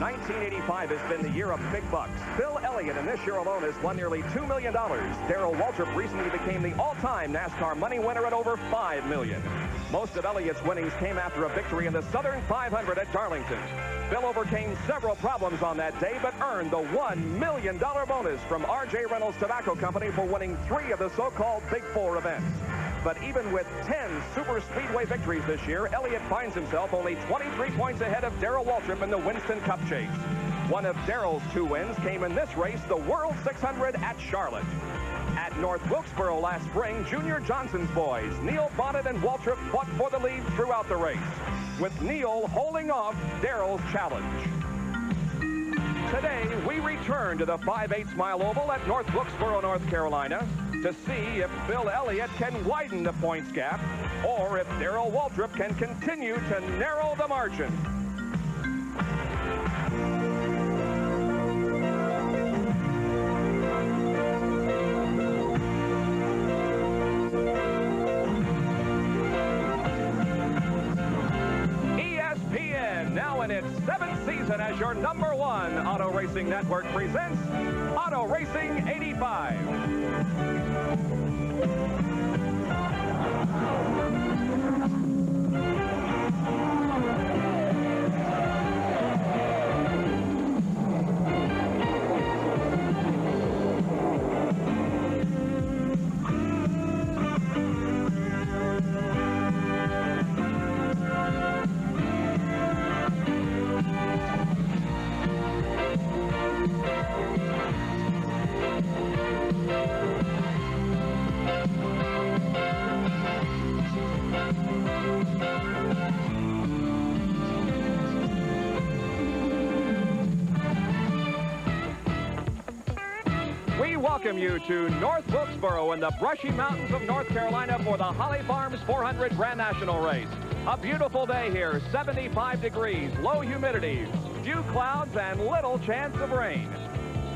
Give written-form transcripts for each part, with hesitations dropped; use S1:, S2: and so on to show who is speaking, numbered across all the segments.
S1: 1985 has been the year of big bucks. Bill Elliott in this year alone has won nearly $2 million. Darrell Waltrip recently became the all-time NASCAR money winner at over $5 million. Most of Elliott's winnings came after a victory in the Southern 500 at Darlington. Bill overcame several problems on that day, but earned the $1 million bonus from R.J. Reynolds Tobacco Company for winning 3 of the so-called Big Four events. But even with 10 super speedway victories this year, Elliott finds himself only 23 points ahead of Darrell Waltrip in the Winston Cup chase. One of Darrell's 2 wins came in this race, the World 600 at Charlotte. At North Wilkesboro last spring, Junior Johnson's boys, Neil Bonnet and Waltrip, fought for the lead throughout the race, with Neil holding off Darrell's challenge. Today, we return to the 5/8 mile oval at North Wilkesboro, North Carolina, to see if Bill Elliott can widen the points gap or if Darrell Waltrip can continue to narrow the margin. ESPN, now in its 7th season as your #1 auto racing network, presents Auto Racing 85. Welcome you to North Wilkesboro in the brushy mountains of North Carolina for the Holly Farms 400 Grand National Race. A beautiful day here, 75 degrees, low humidity, few clouds, and little chance of rain.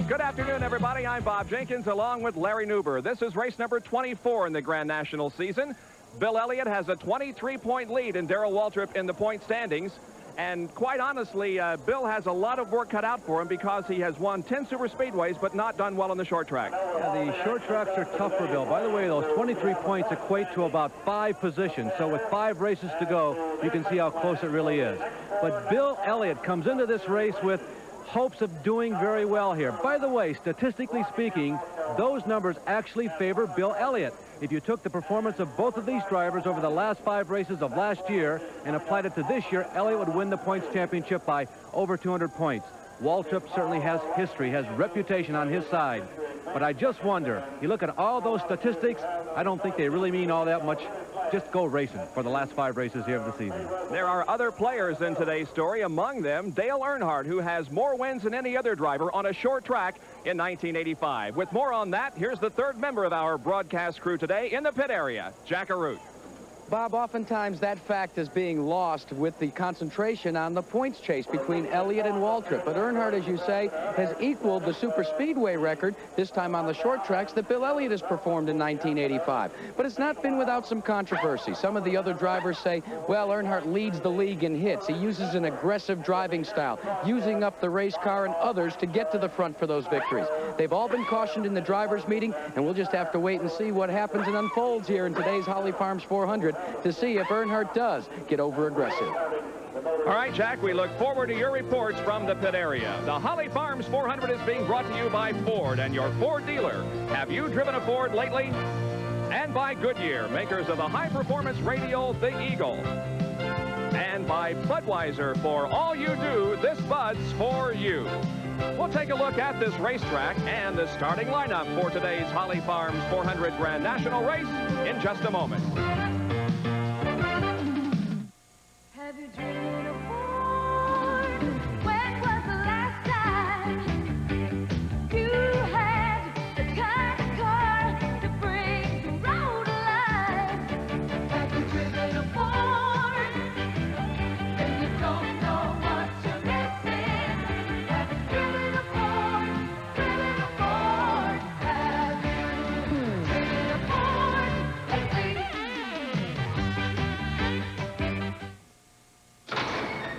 S1: Good afternoon, everybody. I'm Bob Jenkins along with Larry Newber. This is race number 24 in the Grand National season. Bill Elliott has a 23-point lead in Darrell Waltrip in the point standings. And quite honestly, Bill has a lot of work cut out for him because he has won 10 super speedways but not done well on the short track.
S2: Yeah, the short tracks are tough for Bill. By the way, those 23 points equate to about 5 positions. So with 5 races to go, you can see how close it really is. But Bill Elliott comes into this race with hopes of doing very well here. By the way, statistically speaking, those numbers actually favor Bill Elliott. If you took the performance of both of these drivers over the last 5 races of last year and applied it to this year, Elliott would win the points championship by over 200 points. Waltrip certainly has history, has reputation on his side. But I just wonder, you look at all those statistics, I don't think they really mean all that much. Just go racing for the last 5 races here of the season.
S1: There are other players in today's story, among them Dale Earnhardt, who has more wins than any other driver on a short track in 1985. With more on that, here's the 3rd member of our broadcast crew today in the pit area, Jack Arute.
S3: Bob, oftentimes that fact is being lost with the concentration on the points chase between Elliott and Waltrip. But Earnhardt, as you say, has equaled the super speedway record, this time on the short tracks, that Bill Elliott has performed in 1985. But it's not been without some controversy. Some of the other drivers say, well, Earnhardt leads the league in hits. He uses an aggressive driving style, using up the race car and others to get to the front for those victories. They've all been cautioned in the drivers' meeting, and we'll just have to wait and see what happens and unfolds here in today's Holly Farms 400 to see if Earnhardt does get over aggressive.
S1: All right, Jack, we look forward to your reports from the pit area. The Holly Farms 400 is being brought to you by Ford and your Ford dealer. Have you driven a Ford lately? And by Goodyear, makers of the high-performance radial, the Eagle. And by Budweiser, for all you do, this Bud's for you. We'll take a look at this racetrack and the starting lineup for today's Holly Farms 400 Grand National Race in just a moment.
S4: Have you driven a Ford? When was the last time you had the kind of car to bring the road alive? Have you driven a Ford? And you don't know what you're missing. Have you driven a Ford? Driven a Ford? Have you driven a Ford lately?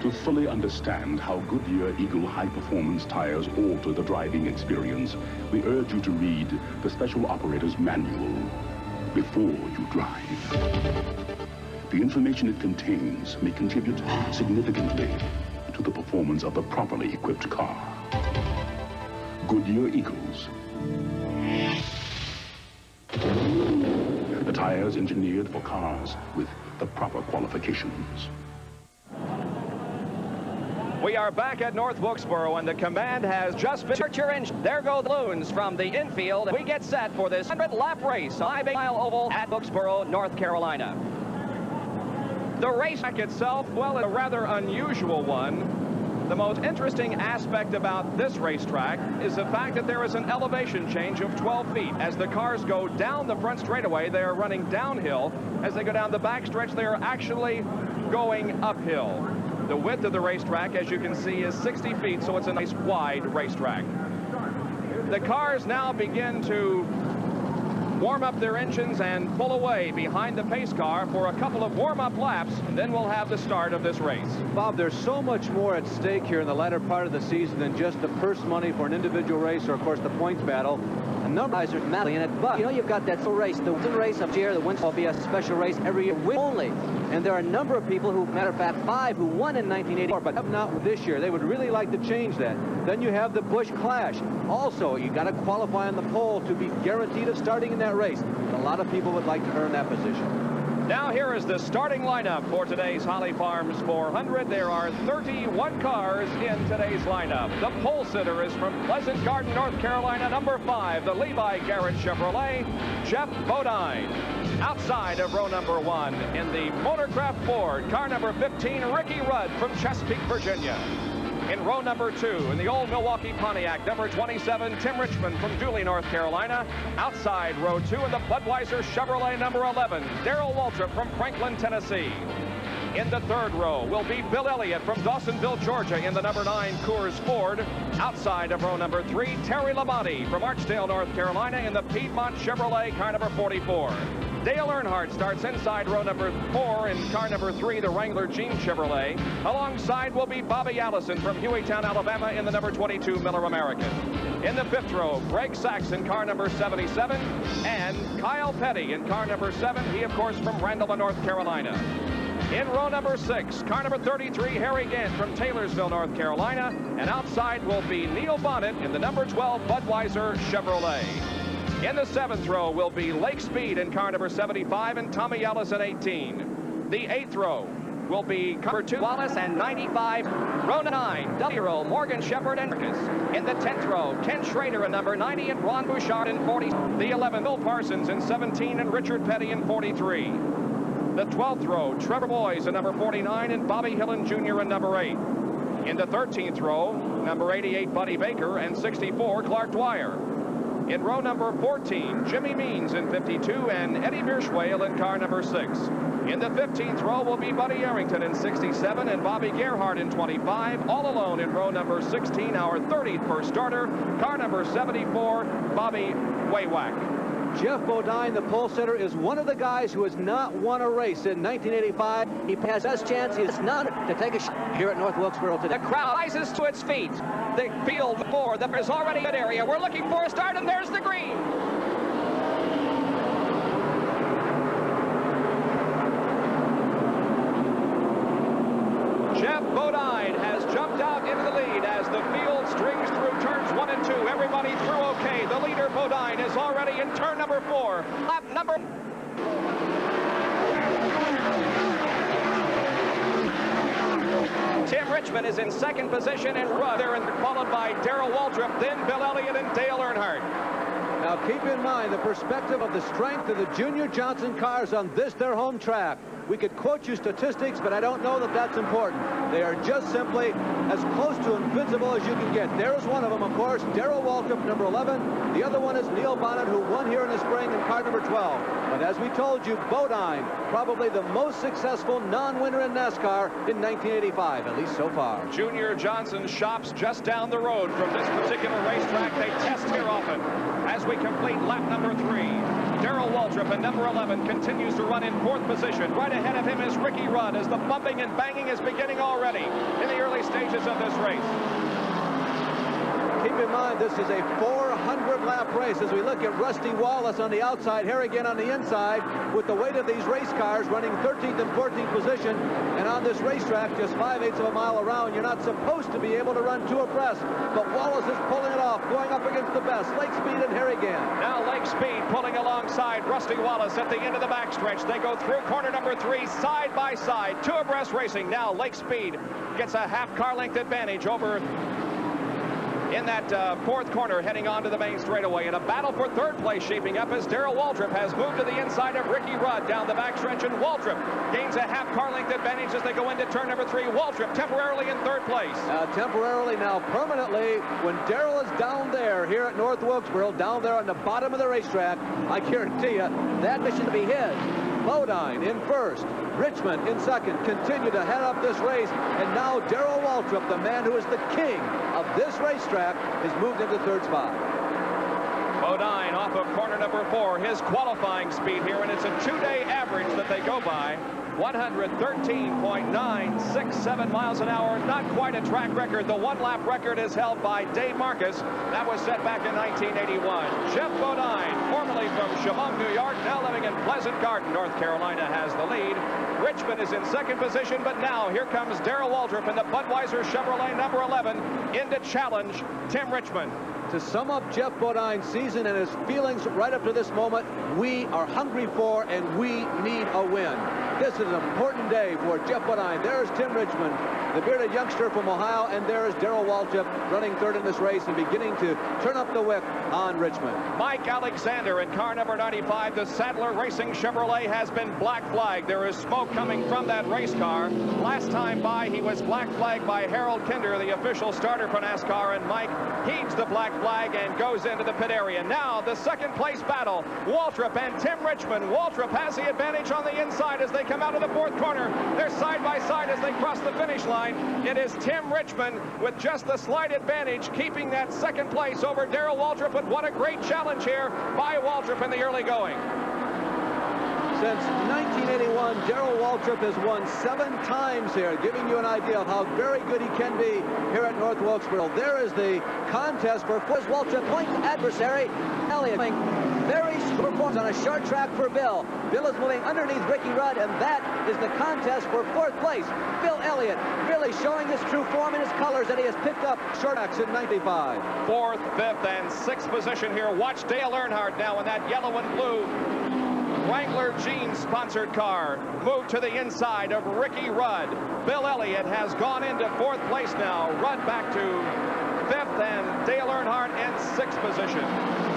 S5: To fully understand how Goodyear Eagle high-performance tires alter the driving experience, we urge you to read the Special Operator's Manual before you drive. The information it contains may contribute significantly to the performance of the properly equipped car. Goodyear Eagles. The tires engineered for cars with the proper qualifications.
S1: We are back at North Wilkesboro, and the command has just been your engine. There go the balloons from the infield. We get set for this 100-lap race on 5-mile oval at Wilkesboro, North Carolina. The racetrack itself, well, a rather unusual one. The most interesting aspect about this racetrack is the fact that there is an elevation change of 12 feet. As the cars go down the front straightaway, they are running downhill. As they go down the backstretch, they are actually going uphill. The width of the racetrack, as you can see, is 60 feet, so it's a nice wide racetrack. The cars now begin to warm up their engines and pull away behind the pace car for a couple of warm-up laps, and then we'll have the start of this race.
S2: Bob, there's so much more at stake here in the latter part of the season than just the purse money for an individual race or, of course, the points battle. A number of guys are madly in it, but, you know, you've got that full race. The Winston race of year, the Winston will be a special race every year only. And there are a number of people who, matter of fact, 5 who won in 1984, but have not this year. They would really like to change that. Then you have the Busch Clash. Also, you got to qualify on the pole to be guaranteed of starting in that race. And a lot of people would like to earn that position.
S1: Now here is the starting lineup for today's Holly Farms 400. There are 31 cars in today's lineup. The pole sitter is from Pleasant Garden, North Carolina, number 5, the Levi Garrett Chevrolet, Jeff Bodine. Outside of row number 1 in the Motorcraft Ford, car number 15, Ricky Rudd from Chesapeake, Virginia. In row number 2, in the old Milwaukee Pontiac, number 27, Tim Richmond from Dooley, North Carolina. Outside row 2 in the Budweiser Chevrolet number 11, Darrell Waltrip from Franklin, Tennessee. In the 3rd row will be Bill Elliott from Dawsonville, Georgia, in the number 9 Coors Ford. Outside of row number 3, Terry Labonte from Archdale, North Carolina, in the Piedmont Chevrolet, car number 44. Dale Earnhardt starts inside row number 4 in car number 3, the Wrangler Jean Chevrolet. Alongside will be Bobby Allison from Hueytown, Alabama, in the number 22 Miller American. In the 5th row, Greg Sachs in car number 77, and Kyle Petty in car number 7. He, of course, from Randall, North Carolina. In row number 6, car number 33, Harry Gant from Taylorsville, North Carolina. And outside will be Neil Bonnet in the number 12 Budweiser Chevrolet. In the 7th row will be Lake Speed in car number 75 and Tommy Ellis in 18. The 8th row will be number 2 Wallace and 95. Row 9, W. Morgan Shepherd and Marcus. In the 10th row, Ken Schrader in number 90 and Ron Bouchard in 40. The 11th, Bill Parsons in 17 and Richard Petty in 43. The 12th row, Trevor Boys in number 49 and Bobby Hillen Jr. in number 8. In the 13th row, number 88, Buddy Baker, and 64, Clark Dwyer. In row number 14, Jimmy Means in 52 and Eddie Bierschwale in car number 6. In the 15th row will be Buddy Arrington in 67 and Bobby Gerhardt in 25. All alone in row number 16, our 31st starter, car number 74, Bobby Waywack.
S2: Jeff Bodine, the pole sitter, is one of the guys who has not won a race in 1985. He has best chance he is not to take a shot here at North Wilkesboro today.
S1: The crowd rises to its feet. The field 4, there's already an area. We're looking for a start, and there's the green. Jeff Bodine has jumped out into the lead as the field strings through turns 1 and 2. Everybody through okay. The leader, Bodine, is already in turn number 4. Lap number... Tim Richmond is in 2nd position and Rudd there, followed by Darrell Waltrip, then Bill Elliott and Dale Earnhardt.
S2: Now keep in mind the perspective of the strength of the Junior Johnson cars on this, their home track. We could quote you statistics, but I don't know that that's important. They are just simply as close to invincible as you can get. There's one of them, of course, Darrell Waltrip, number 11. The other one is Neil Bonnet, who won here in the spring in car number 12. But as we told you, Bodine, probably the most successful non-winner in NASCAR in 1985, at least so far.
S1: Junior Johnson shops just down the road from this particular racetrack. They test here often. As we complete lap number 3, Darrell Waltrip in number 11 continues to run in 4th position. Right ahead of him is Ricky Rudd as the bumping and banging is beginning already. stages of this race.
S6: Keep in mind, this is a 400-lap race as we look at Rusty Wallace on the outside, Harrigan on the inside, with the weight of these race cars running 13th and 14th position. And on this racetrack, just 5/8 of a mile around, you're not supposed to be able to run two abreast. But Wallace is pulling it off, going up against the best, Lake Speed and Harrigan.
S1: Now Lake Speed pulling alongside Rusty Wallace at the end of the backstretch. They go through corner number 3, side by side, two abreast racing. Now Lake Speed gets a half car length advantage over in that fourth corner, heading on to the main straightaway. And a battle for third place shaping up as Darrell Waltrip has moved to the inside of Ricky Rudd down the backstretch, and Waltrip gains a half car length advantage as they go into turn number 3. Waltrip temporarily in third place.
S6: Temporarily, now permanently, when Darrell is down there here at North Wilkesboro, down there on the bottom of the racetrack, I guarantee you that mission to be his. Bodine in first, Richmond in second, continue to head up this race, and now Darrell Waltrip, the man who is the king of this racetrack, is moved into third spot.
S1: Bodine off of corner number 4, his qualifying speed here, and it's a two-day average that they go by. 113.967 miles an hour. Not quite a track record. The one-lap record is held by Dave Marcus. That was set back in 1981. Jeff Bodine, formerly from Chemung, New York, now living in Pleasant Garden, North Carolina, has the lead. Richmond is in second position, but now here comes Darrell Waltrip in the Budweiser Chevrolet number 11 in to challenge Tim Richmond.
S6: To sum up Jeff Bodine's season and his feelings right up to this moment, we are hungry for and we need a win. This is an important day for Jeff Bodine. There's Tim Richmond, the bearded youngster from Ohio, and there's Darrell Waltrip running third in this race and beginning to turn up the whip on Richmond.
S1: Mike Alexander in car number 95, the Sadler Racing Chevrolet, has been black flagged. There is smoke coming from that race car. Last time by, he was black flagged by Harold Kinder, the official starter for NASCAR, and Mike heeds the black flag and goes into the pit area. Now the second place battle, Waltrip and Tim Richmond. Waltrip has the advantage on the inside as they come out of the fourth corner. They're side by side as they cross the finish line. It is Tim Richmond with just the slight advantage, keeping that second place over Darrell Waltrip. But what a great challenge here by Waltrip in the early going.
S6: Since 1981, Darrell Waltrip has won 7 times here, giving you an idea of how very good he can be here at North Wilkesboro. There is the contest for first Waltrip point adversary, Elliott. Very performance on a short track for Bill. Bill is moving underneath Ricky Rudd, and that is the contest for fourth place. Bill Elliott really showing his true form and his colors that he has picked up short tracks in 95.
S1: Fourth, fifth, and sixth position here. Watch Dale Earnhardt now in that yellow and blue Wrangler Jeans sponsored car. Moved to the inside of Ricky Rudd. Bill Elliott has gone into fourth place now. Rudd back to fifth, and Dale Earnhardt in sixth position.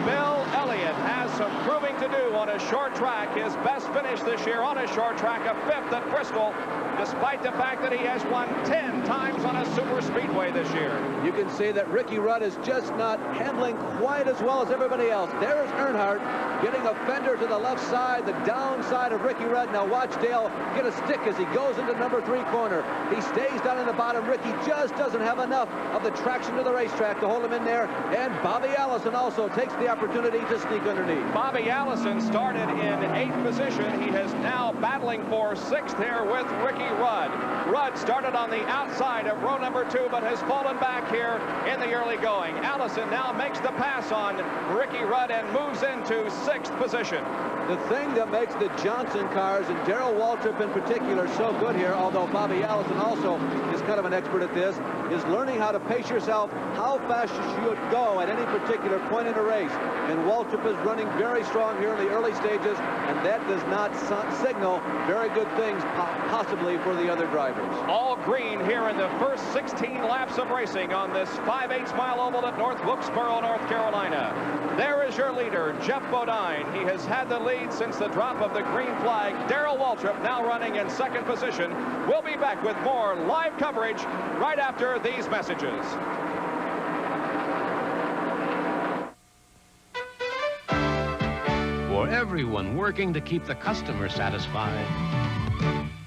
S1: Bill Elliott has some proving to do on a short track. His best finish this year on a short track, a fifth at Bristol, despite the fact that he has won 10 times on a super speedway this year.
S6: You can see that Ricky Rudd is just not handling quite as well as everybody else. There's Earnhardt getting a fender to the left side, the downside of Ricky Rudd. Now watch Dale get a stick as he goes into number 3 corner. He stays down in the bottom. Ricky just doesn't have enough of the traction to the racetrack to hold him in there. And Bobby Allison also takes the opportunity to sneak underneath.
S1: Bobby Allison started in 8th position. He is now battling for 6th here with Ricky Rudd. Rudd started on the outside of row number 2, but has fallen back here in the early going. Allison now makes the pass on Ricky Rudd and moves into 6th position.
S6: The thing that makes the Johnson cars, and Darrell Waltrip in particular, so good here, although Bobby Allison also is kind of an expert at this, is learning how to pace yourself, how fast you should go at any particular point in a race. And Waltrip is running very strong here in the early stages, and that does not signal very good things possibly for the other drivers.
S1: All green here in the first 16 laps of racing on this 5/8 mile oval at North Wilkesboro, North Carolina. There is your leader, Jeff Bodine. He has had the lead since the drop of the green flag. Darrell Waltrip now running in 2nd position. We'll be back with more live coverage right after these messages.
S7: For everyone working to keep the customer satisfied.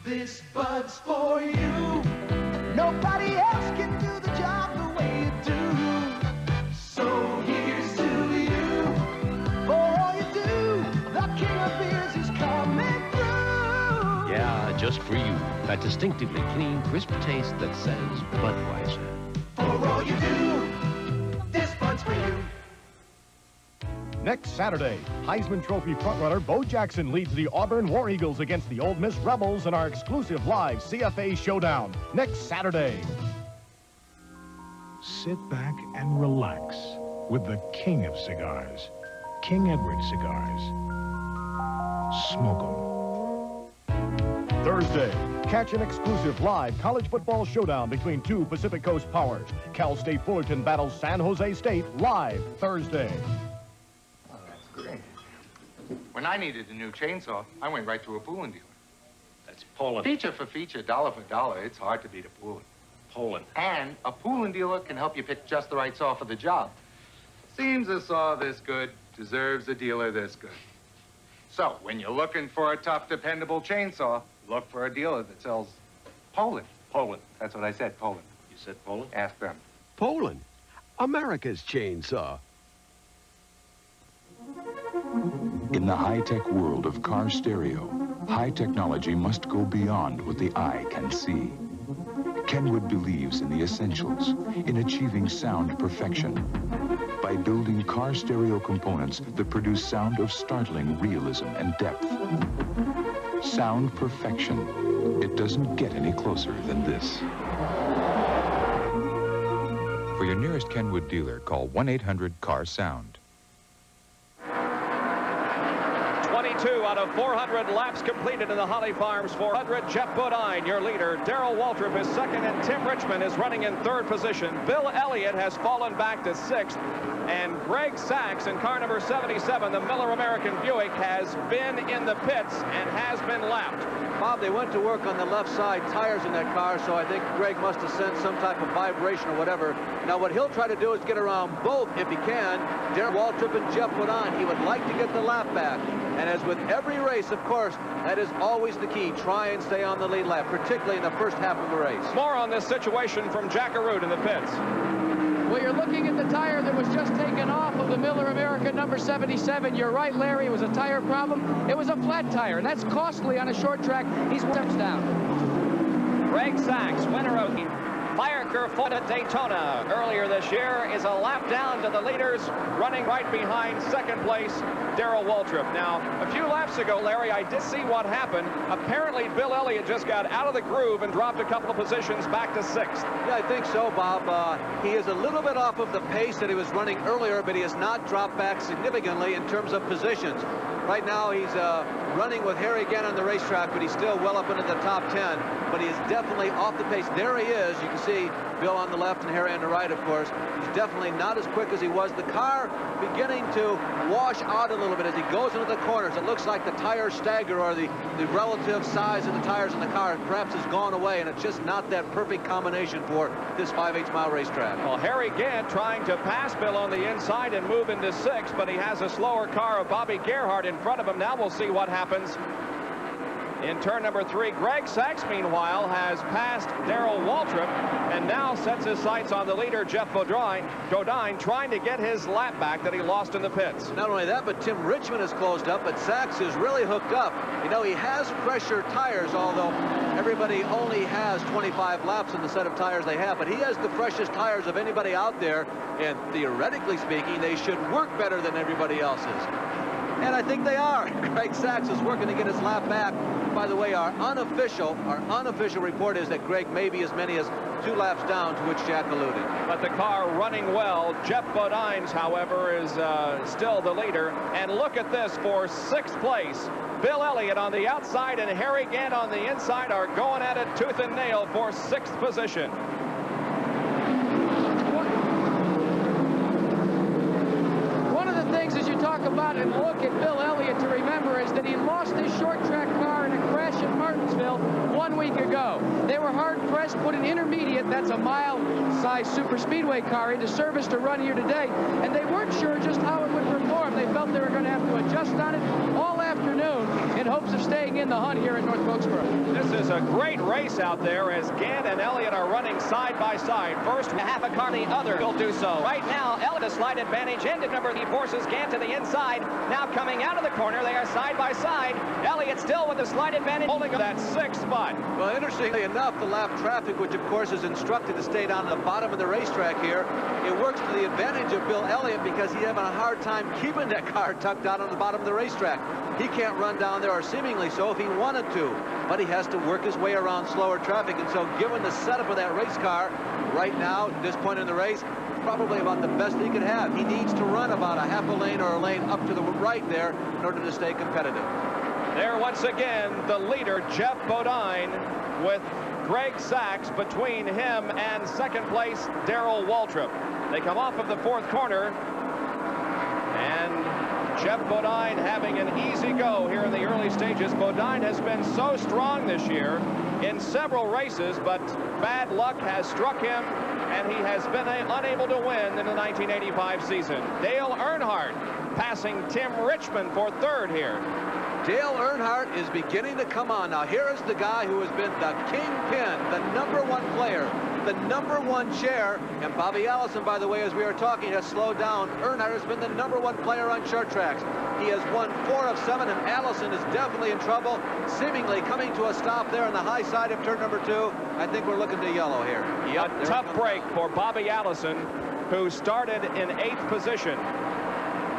S8: This Bud's for you. Nobody else can do the job the way you do. So here's to you. For all you do, the king of beers is coming through.
S7: Yeah, just for you. That distinctively clean, crisp taste that says Budweiser.
S8: For all you do, this Bud's for you.
S9: Next Saturday, Heisman Trophy frontrunner Bo Jackson leads the Auburn War Eagles against the Ole Miss Rebels in our exclusive live CFA showdown. Next Saturday.
S10: Sit back and relax with the king of cigars, King Edward Cigars. Smoke 'em.
S9: Thursday, catch an exclusive live college football showdown between two Pacific Coast powers. Cal State Fullerton battles San Jose State live Thursday.
S11: Oh, that's great. When I needed a new chainsaw, I went right to a Poulin dealer.
S7: That's Poland.
S11: Feature for feature, dollar for dollar, it's hard to beat a Poulin.
S7: Poland.
S11: And a Poulin dealer can help you pick just the right saw for the job. Seems a saw this good deserves a dealer this good. So, when you're looking for a tough, dependable chainsaw, look for a dealer that sells Poland.
S7: Poland.
S11: That's what I said, Poland.
S7: You said Poland?
S11: Ask them.
S12: Poland, America's chainsaw.
S5: In the high-tech world of car stereo, high technology must go beyond what the eye can see. Kenwood believes in the essentials, in achieving sound perfection, by building car stereo components that produce sound of startling realism and depth. Sound perfection. It doesn't get any closer than this.
S13: For your nearest Kenwood dealer, call 1-800-CAR-SOUND.
S1: 22 out of 400 laps completed in the Holly Farms 400. Jeff Bodine, your leader. Darrell Waltrip is second, and Tim Richmond is running in third position. Bill Elliott has fallen back to sixth, and Greg Sachs in car number 77, the Miller American Buick, has been in the pits and has been lapped.
S6: Bob, they went to work on the left side tires in that car, so I think Greg must have sent some type of vibration or whatever. Now, what he'll try to do is get around both if he can. Darrell Waltrip and Jeff Bodine, he would like to get the lap back. And as with every race, of course, that is always the key. Try and stay on the lead lap, particularly in the first half of the race.
S1: More on this situation from Jack Arute in the pits.
S3: Well, you're looking at the tire that was just taken off of the Miller American number 77. You're right, Larry. It was a tire problem. It was a flat tire, and that's costly on a short track. He's steps down.
S1: Greg Sachs, winner of the Fireker Ford at Daytona earlier this year, is a lap down to the leaders, running right behind second place, Darrell Waltrip. Now, a few laps ago, Larry, I did see what happened. Apparently, Bill Elliott just got out of the groove and dropped a couple of positions back to sixth.
S6: Yeah, I think so, Bob. He is a little bit off of the pace that he was running earlier, but he has not dropped back significantly in terms of positions. Right now, he's running with Harry again on the racetrack, but he's still well up into the top 10. But he is definitely off the pace. There he is. You can see Bill on the left and Harry on the right, of course. He's definitely not as quick as he was. The car beginning to wash out a little bit as he goes into the corners. It looks like the tire stagger, or the relative size of the tires in the car, perhaps has gone away, and it's just not that perfect combination for this 5/8 mile racetrack.
S1: Well, Harry Gant trying to pass Bill on the inside and move into sixth, but he has a slower car of Bobby Gerhardt in front of him. Now we'll see what happens in turn number 3. Greg Sachs, meanwhile, has passed Darrell Waltrip and now sets his sights on the leader, Jeff Bodine, trying to get his lap back that he lost in the pits.
S6: Not only that, but Tim Richmond is closed up, but Sachs is really hooked up. You know, he has fresher tires, although everybody only has 25 laps in the set of tires they have, but he has the freshest tires of anybody out there, and theoretically speaking, they should work better than everybody else's. And I think they are. Greg Sachs is working to get his lap back. By the way, our unofficial report is that Greg may be as many as 2 laps down, to which Jack alluded.
S1: But the car running well. Jeff Bodine's, however, is still the leader. And look at this for 6th place. Bill Elliott on the outside and Harry Gant on the inside are going at it tooth and nail for 6th position.
S3: As you talk about and look at Bill Elliott, to remember is that he lost his short track car in a crash at Martinsville 1 week ago. They were hard pressed, put an intermediate, that's a mile-sized super speedway car, into service to run here today, and they weren't sure just how it would perform. They felt they were going to have to adjust on it. All after afternoon in hopes of staying in the hunt here at North Wilkesboro.
S1: This is a great race out there as Gant and Elliott are running side by side. First, half a car, the other will do so. Right now, Elliott a slight advantage. Ended number, he forces Gant to the inside. Now coming out of the corner, they are side by side. Elliott still with a slight advantage, holding that sixth spot.
S6: Well, interestingly enough, the lap traffic, which of course is instructed to stay down at the bottom of the racetrack here, it works to the advantage of Bill Elliott because he's having a hard time keeping that car tucked down on the bottom of the racetrack. He can't run down there, or seemingly so, if he wanted to, but he has to work his way around slower traffic. And so given the setup of that race car right now at this point in the race, probably about the best he could have. He needs to run about a half a lane or a lane up to the right there in order to stay competitive.
S1: There once again, the leader, Jeff Bodine, with Greg Sachs between him and second place, Darrell Waltrip. They come off of the fourth corner, and Jeff Bodine having an easy go here in the early stages. Bodine has been so strong this year in several races, but bad luck has struck him, and he has been unable to win in the 1985 season. Dale Earnhardt passing Tim Richmond for third here.
S6: Dale Earnhardt is beginning to come on. Now here is the guy who has been the kingpin, the #1 player, the #1 chair. And Bobby Allison, by the way, as we are talking, has slowed down. Earnhardt has been the #1 player on short tracks. He has won 4 of 7, and Allison is definitely in trouble, seemingly coming to a stop there on the high side of turn number 2. I think we're looking to yellow here.
S1: Yep, a tough break for Bobby Allison, who started in 8th position.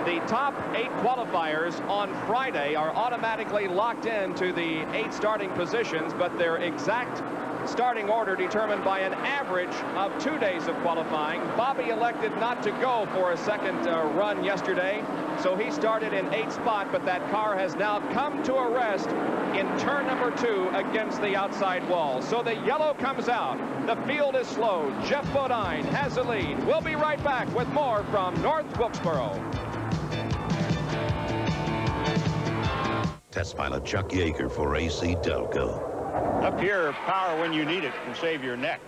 S1: The top 8 qualifiers on Friday are automatically locked into the 8 starting positions, but their exact starting order determined by an average of 2 days of qualifying. Bobby elected not to go for a second run yesterday, so he started in 8th spot, but that car has now come to a rest in turn number 2 against the outside wall. So the yellow comes out. The field is slow. Jeff Bodine has the lead. We'll be right back with more from North Wilkesboro.
S14: Test pilot Chuck Yeager for AC Delco.
S15: Up here, power when you need it can save your neck.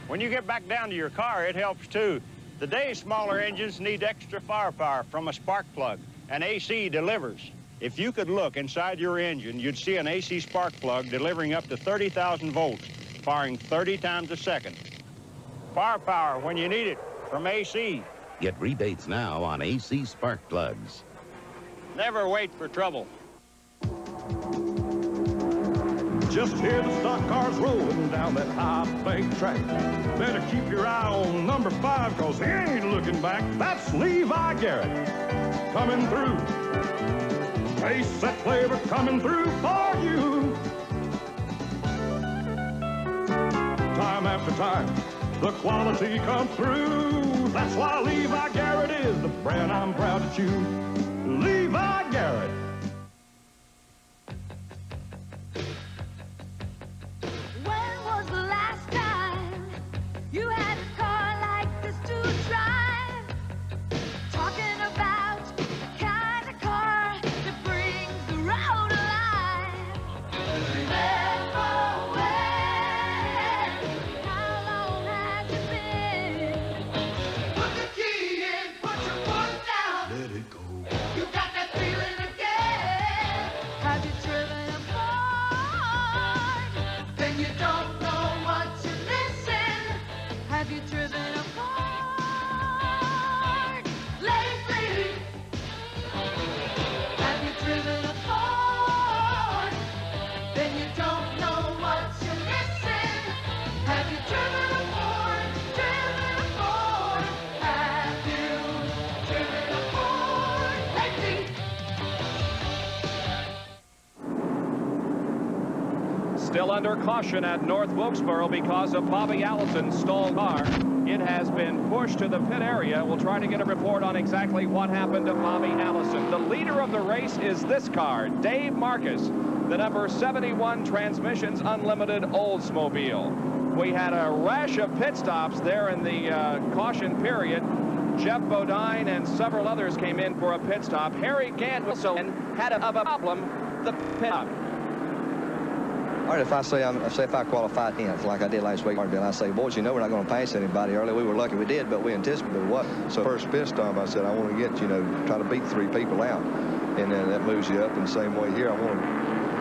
S15: When you get back down to your car, it helps too. Today's smaller engines need extra firepower from a spark plug, and AC delivers. If you could look inside your engine, you'd see an AC spark plug delivering up to 30,000 volts, firing 30 times a second. Firepower when you need it from AC.
S14: Get rebates now on AC spark plugs.
S15: Never wait for trouble.
S16: Just hear the stock cars rolling down that high bank track. Better keep your eye on number 5, cause he ain't looking back. That's Levi Garrett coming through. Taste that flavor coming through for you. Time after time, the quality comes through. That's why Levi Garrett is the brand I'm proud to choose. Levi Garrett.
S4: You had a car like this to drive. Talking about the kind of car that brings the road alive. Remember when? How long has it been? Put the key in, put your foot down. Let it go. You got that feeling again. Have you driven a Ford? Then you don't know what you're missing. Have you driven a Ford lately? Have you driven a Ford? Then you don't know what you're missing. Have you driven a Ford? Driven a Ford? Have you driven a Ford lately?
S1: Still under caution at North Wilkesboro because of Bobby Allison's stalled car. It has been pushed to the pit area. We'll try to get a report on exactly what happened to Bobby Allison. The leader of the race is this car, Dave Marcus, the number 71 Transmissions Unlimited Oldsmobile. We had a rash of pit stops there in the caution period. Jeff Bodine and several others came in for a pit stop. Harry Gant also had a problem. The pit stop.
S17: All right, if I qualify 10th like I did last week, and I say, boys, you know we're not going to pass anybody early. We were lucky we did, but we anticipated what. So first pit stop, I said, I want to get, try to beat 3 people out. and that moves you up. And the same way here, when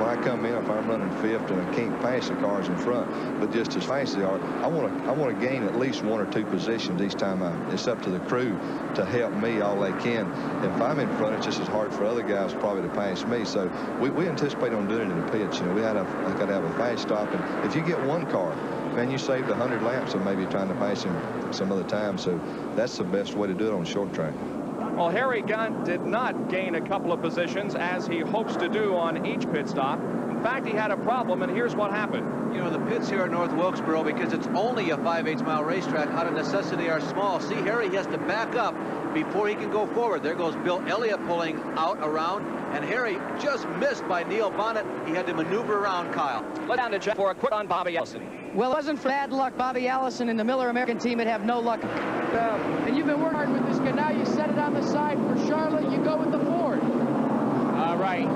S17: I come in, if I'm running 5th and I can't pass the cars in front, but just as fast as they are, I want to gain at least 1 or 2 positions each time. It's up to the crew to help me all they can. If I'm in front, it's just as hard for other guys probably to pass me. So we anticipate on doing it in the pits. You know, we got to have a fast stop, and if you get one car, man, you saved 100 laps of maybe trying to pass him some other time. So that's the best way to do it on short track.
S1: Well, Harry Gant did not gain a couple of positions as he hopes to do on each pit stop. In fact, he had a problem, and here's what happened.
S6: You know, the pits here at North Wilkesboro, because it's only a 5/8 mile racetrack, out of necessity are small. See, Harry has to back up before he can go forward. There goes Bill Elliott pulling out around, and Harry just missed by Neil Bonnet. He had to maneuver around Kyle.
S1: Let down to check for a quit on Bobby Allison.
S3: Well, it wasn't for bad luck. Bobby Allison and the Miller American team would have no luck. And you've been working hard with this guy. Now you set it on the side for Charlotte. You go with the Ford.
S18: Right.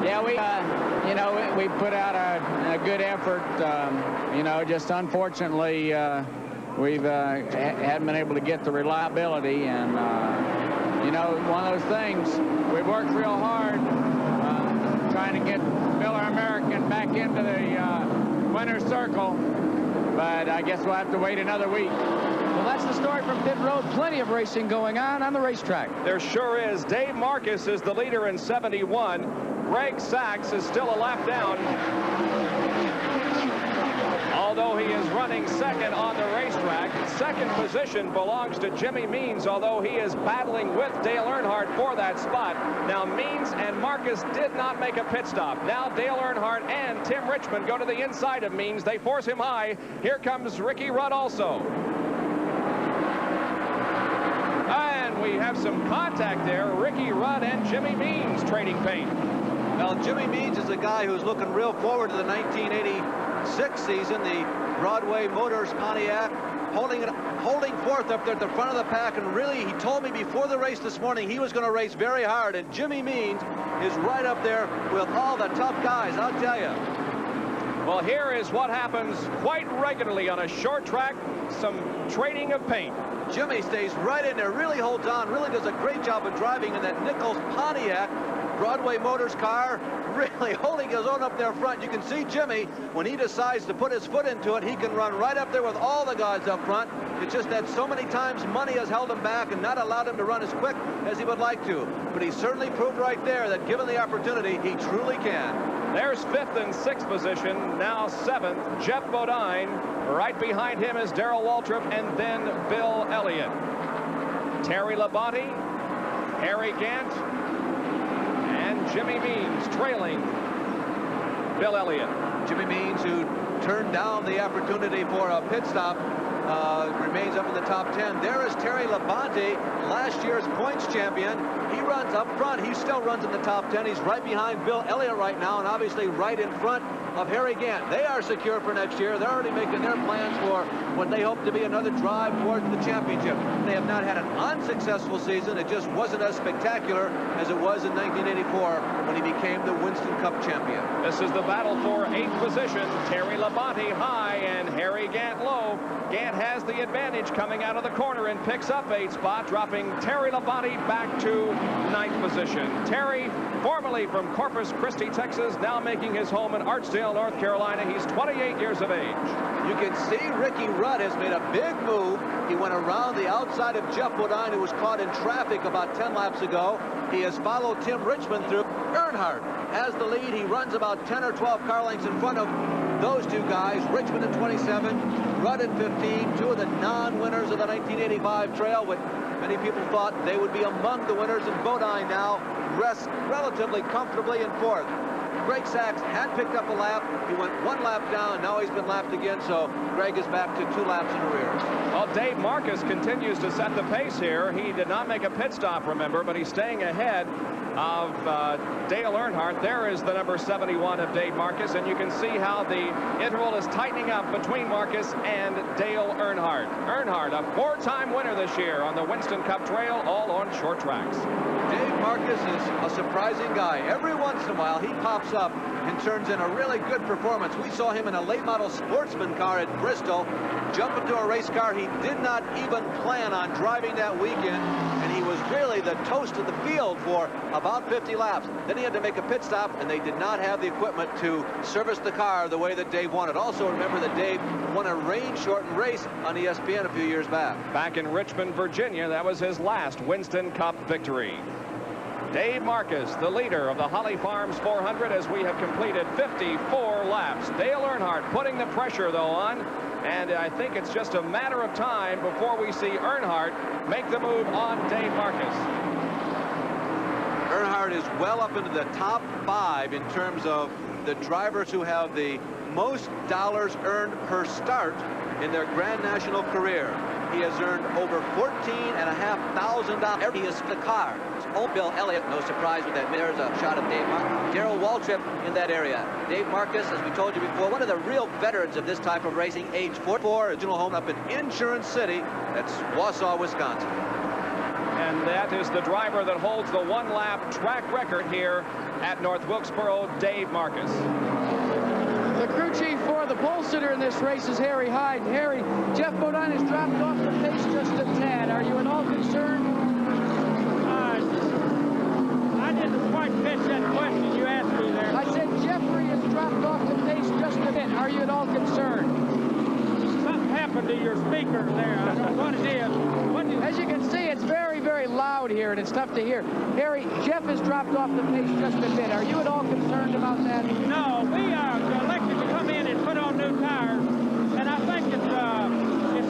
S18: Yeah, we put out a good effort. Just unfortunately, we've hadn't been able to get the reliability. And, one of those things, we worked real hard trying to get Miller American back into the winner's circle. But I guess we'll have to wait another week.
S3: Well, that's the story from pit road. Plenty of racing going on the racetrack.
S1: There sure is. Dave Marcus is the leader in 71. Greg Sachs is still a lap down. Although he is running second on the racetrack. Second position belongs to Jimmy Means, although he is battling with Dale Earnhardt for that spot. Now, Means and Marcus did not make a pit stop. Now, Dale Earnhardt and Tim Richmond go to the inside of Means. They force him high. Here comes Ricky Rudd also. And we have some contact there. Ricky Rudd and Jimmy Means trading paint.
S6: Well, Jimmy Means is a guy who's looking real forward to the 1986 season. The Broadway Motors Pontiac holding fourth up there at the front of the pack. And really, he told me before the race this morning he was going to race very hard. And Jimmy Means is right up there with all the tough guys, I'll tell you.
S1: Well, here is what happens quite regularly on a short track, some trading of paint.
S6: Jimmy stays right in there, really holds on, really does a great job of driving in that Nichols Pontiac Broadway Motors car, really holding his own up there front. You can see Jimmy, when he decides to put his foot into it, he can run right up there with all the guys up front. It's just that so many times money has held him back and not allowed him to run as quick as he would like to. But he certainly proved right there that given the opportunity, he truly can.
S1: There's 5th and 6th position, now 7th, Jeff Bodine. Right behind him is Darrell Waltrip and then Bill Elliott. Terry Labonte, Harry Gant, and Jimmy Means trailing Bill Elliott.
S6: Jimmy Means, who turned down the opportunity for a pit stop, remains up in the top 10. There is Terry Labonte, last year's points champion. He runs up front. He still runs in the top 10. He's right behind Bill Elliott right now, and obviously right in front of Harry Gant. They are secure for next year. They're already making their plans for what they hope to be another drive towards the championship. They have not had an unsuccessful season. It just wasn't as spectacular as it was in 1984 when he became the Winston Cup champion.
S1: This is the battle for 8th position. Terry Labonte high and Harry Gant low. Gant has the advantage coming out of the corner and picks up 8th spot, dropping Terry Labonte back to 9th position. Terry, formerly from Corpus Christi, Texas, now making his home in Archdale, North Carolina. He's 28 years of age.
S6: You can see Ricky Rudd has made a big move. He went around the outside of Jeff Bodine, who was caught in traffic about 10 laps ago. He has followed Tim Richmond through. Earnhardt has the lead. He runs about 10 or 12 car lengths in front of those two guys. Richmond at 27, Rudd at 15, two of the non-winners of the 1985 trail, but many people thought they would be among the winners, and Bodine now rests relatively comfortably in 4th. Greg Sachs had picked up a lap. He went 1 lap down. Now he's been lapped again, so Greg is back to 2 laps in the rear.
S1: Well, Dave Marcus continues to set the pace here. He did not make a pit stop, remember, but he's staying ahead of Dale Earnhardt. There is the number 71 of Dave Marcus, and you can see how the interval is tightening up between Marcus and Dale Earnhardt. Earnhardt, a 4-time winner this year on the Winston Cup Trail, all on short tracks.
S6: Dave Marcus is a surprising guy. Every once in a while, he pops up and turns in a really good performance. We saw him in a late model sportsman car at Bristol, jump into a race car he did not even plan on driving that weekend, and he he was really the toast of the field for about 50 laps. Then he had to make a pit stop, and they did not have the equipment to service the car the way that Dave wanted. Also, remember that Dave won a rain-shortened race on ESPN a few years back.
S1: Back in Richmond, Virginia, that was his last Winston Cup victory. Dave Marcus, the leader of the Holly Farms 400, as we have completed 54 laps. Dale Earnhardt putting the pressure, though, on. And I think it's just a matter of time before we see Earnhardt make the move on Dave Marcus.
S6: Earnhardt is well up into the top 5 in terms of the drivers who have the most dollars earned per start in their Grand National career. He has earned over $14,500. He is the car. Oh, Bill Elliott, no surprise with that. There's a shot of Dave Marcus. Darrell Waltrip in that area. Dave Marcus, as we told you before, one of the real veterans of this type of racing, age 44, original home up in Insurance City. That's Wausau, Wisconsin.
S1: And that is the driver that holds the one-lap track record here at North Wilkesboro, Dave Marcus.
S3: The crew chief for the pole sitter in this race is Harry Hyde. Harry, Jeff Bodine has dropped off the pace just a tad. Are you at all concerned?
S19: I didn't quite catch that question you asked me there.
S3: I said Jeffrey has dropped off the pace just a bit. Are you at all concerned?
S19: Something happened to your speaker there. I don't know what it is.
S3: As you can see, it's very, very loud here, and it's tough to hear. Harry, Jeff has dropped off the pace just a bit. Are you at all concerned about that?
S19: No, we are elected to come in and put on new tires, and I think it's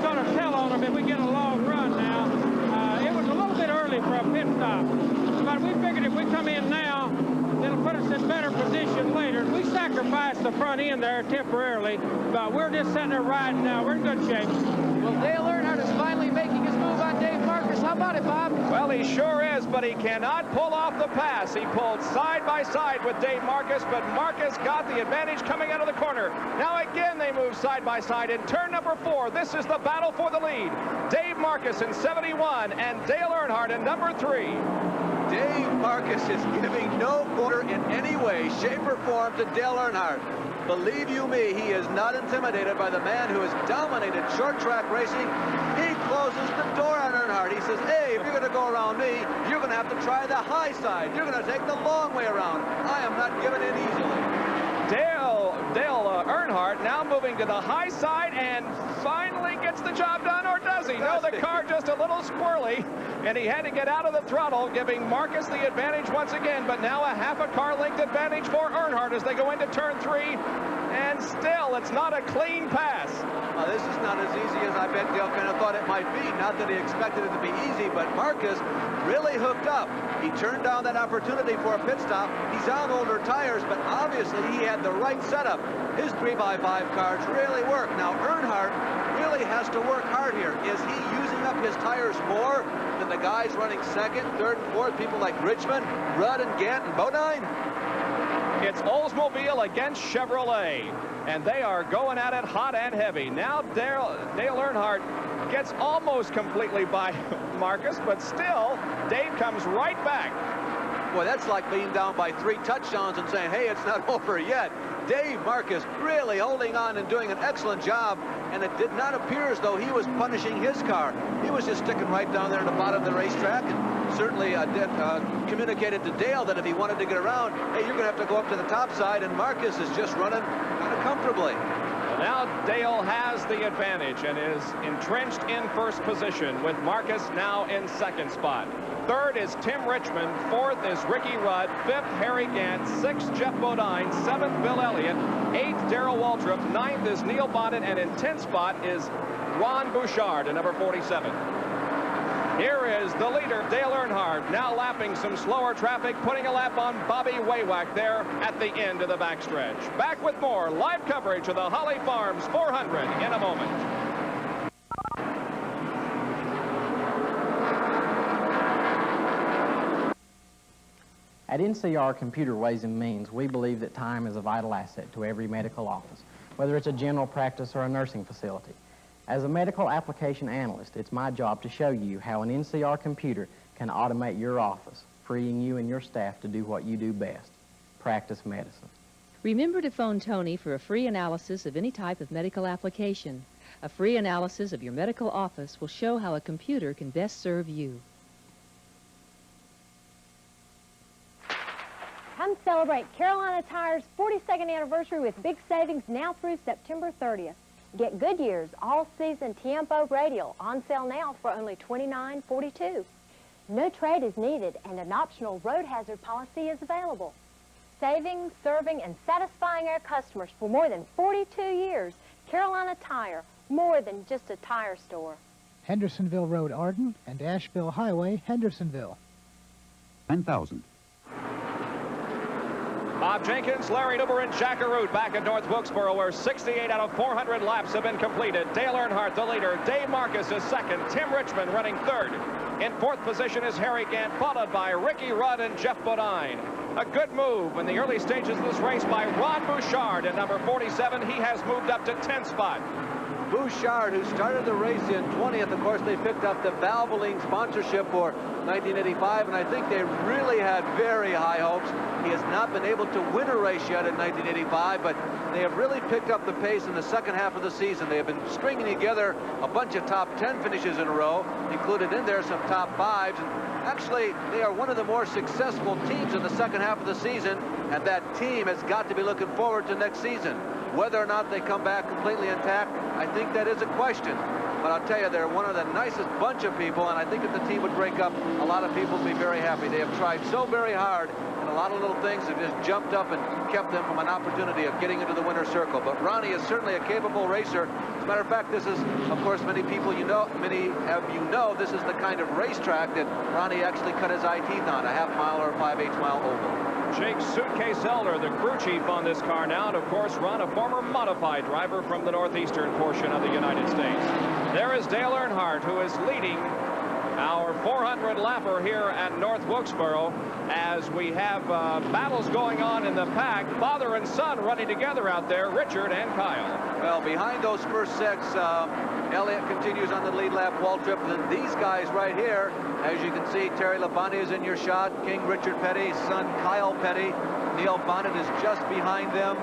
S19: going to tell on them if we get a long run now. It was a little bit early for a pit stop, but we figured if we come in now, it'll put us in better position later. We sacrificed the front end there temporarily, but we're just sitting there riding now. We're in good shape.
S3: Well, Dale Earnhardt is finally making his move on Dave Marcus. How about it, Bob?
S1: Well, he sure is, but he cannot pull off the pass. He pulled side by side with Dave Marcus, but Marcus got the advantage coming out of the corner. Now again, they move side by side in turn number 4. This is the battle for the lead. Dave Marcus in 71 and Dale Earnhardt in number 3.
S6: Dave Marcus is giving no quarter in any way, shape, or form to Dale Earnhardt. Believe you me, he is not intimidated by the man who has dominated short track racing. He closes the door on Earnhardt. He says, hey, if you're going to go around me, you're going to have to try the high side. You're going to take the long way around. I am not giving in easily.
S1: Dale Earnhardt now moving to the high side and finally gets the job done, or does he? No, the car just a little squirrely, and he had to get out of the throttle, giving Marcus the advantage once again, but now a half a car length advantage for Earnhardt as they go into turn 3, and still it's not a clean pass.
S6: This is not as easy as I bet Dale kind of thought it might be. Not that he expected it to be easy, but Marcus really hooked up. He turned down that opportunity for a pit stop. He's on older tires, but obviously he had the right setup. His 3x5 cars really work. Now Earnhardt really has to work hard here. Is he using up his tires more than the guys running second, third, and fourth, people like Richmond, Rudd, and Gant, and Bodine?
S1: It's Oldsmobile against Chevrolet, and they are going at it hot and heavy. Now Dale Earnhardt gets almost completely by Marcus, but still, Dave comes right back.
S6: Boy, that's like being down by 3 touchdowns and saying, hey, it's not over yet. Dave Marcus really holding on and doing an excellent job, and it did not appear as though he was punishing his car. He was just sticking right down there at the bottom of the racetrack, and certainly communicated to Dale that if he wanted to get around, hey, you're going to have to go up to the top side, and Marcus is just running kind of comfortably.
S1: Well, now Dale has the advantage and is entrenched in first position, with Marcus now in second spot. Third is Tim Richmond. Fourth is Ricky Rudd. Fifth, Harry Gant. Sixth, Jeff Bodine. Seventh, Bill Elliott. Eighth, Darrell Waltrip. Ninth is Neil Bonnet. And in 10th spot is Ron Bouchard in number 47. Here is the leader, Dale Earnhardt, now lapping some slower traffic, putting a lap on Bobby Waywack there at the end of the backstretch. Back with more live coverage of the Holly Farms 400 in a moment.
S20: At NCR Computer Ways and Means, we believe that time is a vital asset to every medical office, whether it's a general practice or a nursing facility. As a medical application analyst, it's my job to show you how an NCR computer can automate your office, freeing you and your staff to do what you do best, practice medicine.
S21: Remember to phone Tony for a free analysis of any type of medical application. A free analysis of your medical office will show how a computer can best serve you.
S2: celebrate Carolina Tire's 42nd anniversary with big savings now through September 30th. Get Goodyear's all-season Tiempo radial on sale now for only $29.42. No trade is needed and an optional road hazard policy is available. Saving, serving, and satisfying our customers for more than 42 years, Carolina Tire, more than just a tire store.
S22: Hendersonville Road, Arden, and Asheville Highway, Hendersonville.
S23: 9,000.
S1: Bob Jenkins, Larry Nuber, and Jack Arute back at North Wilkesboro, where 68 out of 400 laps have been completed. Dale Earnhardt, the leader. Dave Marcus is second. Tim Richmond running third. In fourth position is Harry Gant, followed by Ricky Rudd and Jeff Bodine. A good move in the early stages of this race by Ron Bouchard at number 47. He has moved up to 10th spot.
S6: Bouchard, who started the race in 20th, of course, they picked up the Valvoline sponsorship for 1985, and I think they really had very high hopes. He has not been able to win a race yet in 1985, but they have really picked up the pace in the second half of the season. They have been stringing together a bunch of top 10 finishes in a row, included in there some top 5s, and actually, they are one of the more successful teams in the second half of the season, and that team has got to be looking forward to next season. Whether or not they come back completely intact, I think that is a question. But I'll tell you, they're one of the nicest bunch of people, and I think if the team would break up, a lot of people would be very happy. They have tried so very hard, and a lot of little things have just jumped up and kept them from an opportunity of getting into the winner's circle. But Ronnie is certainly a capable racer. As a matter of fact, this is, of course, many of you know, this is the kind of racetrack that Ronnie actually cut his eye teeth on, a half-mile or a 5/8 mile oval.
S1: Jake Suitcase Elder, the crew chief on this car now, and of course Ron, a former modified driver from the northeastern portion of the United States. There is Dale Earnhardt, who is leading our 400 lapper here at North Wilkesboro as we have battles going on in the pack. Father and son running together out there, Richard and Kyle.
S6: Well, behind those first six, Elliott continues on the lead lap, Waltrip, and these guys right here, as you can see, Terry Labonte is in your shot, King Richard Petty, son Kyle Petty, Neil Bonnet is just behind them.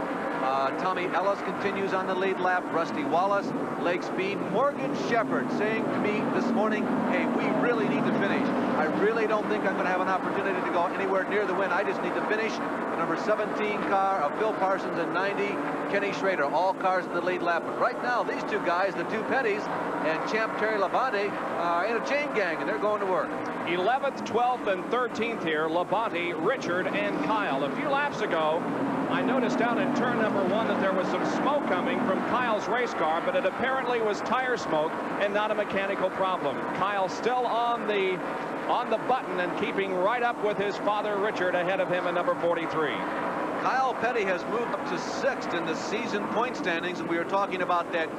S6: Tommy Ellis continues on the lead lap. Rusty Wallace, Lake Speed. Morgan Shepherd saying to me this morning, hey, we really need to finish. I really don't think I'm going to have an opportunity to go anywhere near the win. I just need to finish. The number 17 car of Phil Parsons and 90, Kenny Schrader, all cars in the lead lap. But right now, these two guys, the two Petties and champ Terry Labonte, are in a chain gang, and they're going to work.
S1: 11th, 12th, and 13th here, Labonte, Richard, and Kyle. A few laps ago, I noticed down in turn number 1 that there was some smoke coming from Kyle's race car, but it apparently was tire smoke and not a mechanical problem. Kyle still on the button and keeping right up with his father Richard ahead of him in number 43.
S6: Kyle Petty has moved up to 6th in the season point standings, and we were talking about that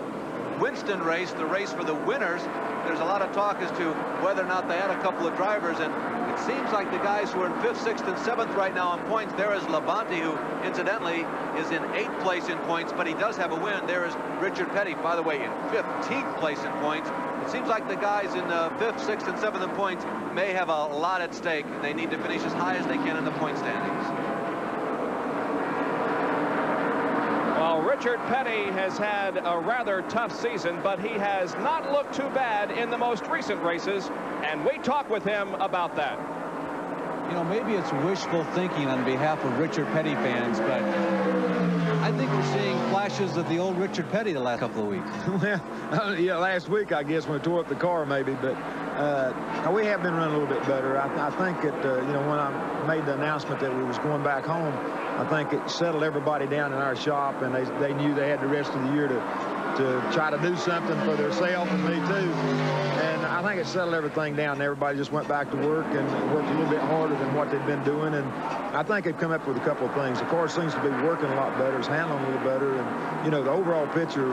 S6: Winston race, the race for the winners. There's a lot of talk as to whether or not they had a couple of drivers, and it seems like the guys who are in 5th, 6th, and 7th right now on points, there is Labonte, who incidentally is in 8th place in points, but he does have a win. There is Richard Petty, by the way, in 15th place in points. It seems like the guys in 5th, 6th, and 7th in points may have a lot at stake, and they need to finish as high as they can in the point standings.
S1: Well, Richard Petty has had a rather tough season, but he has not looked too bad in the most recent races, and we talked with him about that.
S6: You know, maybe it's wishful thinking on behalf of Richard Petty fans, but I think we're seeing flashes of the old Richard Petty the last couple of weeks.
S24: Well, yeah, last week, I guess, when we tore up the car, maybe, but we have been running a little bit better. I think that, you know, when I made the announcement that we was going back home, I think it settled everybody down in our shop, and they knew they had the rest of the year to try to do something for themselves and me too. And I think it settled everything down, and everybody just went back to work and worked a little bit harder than what they'd been doing. And I think they've come up with a couple of things. The car seems to be working a lot better, it's handling a little better, and you know, the overall picture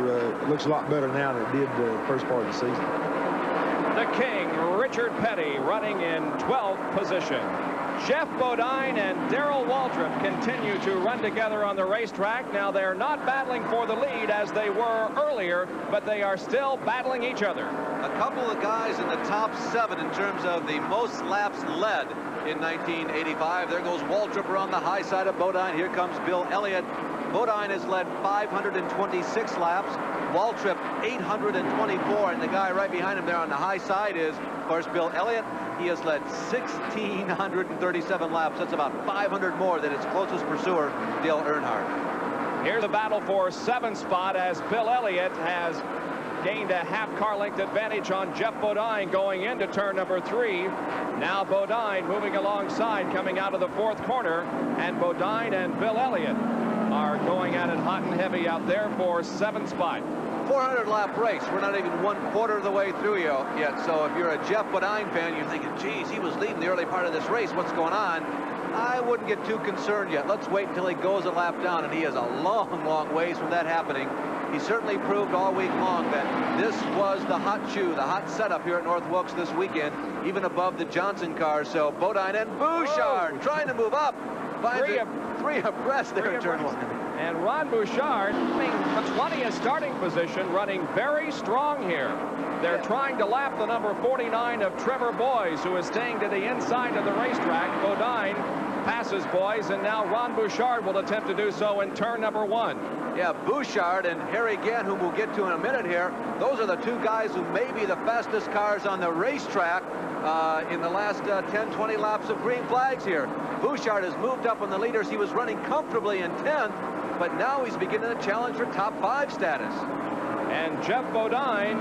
S24: looks a lot better now than it did the first part of the season.
S1: The King, Richard Petty, running in 12th position. Jeff Bodine and Darrell Waltrip continue to run together on the racetrack. Now, they're not battling for the lead as they were earlier, but they are still battling each other.
S6: A couple of guys in the top 7 in terms of the most laps led in 1985. There goes Waltrip on the high side of Bodine. Here comes Bill Elliott. Bodine has led 526 laps. Waltrip 824, and the guy right behind him there on the high side is, of course, Bill Elliott. He has led 1,637 laps. That's about 500 more than his closest pursuer, Dale Earnhardt.
S1: Here's the battle for 7th spot as Bill Elliott has gained a half car length advantage on Jeff Bodine going into turn number 3. Now Bodine moving alongside, coming out of the 4th corner, and Bodine and Bill Elliott are going at it hot and heavy out there for 7th spot.
S6: 400-lap race. We're not even 1/4 of the way through yet. So if you're a Jeff Bodine fan, you're thinking, geez, he was leading the early part of this race. What's going on? I wouldn't get too concerned yet. Let's wait until he goes a lap down, and he is a long, long ways from that happening. He certainly proved all week long that this was the hot shoe, the hot setup here at North Wilkes this weekend, even above the Johnson cars. So Bodine and Bouchard trying to move up. Finds three abreast there in turn 1.
S1: And Ron Bouchard, the 20th starting position, running very strong here. They're trying to lap the number 49 of Trevor Boys, who is staying to the inside of the racetrack. Bodine passes Boys, and now Ron Bouchard will attempt to do so in turn number 1.
S6: Yeah, Bouchard and Harry Gant, whom we'll get to in a minute here, those are the two guys who may be the fastest cars on the racetrack in the last 10, 20 laps of green flags here. Bouchard has moved up on the leaders. He was running comfortably in 10th, but now he's beginning to challenge for top 5 status.
S1: And Jeff Bodine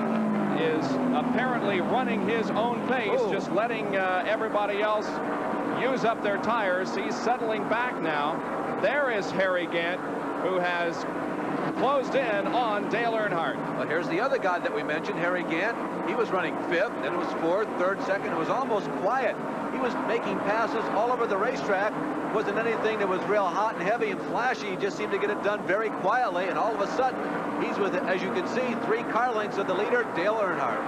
S1: is apparently running his own pace, just letting everybody else use up their tires. He's settling back now. There is Harry Gant, who has closed in on Dale Earnhardt.
S6: Well, here's the other guy that we mentioned, Harry Gant. He was running 5th, then it was 4th, 3rd, 2nd. It was almost quiet. He was making passes all over the racetrack. Wasn't anything that was real hot and heavy and flashy. He just seemed to get it done very quietly, and all of a sudden, he's with, as you can see, 3 car lengths of the leader, Dale Earnhardt.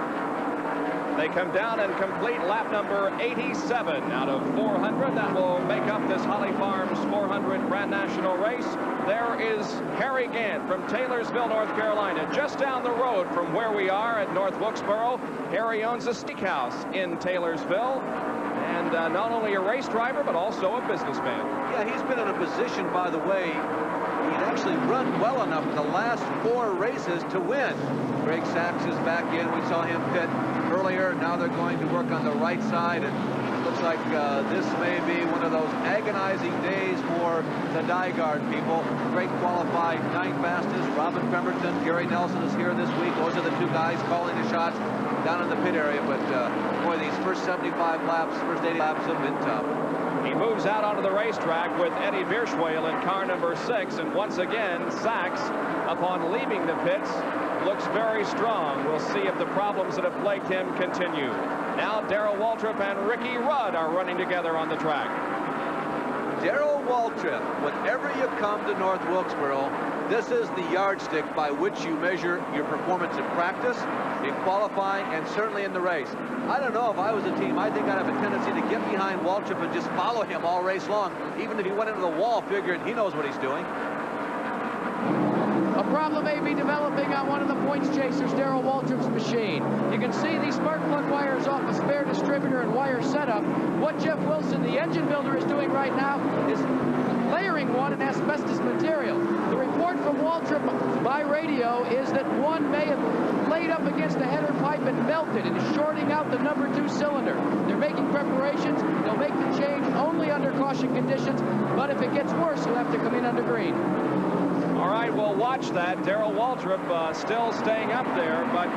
S1: They come down and complete lap number 87 out of 400. That will make up this Holly Farms 400 Grand National race. There is Harry Gant from Taylorsville, North Carolina, just down the road from where we are at North Wilkesboro. Harry owns a steakhouse in Taylorsville, and not only a race driver, but also a businessman.
S6: Yeah, he's been in a position, by the way, he'd actually run well enough in the last 4 races to win. Greg Sachs is back in. We saw him pit earlier. Now they're going to work on the right side, and it looks like this may be one of those agonizing days for the Dyguard people. Great qualified 9th fastest. Robin Pemberton, Gary Nelson is here this week. Those are the 2 guys calling the shots down in the pit area. But boy, these first 75 laps, first 80 laps have been tough.
S1: He moves out onto the racetrack with Eddie Bierschwale in car number 6, and once again, Sachs, upon leaving the pits, looks very strong. We'll see if the problems that have plagued him continue. Now Darrell Waltrip and Ricky Rudd are running together on the track.
S6: Darrell Waltrip, whenever you come to North Wilkesboro, this is the yardstick by which you measure your performance in practice, in qualifying, and certainly in the race. I don't know, if I was a team, I think I'd have a tendency to get behind Waltrip and just follow him all race long. Even if he went into the wall, figuring he knows what he's doing.
S3: A problem may be developing on one of the points chasers, Darrell Waltrip's machine. You can see these spark plug wires off a spare distributor and wire setup. What Jeff Wilson, the engine builder, is doing right now is layering one in asbestos material. The report from Waltrip by radio is that one may have laid up against the header pipe and melted and is shorting out the number 2 cylinder. They're making preparations. They'll make the change only under caution conditions, but if it gets worse, he'll have to come in under green.
S1: All right, we'll watch that. Darrell Waltrip still staying up there, but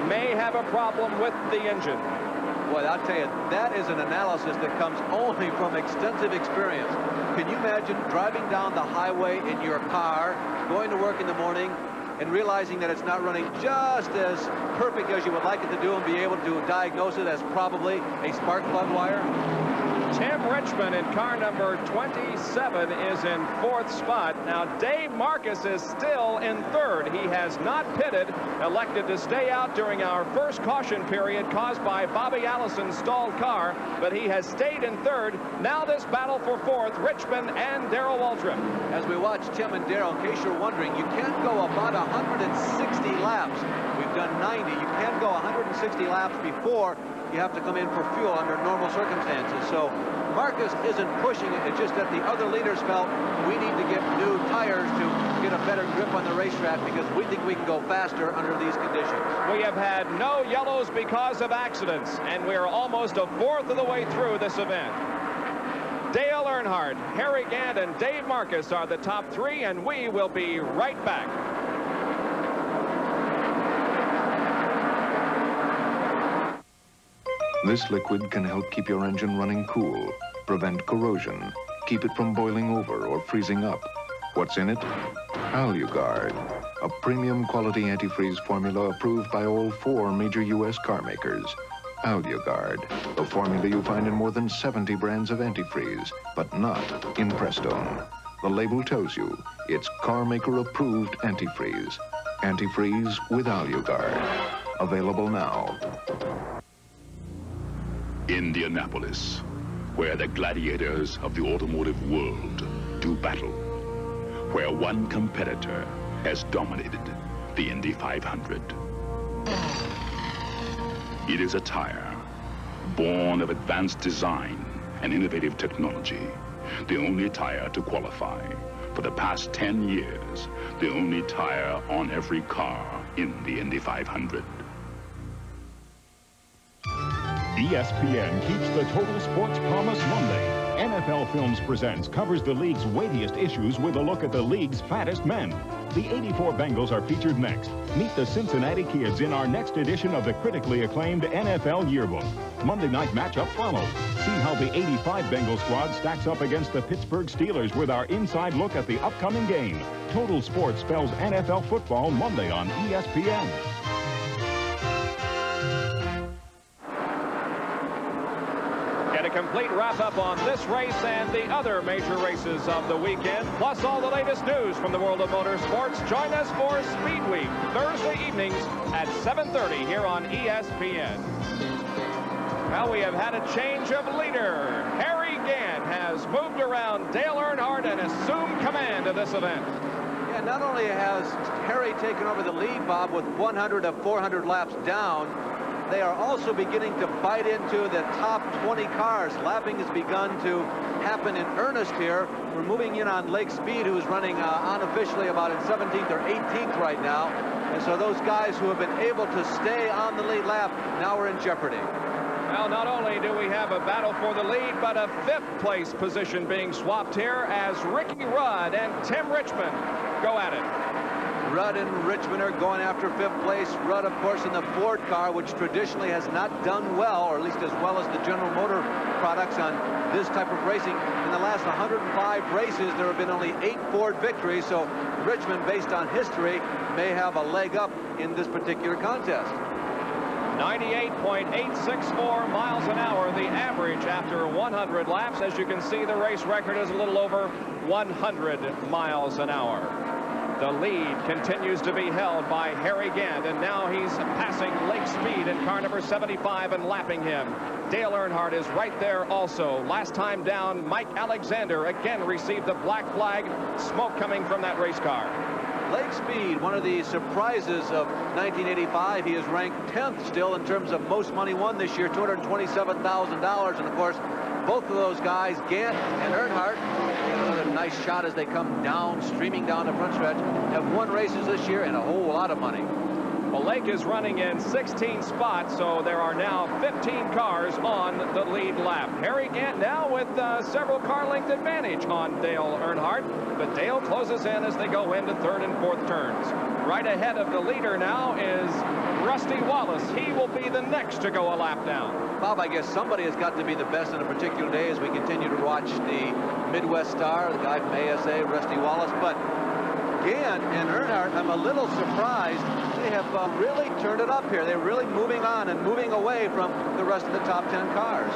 S1: may have a problem with the engine.
S6: Boy, I'll tell you, that is an analysis that comes only from extensive experience. Can you imagine driving down the highway in your car, going to work in the morning, and realizing that it's not running just as perfect as you would like it to do, and be able to diagnose it as probably a spark plug wire?
S1: Tim Richmond in car number 27 is in 4th spot. Now, Dave Marcus is still in 3rd. He has not pitted, elected to stay out during our first caution period caused by Bobby Allison's stalled car, but he has stayed in 3rd. Now this battle for 4th, Richmond and Darrell Waltrip.
S6: As we watch Tim and Darrell, in case you're wondering, you can't go about 160 laps. We've done on 90. You can't go 160 laps before you have to come in for fuel under normal circumstances. So Marcus isn't pushing it. It's just that the other leaders felt we need to get new tires to get a better grip on the racetrack because we think we can go faster under these conditions.
S1: We have had no yellows because of accidents, and we're almost a fourth of the way through this event. Dale Earnhardt, Harry Gant, and Dave Marcus are the top three, and we will be right back.
S13: This liquid can help keep your engine running cool, prevent corrosion, keep it from boiling over or freezing up. What's in it? AluGuard, a premium quality antifreeze formula approved by all 4 major U.S. car makers. AluGuard, a formula you find in more than 70 brands of antifreeze, but not in Prestone. The label tells you it's car maker approved antifreeze. Antifreeze with AluGuard. Available now.
S5: Indianapolis, where the gladiators of the automotive world do battle, where one competitor has dominated the Indy 500. It is a tire born of advanced design and innovative technology, the only tire to qualify for the past 10 years, the only tire on every car in the Indy 500.
S16: ESPN keeps the Total Sports Promise Monday. NFL Films Presents covers the league's weightiest issues with a look at the league's fattest men. The 84 Bengals are featured next. Meet the Cincinnati Kids in our next edition of the critically acclaimed NFL Yearbook. Monday night matchup follows. See how the 85 Bengals squad stacks up against the Pittsburgh Steelers with our inside look at the upcoming game. Total Sports spells NFL football Monday on ESPN.
S1: A complete wrap-up on this race and the other major races of the weekend, plus all the latest news from the world of motorsports. Join us for Speedway Thursday evenings at 7:30 here on ESPN. Well, we have had a change of leader. Harry Gant has moved around Dale Earnhardt and assumed command of this event.
S6: Yeah, not only has Harry taken over the lead, Bob, with 100 of 400 laps down, they are also beginning to bite into the top 20 cars. Lapping has begun to happen in earnest here. We're moving in on Lake Speed, who's running unofficially about in 17th or 18th right now. And so those guys who have been able to stay on the lead lap now are in jeopardy.
S1: Well, not only do we have a battle for the lead, but a 5th place position being swapped here as Ricky Rudd and Tim Richmond go at it.
S6: Rudd and Richmond are going after 5th place. Rudd, of course, in the Ford car, which traditionally has not done well, or at least as well as the General Motor products on this type of racing. In the last 105 races, there have been only 8 Ford victories, so Richmond, based on history, may have a leg up in this particular contest.
S1: 98.864 miles an hour, the average after 100 laps. As you can see, the race record is a little over 100 miles an hour. The lead continues to be held by Harry Gant, and now he's passing Lake Speed in car number 75 and lapping him. Dale Earnhardt is right there also. Last time down, Mike Alexander again received the black flag. Smoke coming from that race car.
S6: Lake Speed, one of the surprises of 1985. He is ranked 10th still in terms of most money won this year, $227,000. And of course, both of those guys, Gant and Earnhardt, another nice shot as they come down, streaming down the front stretch, have won races this year and a whole lot of money.
S1: Well, Lake is running in 16 spots, so there are now 15 cars on the lead lap. Harry Gant now with several car length advantage on Dale Earnhardt, but Dale closes in as they go into 3rd and 4th turns. Right ahead of the leader now is Rusty Wallace. He will be the next to go a lap down.
S6: Bob, I guess somebody has got to be the best on a particular day as we continue to watch the Midwest Star, the guy from ASA, Rusty Wallace. But Gant and Earnhardt, I'm a little surprised. They have really turned it up here. They're really moving on and moving away from the rest of the top 10 cars.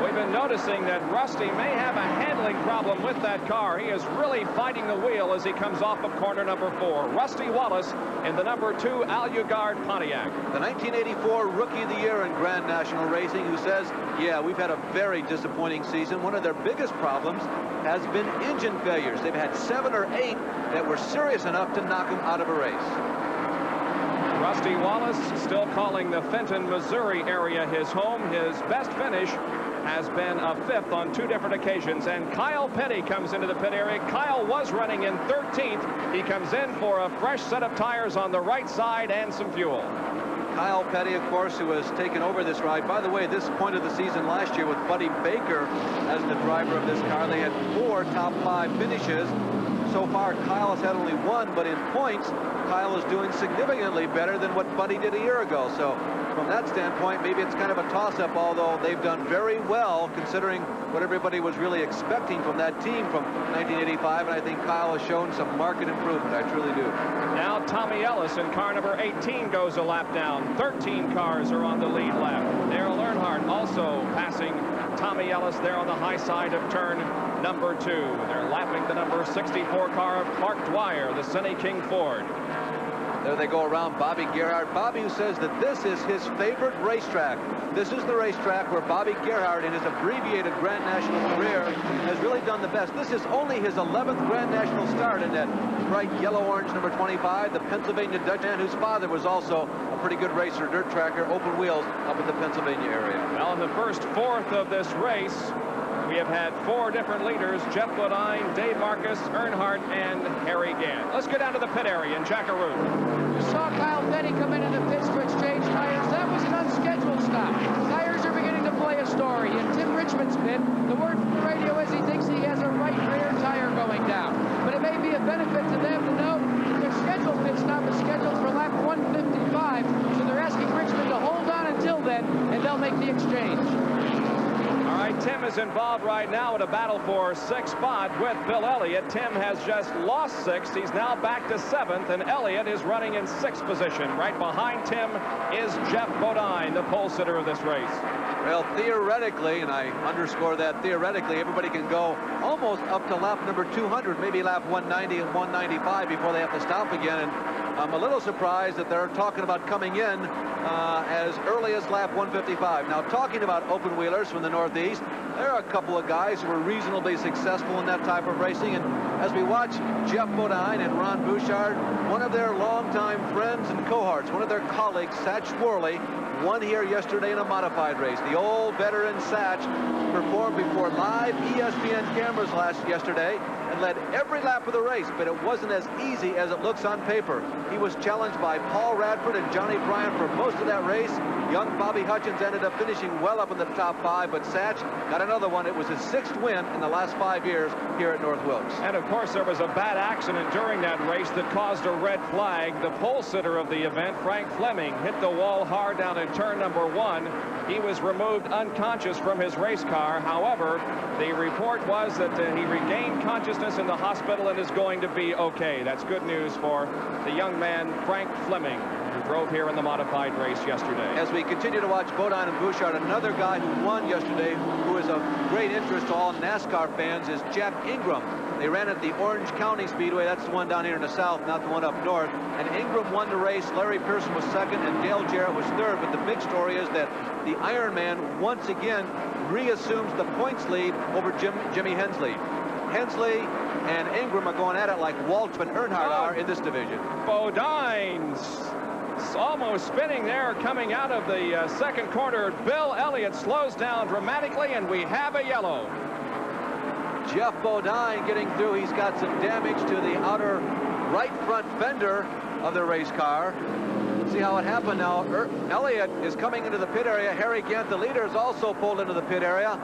S1: We've been noticing that Rusty may have a handling problem with that car. He is really fighting the wheel as he comes off of corner number 4. Rusty Wallace in the number 2 AluGuard Pontiac.
S6: The 1984 Rookie of the Year in Grand National Racing, who says, yeah, we've had a very disappointing season. One of their biggest problems has been engine failures. They've had 7 or 8 that were serious enough to knock them out of a race.
S1: Rusty Rusty Wallace, still calling the Fenton, Missouri area his home. His best finish has been a 5th on 2 different occasions. And Kyle Petty comes into the pit area. Kyle was running in 13th. He comes in for a fresh set of tires on the right side and some fuel.
S6: Kyle Petty, of course, who has taken over this ride. By the way, this point of the season last year with Buddy Baker as the driver of this car, they had 4 top 5 finishes. So far, Kyle has had only 1, but in points, Kyle is doing significantly better than what Buddy did a year ago. So from that standpoint, maybe it's kind of a toss-up, although they've done very well considering what everybody was really expecting from that team from 1985, and I think Kyle has shown some marked improvement. I truly do.
S1: Now Tommy Ellis in car number 18 goes a lap down. 13 cars are on the lead lap. Dale Earnhardt also passing Tommy Ellis there on the high side of turn number 2. They're lapping the number 64 car of Clark Dwyer, the Senny King Ford.
S6: There they go around Bobby Gerhardt. Bobby, who says that this is his favorite racetrack. This is the racetrack where Bobby Gerhardt, in his abbreviated Grand National career, has really done the best. This is only his 11th Grand National start in that bright yellow-orange number 25, the Pennsylvania Dutchman, whose father was also a pretty good racer, dirt tracker, open wheels up in the Pennsylvania area.
S1: Well, in the first 4th of this race, we have had 4 different leaders: Jeff Bodine, Dave Marcus, Earnhardt, and Harry Gant. Let's go down to the pit area in Jackaroo.
S3: You saw Kyle Petty come into the pits to exchange tires. That was an unscheduled stop. Tires are beginning to play a story. In Tim Richmond's pit, the word from the radio is he thinks he has a right rear tire going down. But it may be a benefit to them to know that their scheduled pit stop is scheduled for lap 155. So they're asking Richmond to hold on until then, and they'll make the exchange.
S1: All right, Tim is involved right now in a battle for 6th spot with Bill Elliott. Tim has just lost 6th. He's now back to 7th, and Elliott is running in 6th position. Right behind Tim is Jeff Bodine, the pole sitter of this race.
S6: Well, theoretically, and I underscore that theoretically, everybody can go almost up to lap number 200, maybe lap 190 and 195 before they have to stop again. And I'm a little surprised that they're talking about coming in as early as lap 155. Now, talking about open wheelers from the Northeast, there are a couple of guys who were reasonably successful in that type of racing. And as we watch Jeff Bodine and Ron Bouchard, one of their longtime friends and cohorts, one of their colleagues, Satch Worley, won here yesterday in a modified race. The old veteran Satch performed before live ESPN cameras yesterday and led every lap of the race, but it wasn't as easy as it looks on paper. He was challenged by Paul Radford and Johnny Bryant for most of that race. Young Bobby Hutchins ended up finishing well up in the top 5, but Satch got another one. It was his 6th win in the last 5 years here at North Wilkes.
S1: And of course, there was a bad accident during that race that caused a red flag. The pole sitter of the event, Frank Fleming, hit the wall hard down in turn number 1. He was removed unconscious from his race car. However, the report was that he regained consciousness in the hospital and is going to be okay. That's good news for the young man, Frank Fleming, who drove here in the modified race yesterday.
S6: As we continue to watch Bodine and Bouchard, another guy who won yesterday, who is of great interest to all NASCAR fans, is Jack Ingram. They ran at the Orange County Speedway. That's the one down here in the south, not the one up north. And Ingram won the race. Larry Pearson was 2nd, and Dale Jarrett was 3rd. But the big story is that the Ironman once again reassumes the points lead over Jimmy Hensley. Hensley and Ingram are going at it like Waltrip and Earnhardt are in this division.
S1: Bodine's almost spinning there, coming out of the second corner. Bill Elliott slows down dramatically, and we have a yellow.
S6: Jeff Bodine getting through. He's got some damage to the outer right front fender of the race car. Let's see how it happened now. Elliott is coming into the pit area. Harry Gant, the leader, is also pulled into the pit area.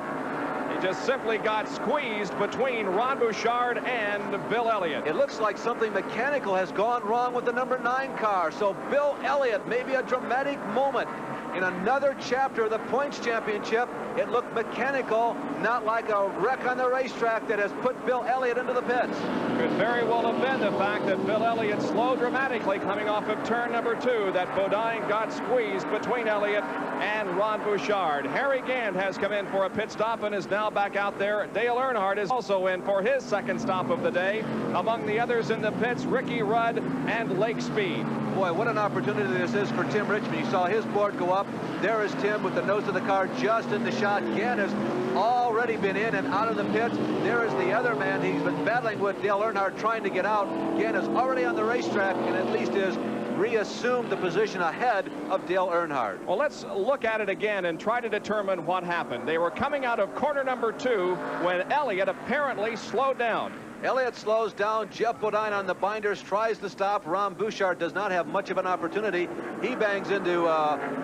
S1: He just simply got squeezed between Ron Bouchard and Bill Elliott.
S6: It looks like something mechanical has gone wrong with the number 9 car. So Bill Elliott, maybe a dramatic moment in another chapter of the points championship. It looked mechanical, not like a wreck on the racetrack that has put Bill Elliott into the pits.
S1: Could very well have been the fact that Bill Elliott slowed dramatically coming off of turn number 2, that Bodine got squeezed between Elliott and Ron Bouchard. Harry Gant has come in for a pit stop and is now back out there. Dale Earnhardt is also in for his 2nd stop of the day. Among the others in the pits, Ricky Rudd and Lake Speed.
S6: Boy, what an opportunity this is for Tim Richmond. You saw his board go up. There is Tim with the nose of the car just in the shot. Gant has already been in and out of the pits. There is the other man he's been battling with, Dale Earnhardt, trying to get out. Gant is already on the racetrack and at least is reassumed the position ahead of Dale Earnhardt.
S1: Well, let's look at it again and try to determine what happened. They were coming out of corner number 2 when Elliott apparently slowed down.
S6: Elliott slows down. Jeff Bodine on the binders tries to stop. Ron Bouchard does not have much of an opportunity. He bangs into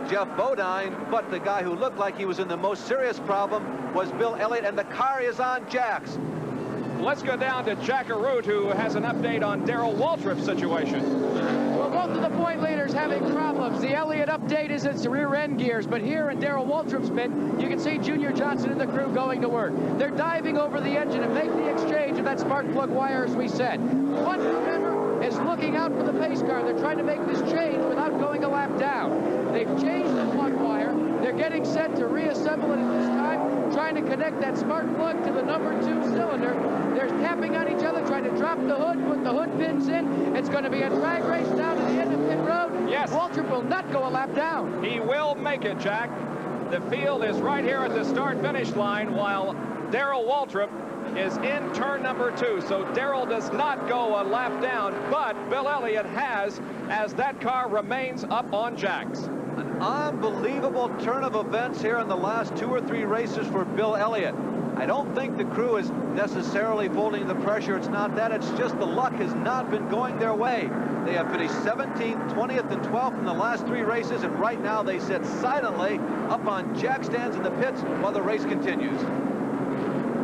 S6: Jeff Bodine, but the guy who looked like he was in the most serious problem was Bill Elliott, and the car is on Jack's.
S1: Let's go down to Jack Arute, who has an update on Darrell Waltrip's situation.
S3: Well, both of the point leaders having problems. The Elliott update is its rear end gears, but here in Darrell Waltrip's pit, you can see Junior Johnson and the crew going to work. They're diving over the engine and make the exchange of that spark plug wire, as we said. One crew member is looking out for the pace car. They're trying to make this change without going a lap down. They've changed the plug wire. They're getting set to reassemble it at this time, trying to connect that spark plug to the number 2 cylinder. They're tapping on each other, trying to drop the hood, put the hood pins in. It's going to be a drag race down to the end of pit road.
S1: Yes.
S3: Waltrip will not go a lap down.
S1: He will make it, Jack. The field is right here at the start-finish line while Darrell Waltrip is in turn number 2. So Darrell does not go a lap down, but Bill Elliott has, as that car remains up on Jack's.
S6: An unbelievable turn of events here in the last 2 or 3 races for Bill Elliott. I don't think the crew is necessarily folding the pressure. It's not that. It's just the luck has not been going their way. They have finished 17th, 20th, and 12th in the last 3 races, and right now they sit silently up on jack stands in the pits while the race continues.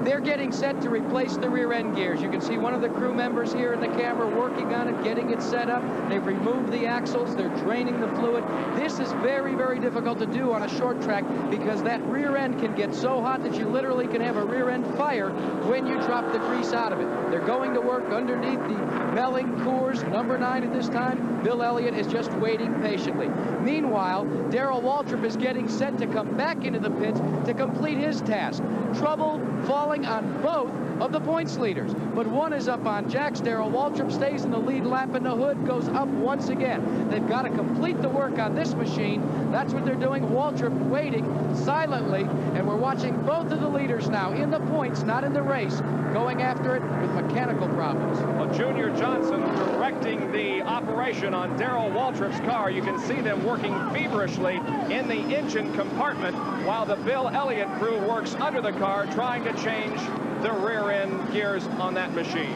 S3: They're getting set to replace the rear end gears. You can see one of the crew members here in the camera working on it, getting it set up. They've removed the axles. They're draining the fluid. This is very, very difficult to do on a short track because that rear end can get so hot that you literally can have a rear end fire when you drop the grease out of it. They're going to work underneath the Melling Coors number 9 at this time. Bill Elliott is just waiting patiently. Meanwhile, Darrell Waltrip is getting set to come back into the pits to complete his task. Trouble falling on both of the points leaders, but one is up on Jack's. Darrell Waltrip stays in the lead lap, and the hood goes up once again. They've got to complete the work on this machine. That's what they're doing. Waltrip waiting silently, and we're watching both of the leaders now in the points, not in the race, going after it with mechanical problems.
S1: Well, Junior Johnson directing the operation on Darrell Waltrip's car. You can see them working feverishly in the engine compartment while the Bill Elliott crew works under the car trying to change the rear end gears on that machine.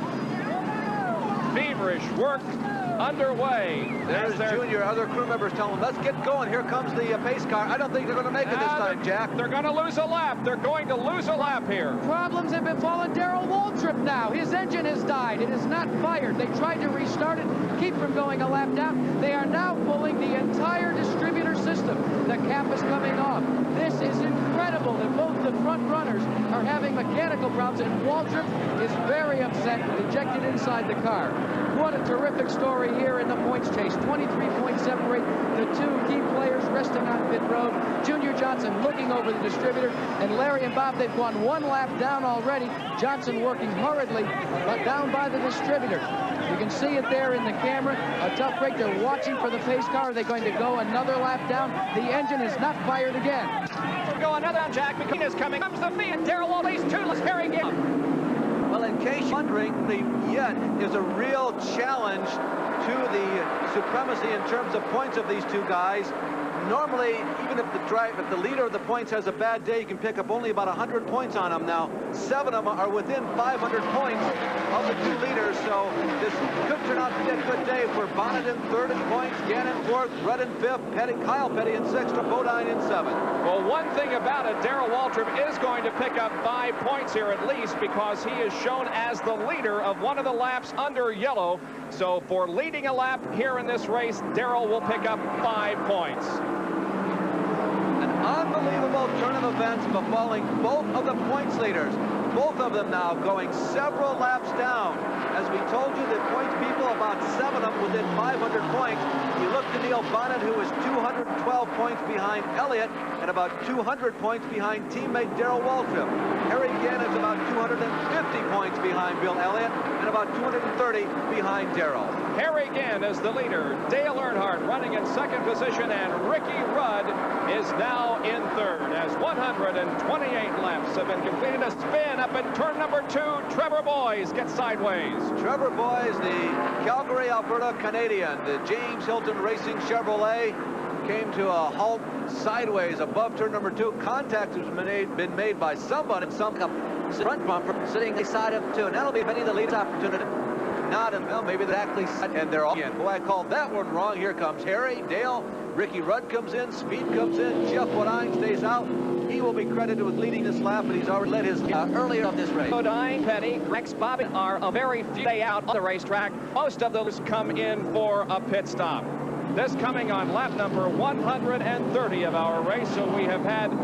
S1: Feverish work underway.
S6: There's Junior. Other crew members telling them, let's get going. Here comes the pace car. I don't think they're going to make it this time, Jack.
S1: They're going to lose a lap. They're going to lose a lap here.
S3: Problems have been falling Darrell Waltrip now. His engine has died. It is not fired. They tried to restart it, keep from going a lap down. They are now pulling the entire distributor system. The cap is coming off. This is incredible that both the front runners are having mechanical problems, and Waltrip is very upset and ejected inside the car. What a terrific story here in the points chase. 23 points separate the 2 key players resting on pit road. Junior Johnson looking over the distributor, and Larry and Bob, they've gone 1 lap down already. Johnson working hurriedly, but down by the distributor. You can see it there in the camera. A tough break. They're watching for the pace car. Are they going to go another lap down? The engine is not fired again.
S1: Go another down, Jack. McKean is coming. Comes the feed. Darrell Waltrip's 2. Let's carry him.
S6: Well, in case you're wondering, the yet is a real challenge to the supremacy in terms of points of these 2 guys. Normally, even if the leader of the points has a bad day, you can pick up only about 100 points on them. Now, 7 of them are within 500 points of the 2 leaders, so this could turn out to be a good day for Bonnet in 3rd in points, Gann in 4th, Rudd in 5th, Kyle Petty in 6th, or Bodine in 7th.
S1: Well, one thing about it, Darrell Waltrip is going to pick up 5 points here at least because he is shown as the leader of one of the laps under yellow. So for leading a lap here in this race, Darrell will pick up 5 points.
S6: Unbelievable turn of events befalling both of the points leaders. Both of them now going several laps down. As we told you, the points people, about 7 of them within 500 points. You look to Neil Bonnet, who is 212 points behind Elliott and about 200 points behind teammate Darrell Waltrip. Harry Gann is about 250 points behind Bill Elliott and about 230 behind Darrell.
S1: Harry Gann is the leader. Dale Earnhardt running in 2nd position, and Ricky Rudd is now in 3rd as one 128 laps have been completed. A spin up in turn number 2. Trevor Boys gets sideways.
S6: Trevor Boys, the Calgary, Alberta Canadian, the James Hilton Racing Chevrolet, came to a halt sideways above turn number 2. Contact has been made by somebody. Some front bumper sitting beside him too. And that'll be Benny the lead's opportunity. Not, and well, maybe they're actually, and they're all in. Boy, I called that one wrong. Here comes Harry, Dale, Ricky Rudd comes in, Speed comes in, Jeff Bodine stays out. He will be credited with leading this lap, but he's already led his earlier of this race.
S1: Bodine, Petty, Rex, Bobby are a very few day out on the racetrack. Most of those come in for a pit stop. This coming on lap number 130 of our race, so we have had 2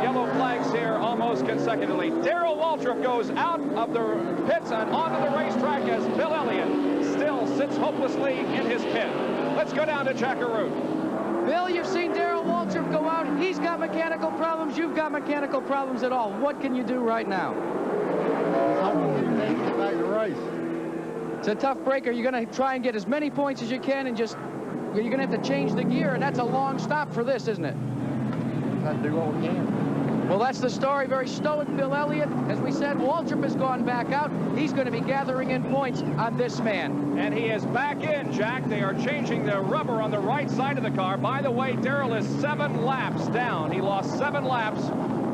S1: yellow flags here almost consecutively. Darrell Waltrip goes out of the pits and onto the racetrack as Bill Elliott still sits hopelessly in his pit. Let's go down to Jackaroo.
S3: Bill, you've seen Darrell Waltrip go out. He's got mechanical problems. You've got mechanical problems at all. What can you do right now? It's a tough breaker. You're going to try and get as many points as you can and just... You're going to have to change the gear, and that's a long stop for this, isn't it?
S7: Got to do what we can.
S3: Well, that's the story. Very stoic Bill Elliott. As we said, Waltrip has gone back out. He's going to be gathering in points on this man.
S1: And he is back in, Jack. They are changing the rubber on the right side of the car. By the way, Darrell is 7 laps down. He lost 7 laps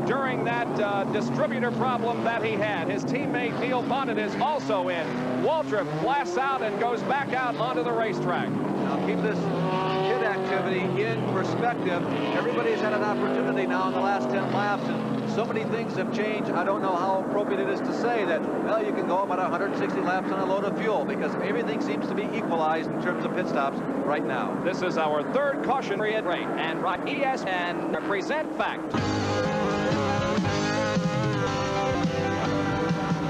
S1: during that distributor problem that he had. His teammate Neil Bonnet is also in. Waltrip blasts out and goes back out onto the racetrack.
S6: Now keep this pit activity in perspective. Everybody's had an opportunity now in the last 10 laps, and so many things have changed. I don't know how appropriate it is to say that, well, you can go about 160 laps on a load of fuel, because everything seems to be equalized in terms of pit stops right now.
S1: This is our 3rd caution period rate, and ESPN present fact.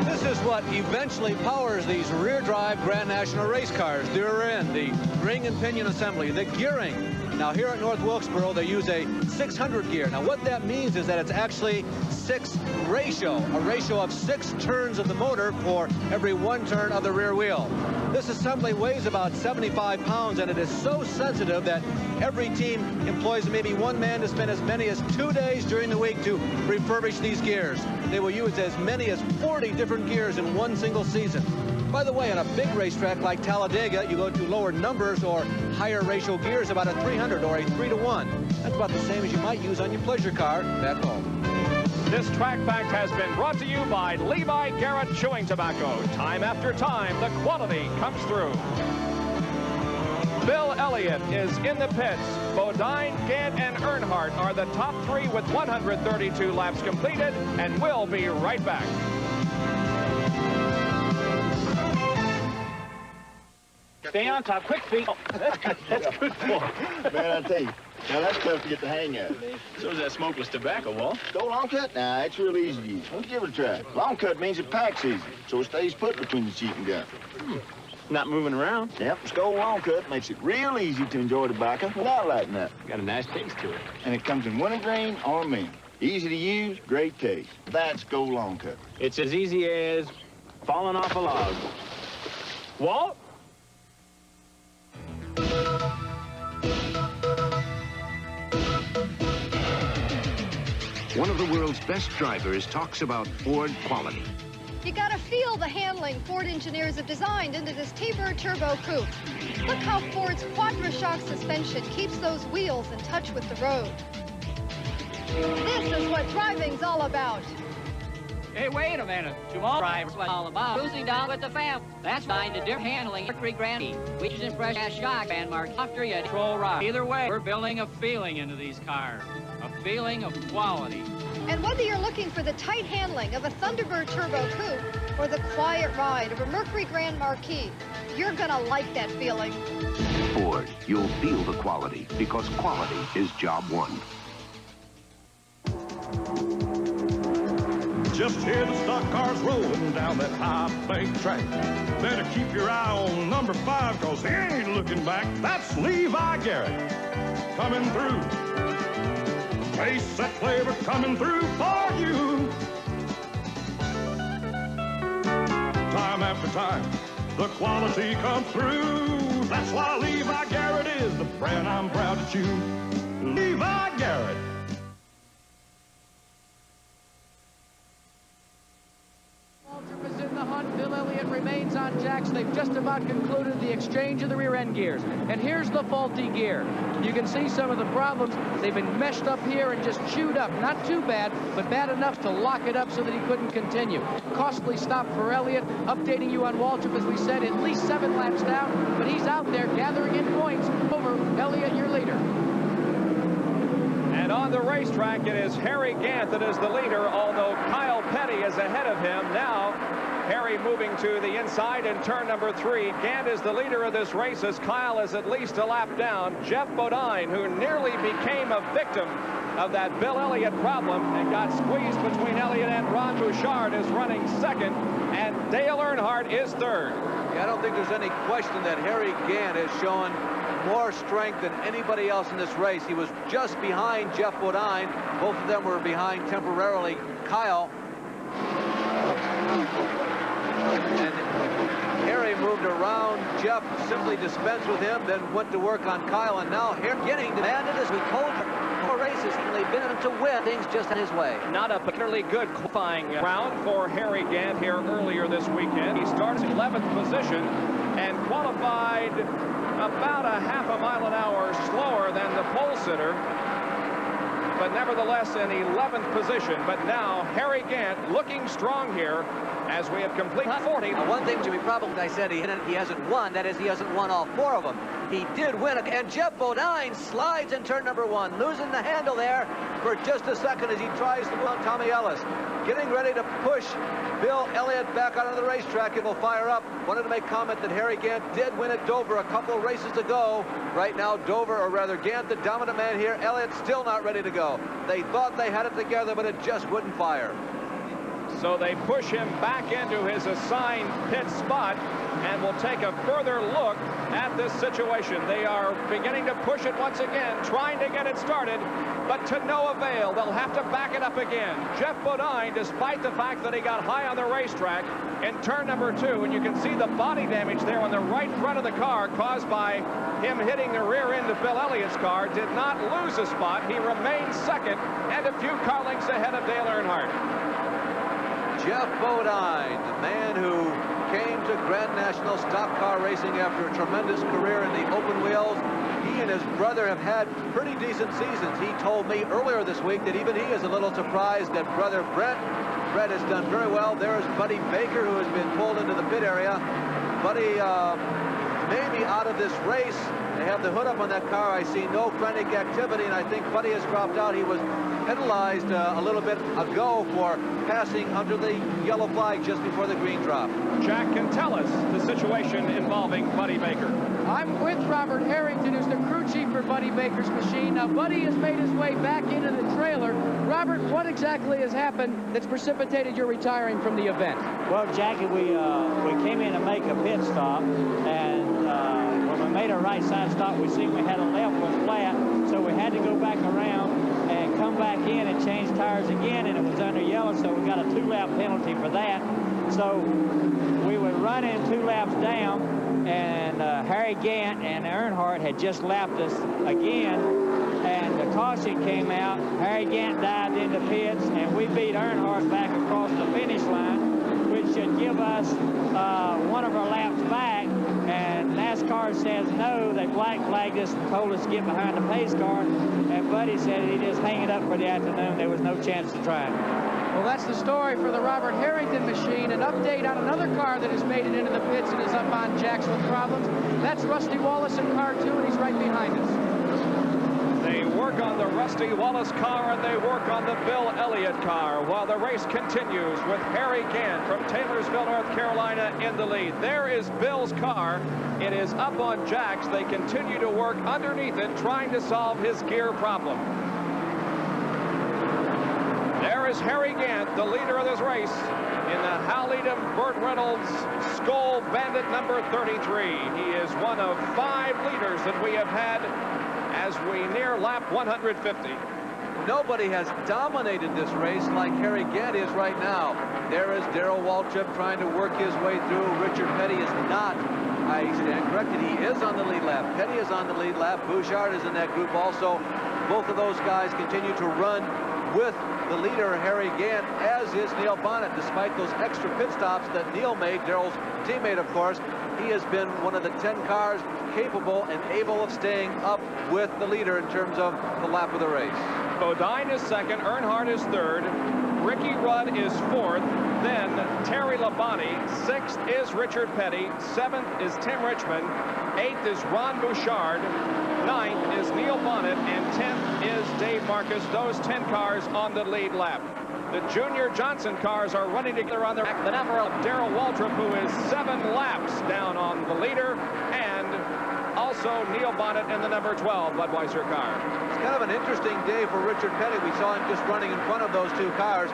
S6: This is what eventually powers these rear-drive Grand National race cars. The rear end, the ring and pinion assembly, the gearing. Now here at North Wilkesboro, they use a 600 gear. Now what that means is that it's actually 6 ratio, a ratio of 6 turns of the motor for every 1 turn of the rear wheel. This assembly weighs about 75 pounds, and it is so sensitive that every team employs maybe 1 man to spend as many as 2 days during the week to refurbish these gears. They will use as many as 40 different gears in 1 single season. By the way, on a big racetrack like Talladega, you go to lower numbers or higher ratio gears, about a 300 or a 3-to-1. That's about the same as you might use on your pleasure car back home.
S1: This track fact has been brought to you by Levi Garrett Chewing Tobacco. Time after time, the quality comes through. Bill Elliott is in the pits. Bodine, Gant, and Earnhardt are the top 3 with 132 laps completed, and we'll be right back.
S7: Stay on top, quick feet. Oh, that's good for.
S8: Man, I tell you, now that's tough to get the hang of.
S7: So is that smokeless tobacco, Walt.
S8: Go long cut now, it's real easy to use. Don't give it a try. Long cut means it packs easy, so it stays put between the seat and gun.
S7: Not moving around.
S8: Yep, Skull Long Cut makes it real easy to enjoy tobacco without lighting up.
S7: Got a nice taste to it.
S8: And it comes in wintergreen or mint. Easy to use, great taste. That's Skull Long Cut.
S7: It's as easy as falling off a log. Walt?
S14: One of the world's best drivers talks about Ford quality.
S9: You gotta feel the handling Ford engineers have designed into this T-Bird Turbo Coupe. Look how Ford's Quadra-Shock suspension keeps those wheels in touch with the road. This is what driving's all about.
S10: Hey, wait a minute. Tomorrow drive's all about cruising down with the fam. That's fine to different handling Mercury Grand, which is impressed as shock and mark after you control ride. Either way, we're building a feeling into these cars. A feeling of quality.
S9: And whether you're looking for the tight handling of a Thunderbird Turbo Coupe or the quiet ride of a Mercury Grand Marquis, you're gonna like that feeling.
S14: Ford, you'll feel the quality because quality is job one.
S16: Just hear the stock cars rolling down that high bank track. Better keep your eye on number 5, cause he ain't looking back. That's Levi Garrett coming through. Taste that flavor coming through for you. Time after time, the quality comes through. That's why Levi Garrett is the brand I'm proud to choose. Levi Garrett.
S3: they've just about concluded the exchange of the rear end gears. And here's the faulty gear. You can see some of the problems. They've been meshed up here and just chewed up. Not too bad, but bad enough to lock it up so that he couldn't continue. Costly stop for Elliott. Updating you on Waltrip, as we said, at least 7 laps down, but he's out there gathering in points over Elliott, your leader.
S1: And on the racetrack, it is Harry Gant that is the leader, although Kyle Petty is ahead of him. Now, Harry moving to the inside in turn number 3. Gant is the leader of this race as Kyle is at least a lap down. Jeff Bodine, who nearly became a victim of that Bill Elliott problem and got squeezed between Elliott and Ron Bouchard, is running second, and Dale Earnhardt is third.
S6: Yeah, I don't think there's any question that Harry Gant has shown more strength than anybody else in this race. He was just behind Jeff Bodine. Both of them were behind temporarily Kyle. And Harry moved around Jeff, simply dispensed with him, then went to work on Kyle, and now here getting demanded, as we told him, more races, and they've been able to win things just in his way.
S1: Not a particularly good qualifying round for Harry Gant here earlier this weekend. He starts in 11th position and qualified about a half a mile an hour slower than the pole sitter, but nevertheless in 11th position. But now Harry Gant looking strong here as we have completed 40.
S6: One thing, Jimmy, probably I said he hasn't won, that is, he hasn't won all 4 of them. He did win, and Jeff Bodine slides in turn number 1, losing the handle there for just a second as he tries to mount Tommy Ellis. Getting ready to push Bill Elliott back onto the racetrack. It will fire up. Wanted to make comment that Harry Gant did win at Dover a couple of races ago. Right now, Dover, or rather Gant, the dominant man here. Elliott still not ready to go. They thought they had it together, but it just wouldn't fire.
S1: So they push him back into his assigned pit spot, and will take a further look at this situation. They are beginning to push it once again, trying to get it started, but to no avail. They'll have to back it up again. Jeff Bodine, despite the fact that he got high on the racetrack in turn number 2, and you can see the body damage there on the right front of the car caused by him hitting the rear end of Bill Elliott's car, did not lose a spot. He remained second and a few car lengths ahead of Dale Earnhardt.
S6: Jeff Bodine, the man who came to Grand National stock car racing after a tremendous career in the open wheels. He and his brother have had pretty decent seasons. He told me earlier this week that even he is a little surprised that brother Brett has done very well. There's Buddy Baker, who has been pulled into the pit area. Buddy may be out of this race. They have the hood up on that car. I see no frantic activity, and I think Buddy has dropped out. He was penalized a little bit ago for passing under the yellow flag just before the green drop.
S1: Jack can tell us the situation involving Buddy Baker.
S3: I'm with Robert Harrington, who's the crew chief for Buddy Baker's machine. Now, Buddy has made his way back into the trailer. Robert, what exactly has happened that's precipitated your retiring from the event?
S4: Well, Jackie, we came in to make a pit stop, and when we made a right side stop, we seen we had a left was flat, so we had to go back around and come back in and change tires again, and it was under yellow, so we got a 2-lap penalty for that. So we were running 2 laps down, and Harry Gant and Earnhardt had just lapped us again, and the caution came out. Harry Gant dived into pits, and we beat Earnhardt back across the finish line, which should give us one of our laps back. And NASCAR says no. They black flagged us and told us to get behind the pace car. And Buddy said he'd just hang it up for the afternoon. There was no chance to try it.
S3: Well, that's the story for the Robert Harrington machine. An update on another car that has made it into the pits and is up on jacks with problems. That's Rusty Wallace in car 2, and he's right behind us.
S1: They work on the Rusty Wallace car, and they work on the Bill Elliott car while the race continues with Harry Gant from Taylorsville, North Carolina in the lead. There is Bill's car. It is up on jacks. They continue to work underneath it, trying to solve his gear problem. There is Harry Gant, the leader of this race, in the Hal Edom Burt Reynolds Skoal Bandit number 33. He is one of 5 leaders that we have had as we near lap 150.
S6: Nobody has dominated this race like Harry Gant is right now. There is Darrell Waltrip trying to work his way through. Richard Petty is not. I stand corrected. He is on the lead lap. Petty is on the lead lap. Bouchard is in that group also. Both of those guys continue to run with the leader, Harry Gant, as is Neil Bonnet, despite those extra pit stops that Neil made, Darrell's teammate, of course. He has been one of the 10 cars capable and able of staying up with the leader in terms of the lap of the race.
S1: Bodine is second, Earnhardt is third, Ricky Rudd is fourth, then Terry Labonte, sixth is Richard Petty, seventh is Tim Richmond, eighth is Ron Bouchard, ninth is Neil Bonnet, and 10th is Dave Marcus. Those 10 cars on the lead lap. The Junior Johnson cars are running together on the number of Darrell Waltrip, who is 7 laps down on the leader, and also Neil Bonnet in the number 12 Budweiser car.
S6: It's kind of an interesting day for Richard Petty. We saw him just running in front of those 2 cars.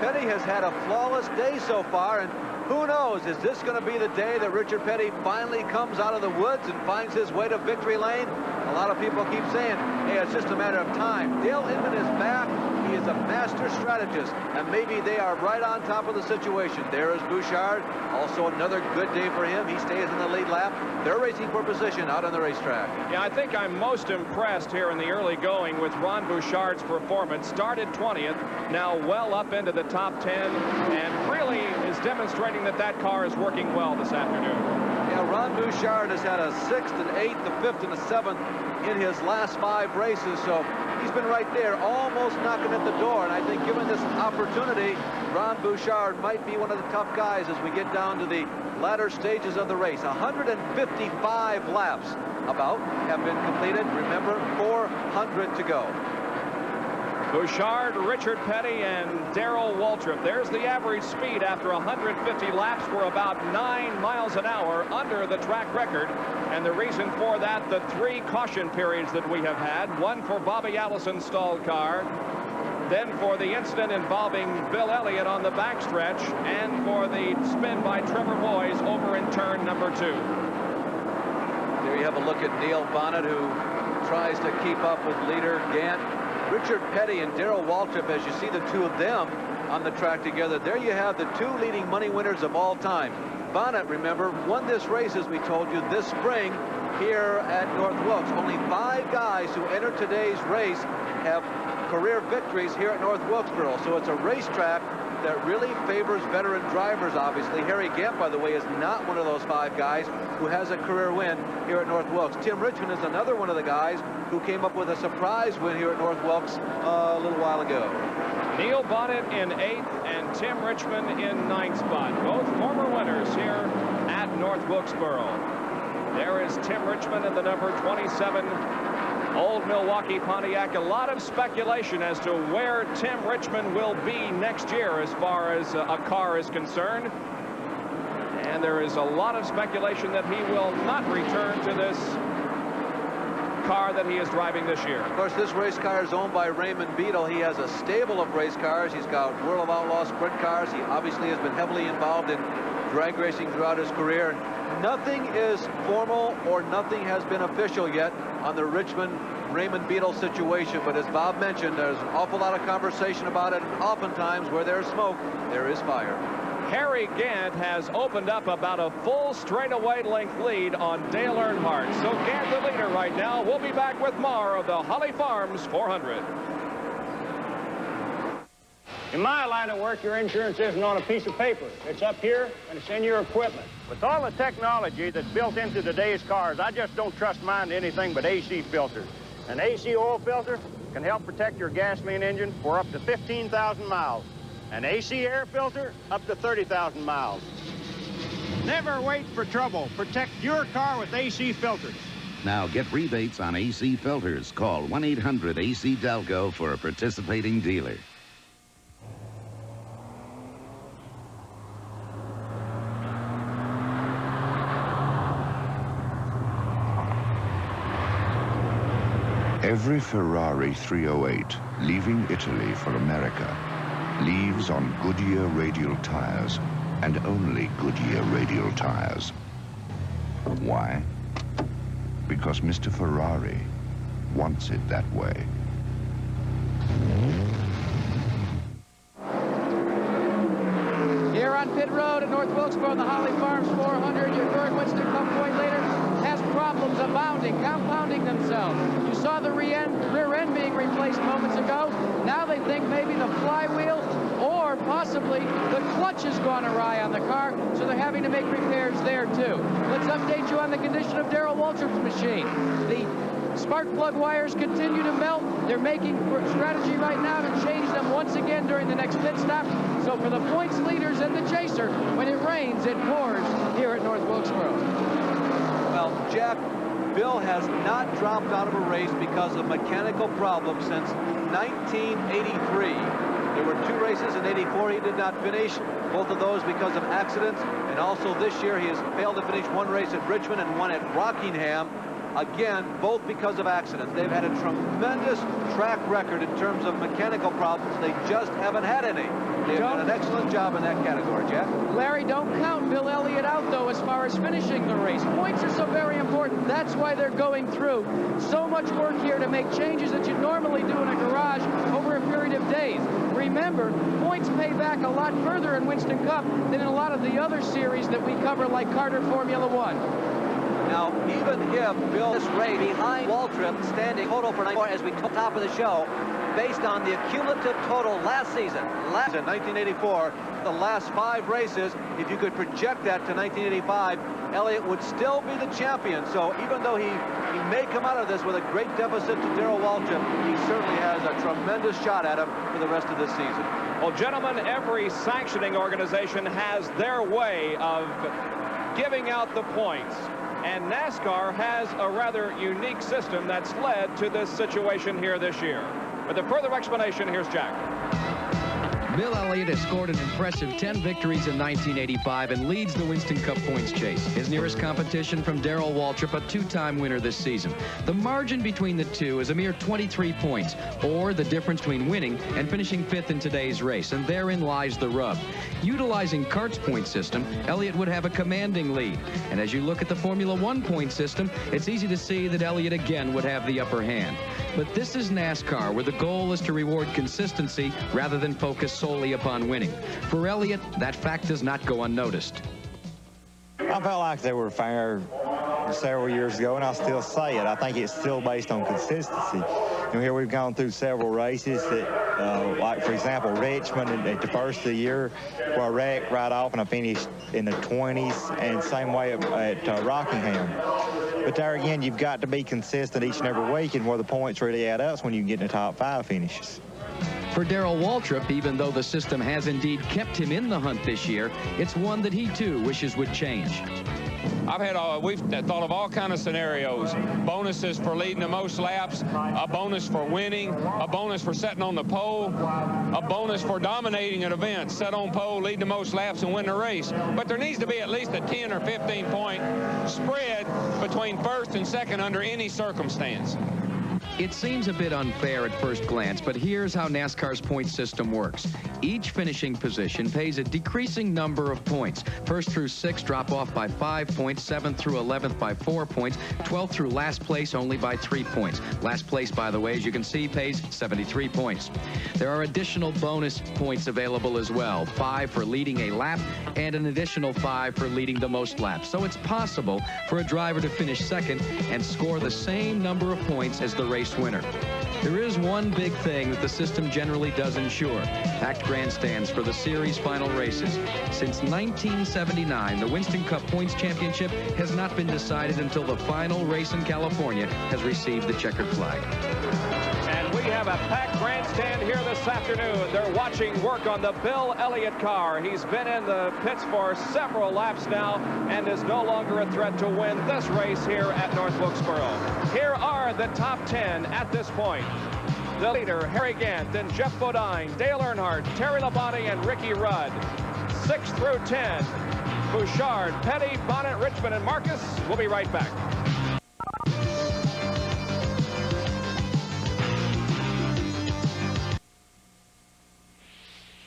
S6: Petty has had a flawless day so far, and who knows, is this going to be the day that Richard Petty finally comes out of the woods and finds his way to victory lane? A lot of people keep saying, hey, it's just a matter of time. Dale Inman is back. He is a master strategist, and maybe they are right on top of the situation. There is Bouchard, also another good day for him. He stays in the lead lap. They're racing for position out on the racetrack.
S1: Yeah, I think I'm most impressed here in the early going with Ron Bouchard's performance. Started 20th, now well up into the top 10, and really is demonstrating that that car is working well this afternoon.
S6: Yeah, Ron Bouchard has had a 6th, an 8th, a 5th, and a 7th in his last 5 races, so he's been right there, almost knocking at the door. And I think given this opportunity, Ron Bouchard might be one of the tough guys as we get down to the latter stages of the race. 155 laps about have been completed. Remember, 400 to go.
S1: Bouchard, Richard Petty, and Darrell Waltrip. There's the average speed after 150 laps. We're about 9 miles an hour under the track record. And the reason for that, the 3 caution periods that we have had. One for Bobby Allison's stalled car, then for the incident involving Bill Elliott on the backstretch, and for the spin by Trevor Boys over in turn number 2.
S6: There you have a look at Neil Bonnet, who tries to keep up with leader Gant. Richard Petty and Darrell Waltrip, as you see the 2 of them on the track together, there you have the 2 leading money winners of all time. Bonnet, remember, won this race, as we told you, this spring here at North Wilkes. Only 5 guys who entered today's race have career victories here at North Wilkesboro. So it's a racetrack that really favors veteran drivers, obviously. Harry Gant, by the way, is not one of those 5 guys who has a career win here at North Wilkes. Tim Richmond is another one of the guys who came up with a surprise win here at North Wilkes a little while ago.
S1: Neil Bonnet in 8th and Tim Richmond in 9th spot. Both former winners here at North Wilkesboro. There is Tim Richmond in the number 27 Old Milwaukee Pontiac. A lot of speculation as to where Tim Richmond will be next year as far as a car is concerned. And there is a lot of speculation that he will not return to this car that he is driving this year.
S6: Of course, this race car is owned by Raymond Beadle. He has a stable of race cars. He's got World of Outlaw sprint cars. He obviously has been heavily involved in drag racing throughout his career. Nothing is formal or nothing has been official yet on the Richmond-Raymond Beadle situation, but as Bob mentioned, there's an awful lot of conversation about it. Oftentimes, where there's smoke, there is fire.
S1: Harry Gant has opened up about a full straightaway length lead on Dale Earnhardt. So Gant the leader right now. We'll be back with more of the Holly Farms 400.
S11: In my line of work, your insurance isn't on a piece of paper. It's up here, and it's in your equipment. With all the technology that's built into today's cars, I just don't trust mine to anything but AC filters. An AC oil filter can help protect your gasoline engine for up to 15,000 miles. An AC air filter, up to 30,000 miles. Never wait for trouble. Protect your car with AC filters.
S14: Now get rebates on AC filters. Call 1-800-AC-DELCO for a participating dealer.
S13: Every Ferrari 308 leaving Italy for America leaves on Goodyear radial tires, and only Goodyear radial tires. Why? Because Mr. Ferrari wants it that way.
S3: Here on pit road at North Wilkesboro, the Holly Farms 400, your third Winston Cup point later has problems abounding, compounding themselves. You saw the rear end being replaced moments ago. Now they think maybe possibly the clutch has gone awry on the car, so they're having to make repairs there too. Let's update you on the condition of Darrell Waltrip's machine. The spark plug wires continue to melt. They're making strategy right now to change them once again during the next pit stop. So for the points leaders and the chaser, when it rains, it pours here at North Wilkesboro.
S6: Well, Jack, Bill has not dropped out of a race because of mechanical problems since 1983. There were 2 races in '84 he did not finish, both of those because of accidents. And also this year he has failed to finish 1 race at Richmond and 1 at Rockingham. Again, both because of accidents. They've had a tremendous track record in terms of mechanical problems. They just haven't had any. They've done an excellent job in that category, Jack.
S3: Larry, don't count Bill Elliott out, though, as far as finishing the race. Points are so very important. That's why they're going through so much work here to make changes that you'd normally do in a garage over a period of days. Remember, points pay back a lot further in Winston Cup than in a lot of the other series that we cover, like Carter Formula One.
S6: Now, even if Bill is race behind Waltrip, standing total for 94 as we top of the show, based on the accumulative total last season, 1984, the last 5 races, if you could project that to 1985, Elliott would still be the champion. So even though he may come out of this with a great deficit to Darrell Waltrip, he certainly has a tremendous shot at him for the rest of this season.
S1: Well, gentlemen, every sanctioning organization has their way of giving out the points. And NASCAR has a rather unique system that's led to this situation here this year. With a further explanation, here's Jack.
S3: Bill Elliott has scored an impressive 10 victories in 1985 and leads the Winston Cup points chase. His nearest competition from Darrell Waltrip, a 2-time winner this season. The margin between the two is a mere 23 points, or the difference between winning and finishing 5th in today's race, and therein lies the rub. Utilizing Kart's point system, Elliott would have a commanding lead. And as you look at the Formula One point system, it's easy to see that Elliott again would have the upper hand. But this is NASCAR, where the goal is to reward consistency rather than focus solely upon winning. For Elliott, that fact does not go unnoticed.
S12: I felt like they were fair several years ago, and I still say it. I think it's still based on consistency. You know, here we've gone through several races that, like, for example, Richmond at the first of the year, where I wrecked right off and I finished in the 20s, and same way at Rockingham. But there again, you've got to be consistent each and every week, and where the points really add up is when you can get in the top 5 finishes.
S3: For Darrell Waltrip, even though the system has indeed kept him in the hunt this year, it's one that he too wishes would change.
S15: We've thought of all kinds of scenarios. Bonuses for leading the most laps, a bonus for winning, a bonus for setting on the pole, a bonus for dominating an event, set on pole, lead the most laps, and win the race. But there needs to be at least a 10 or 15 point spread between first and second under any circumstance.
S3: It seems a bit unfair at first glance, but here's how NASCAR's point system works. Each finishing position pays a decreasing number of points. 1st through 6th drop off by 5 points, 7th through 11th by 4 points, 12th through last place only by 3 points. Last place, by the way, as you can see, pays 73 points. There are additional bonus points available as well, 5 for leading a lap and an additional 5 for leading the most laps. So it's possible for a driver to finish second and score the same number of points as the race winner. There is one big thing that the system generally does ensure: packed grandstands for the series final races. Since 1979, the Winston Cup Points Championship has not been decided until the final race in California has received the checkered flag.
S1: And we have a packed grandstand here this afternoon. They're watching work on the Bill Elliott car. He's been in the pits for several laps now and is no longer a threat to win this race here at North Wilkesboro. Here are the top 10 at this point. The leader, Harry Gant, then Jeff Bodine, Dale Earnhardt, Terry Labonte, and Ricky Rudd. 6 through 10, Bouchard, Petty, Bonnet, Richmond, and Marcus. We'll be right back.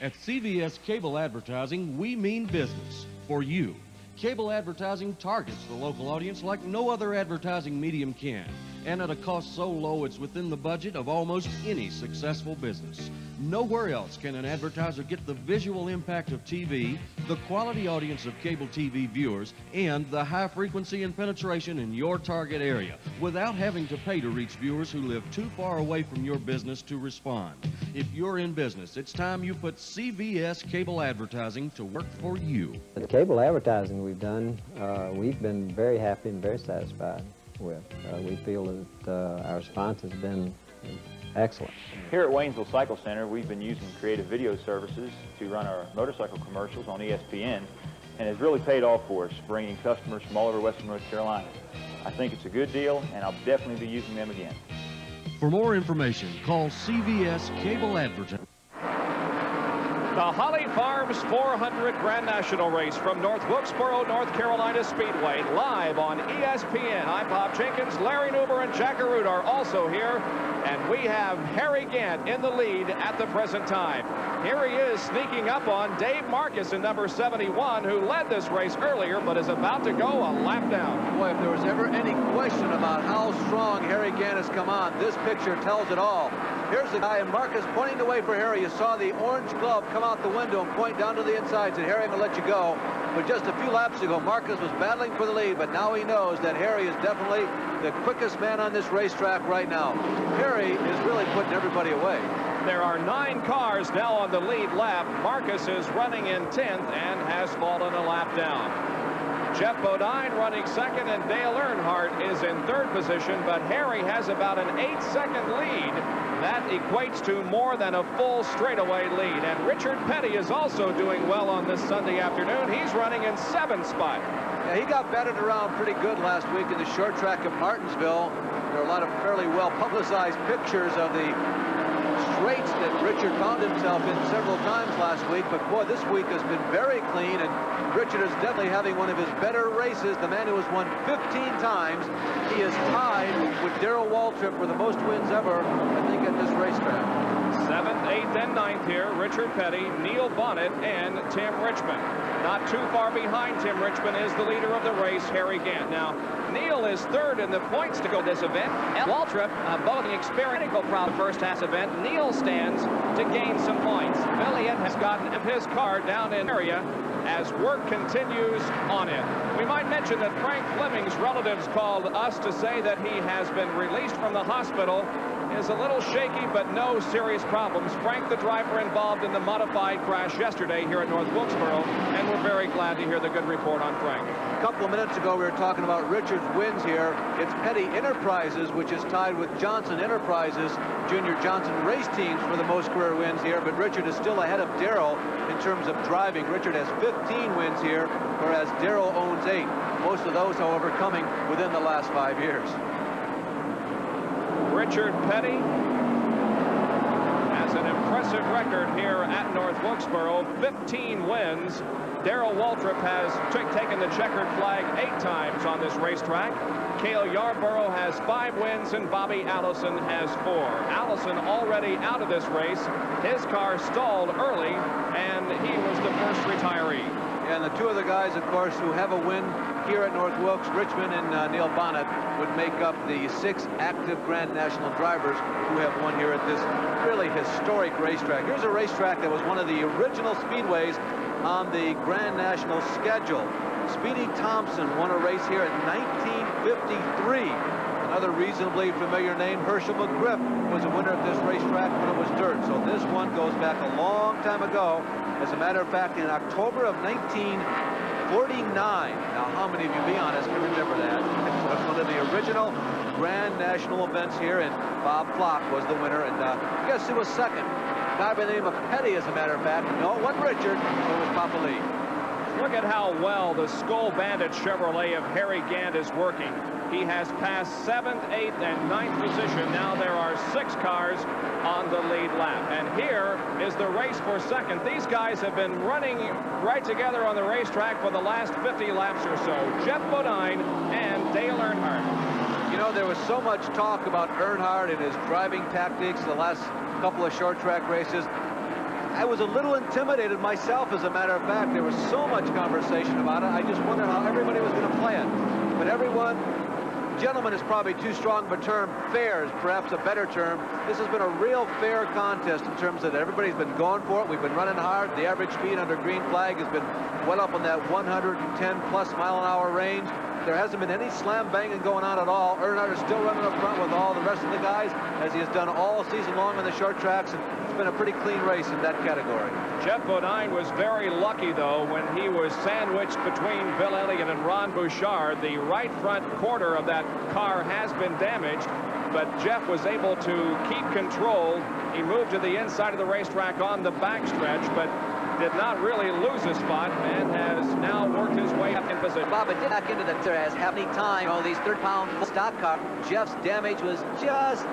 S17: At CVS Cable Advertising, we mean business for you. Cable advertising targets the local audience like no other advertising medium can. and at a cost so low it's within the budget of almost any successful business. Nowhere else can an advertiser get the visual impact of TV, the quality audience of cable TV viewers, and the high frequency and penetration in your target area without having to pay to reach viewers who live too far away from your business to respond. If you're in business, it's time you put CVS Cable Advertising to work for you.
S18: The cable advertising we've done, we've been very happy and very satisfied with. We feel that our response has been excellent.
S19: Here at Waynesville Cycle Center, we've been using creative video services to run our motorcycle commercials on ESPN, and it's really paid off for us, bringing customers from all over Western North Carolina. I think it's a good deal, and I'll definitely be using them again.
S17: For more information, call CVS Cable Advertising.
S1: The Holly Farms 400 Grand National Race from North Wilkesboro, North Carolina Speedway, live on ESPN. I'm Bob Jenkins. Larry Newber and Jack Arute are also here, and we have Harry Gant in the lead at the present time. Here he is sneaking up on Dave Marcus in number 71, who led this race earlier but is about to go a lap down.
S6: Boy, if there was ever any question about how strong Harry Gant has come on, this picture tells it all. Here's the guy, and Marcus pointing the way for Harry. You saw the orange glove come out the window and point down to the inside, said, Harry, I'm going to let you go. But just a few laps ago, Marcus was battling for the lead, but now he knows that Harry is definitely the quickest man on this racetrack right now. Harry is really putting everybody away.
S1: There are 9 cars now on the lead lap. Marcus is running in 10th and has fallen a lap down. Jeff Bodine running second, and Dale Earnhardt is in 3rd position, but Harry has about an 8-second lead. That equates to more than a full straightaway lead. And Richard Petty is also doing well on this Sunday afternoon. He's running in 7th spot.
S6: Yeah, he got batted around pretty good last week in the short track at Martinsville. There are a lot of fairly well-publicized pictures of the straights that Richard found himself in several times last week, but boy, this week has been very clean, and Richard is definitely having one of his better races. The man who has won 15 times, he is tied with Darrell Waltrip for the most wins ever, I think, at this racetrack.
S1: 7th, 8th, and 9th here, Richard Petty, Neil Bonnet, and Tim Richmond. Not too far behind Tim Richmond is the leader of the race, Harry Gant. Now, Neil is 3rd in the points to go this event. Waltrip, both an experiential problem first half event. Neil stands to gain some points. Elliott has gotten his car down in area as work continues on it. We might mention that Frank Fleming's relatives called us to say that he has been released from the hospital. Is a little shaky, but no serious problems. Frank, the driver involved in the modified crash yesterday here at North Wilkesboro, and we're very glad to hear the good report on Frank.
S6: A couple of minutes ago, we were talking about Richard's wins here. It's Petty Enterprises, which is tied with Johnson Enterprises, Junior Johnson race teams for the most career wins here, but Richard is still ahead of Darrell in terms of driving. Richard has 15 wins here, whereas Darrell owns 8. Most of those, however, coming within the last 5 years.
S1: Richard Petty has an impressive record here at North Wilkesboro, 15 wins. Darrell Waltrip has taken the checkered flag 8 times on this racetrack. Cale Yarborough has 5 wins, and Bobby Allison has 4. Allison already out of this race. His car stalled early, and he was the first retiree.
S6: And the 2 other guys, of course, who have a win here at North Wilkes, Richmond and Neil Bonnet, would make up the 6 active Grand National drivers who have won here at this really historic racetrack. Here's a racetrack that was one of the original speedways on the Grand National schedule. Speedy Thompson won a race here in 1953. Another reasonably familiar name, Herschel McGriff, was a winner at this racetrack when it was dirt. So this one goes back a long time ago. As a matter of fact, in October of 1949. Now, how many of you, be honest, can remember that? It was one of the original Grand National events here, and Bob Flock was the winner. And guess who was second? A guy by the name of Petty, as a matter of fact. No, it wasn't Richard. It was Papa Lee.
S1: Look at how well the Skull Bandit Chevrolet of Harry Gant is working. He has passed 7th, 8th, and 9th position. Now there are 6 cars on the lead lap. And here is the race for second. These guys have been running right together on the racetrack for the last 50 laps or so. Jeff Bodine and Dale Earnhardt.
S6: You know, there was so much talk about Earnhardt and his driving tactics the last couple of short track races. I was a little intimidated myself, as a matter of fact. There was so much conversation about it. I just wondered how everybody was going to play it. But everyone gentlemen is probably too strong of a term. Fair is perhaps a better term. This has been a real fair contest in terms of that everybody's been going for it. We've been running hard. The average speed under green flag has been well up on that 110-plus mile-an-hour range. There hasn't been any slam banging going on at all. Earnhardt is still running up front with all the rest of the guys, as he has done all season long on the short tracks, and it's been a pretty clean race in that category.
S1: Jeff Bodine was very lucky, though, when he was sandwiched between Bill Elliott and Ron Bouchard. The right front quarter of that car has been damaged, but Jeff was able to keep control. He moved to the inside of the racetrack on the backstretch, but did not really lose a spot and has now worked his way up in position.
S6: Bob, it did back into the as happening time. Oh, these third-pound stock car. Jeff's damage was just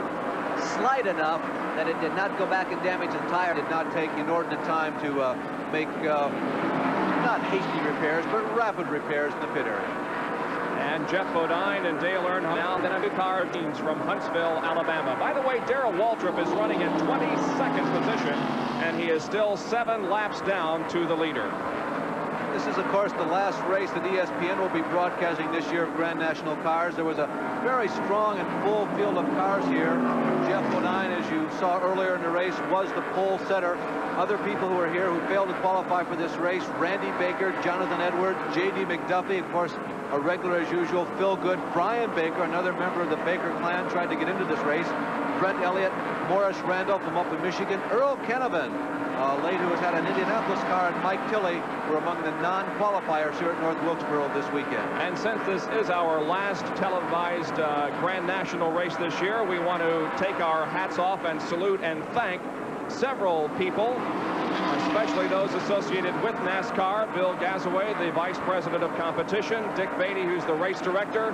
S6: slight enough that it did not go back and damage the tire. Did not take inordinate time to make not hasty repairs, but rapid repairs in the pit area.
S1: And Jeff Bodine and Dale Earnhardt now then a new car teams from Huntsville, Alabama. By the way, Darrell Waltrip is running in 22nd position, and he is still 7 laps down to the leader.
S6: This is, of course, the last race that ESPN will be broadcasting this year of Grand National cars. There was a very strong and full field of cars here. Jeff Bodine, as you saw earlier in the race, was the pole setter. Other people who are here who failed to qualify for this race: Randy Baker, Jonathan Edwards, J.D. McDuffie, of course, a regular as usual, Phil Good, Brian Baker, another member of the Baker clan, tried to get into this race. Brent Elliott, Morris Randall from up in Michigan, Earl Kenovan, late who has had an Indianapolis car, and Mike Tilley were among the non-qualifiers here at North Wilkesboro this weekend.
S1: And since this is our last televised Grand National race this year, we want to take our hats off and salute and thank several people, especially those associated with NASCAR. Bill Gazaway, the Vice President of Competition, Dick Beatty, who's the race director,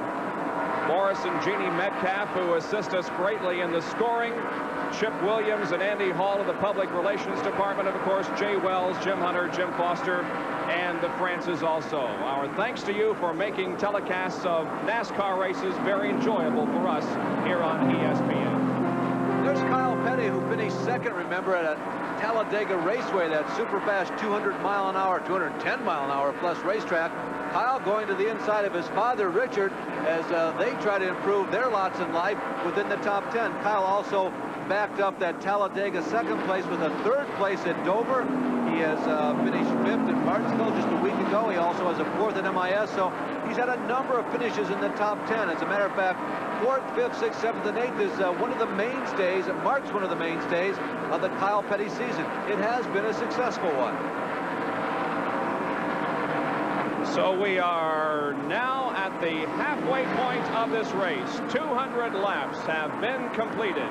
S1: Morris and Jeannie Metcalf, who assist us greatly in the scoring, Chip Williams and Andy Hall of the Public Relations Department, and of course Jay Wells, Jim Hunter, Jim Foster, and the Francis also. Our thanks to you for making telecasts of NASCAR races very enjoyable for us here on ESPN.
S6: There's Kyle Petty, who finished second, remember, at a Talladega Raceway, that super fast 200-mile-an-hour, 210-mile-an-hour plus racetrack. Kyle going to the inside of his father, Richard, as they try to improve their lots in life within the top 10. Kyle also backed up that Talladega second place with a third place at Dover. He has finished 5th at Martinsville just a week ago. He also has a 4th at MIS, so he's had a number of finishes in the top 10. As a matter of fact, 4th, 5th, 6th, 7th, and 8th is one of the mainstays. It marks one of the mainstays of the Kyle Petty season. It has been a successful one.
S1: So we are now at the halfway point of this race. 200 laps have been completed.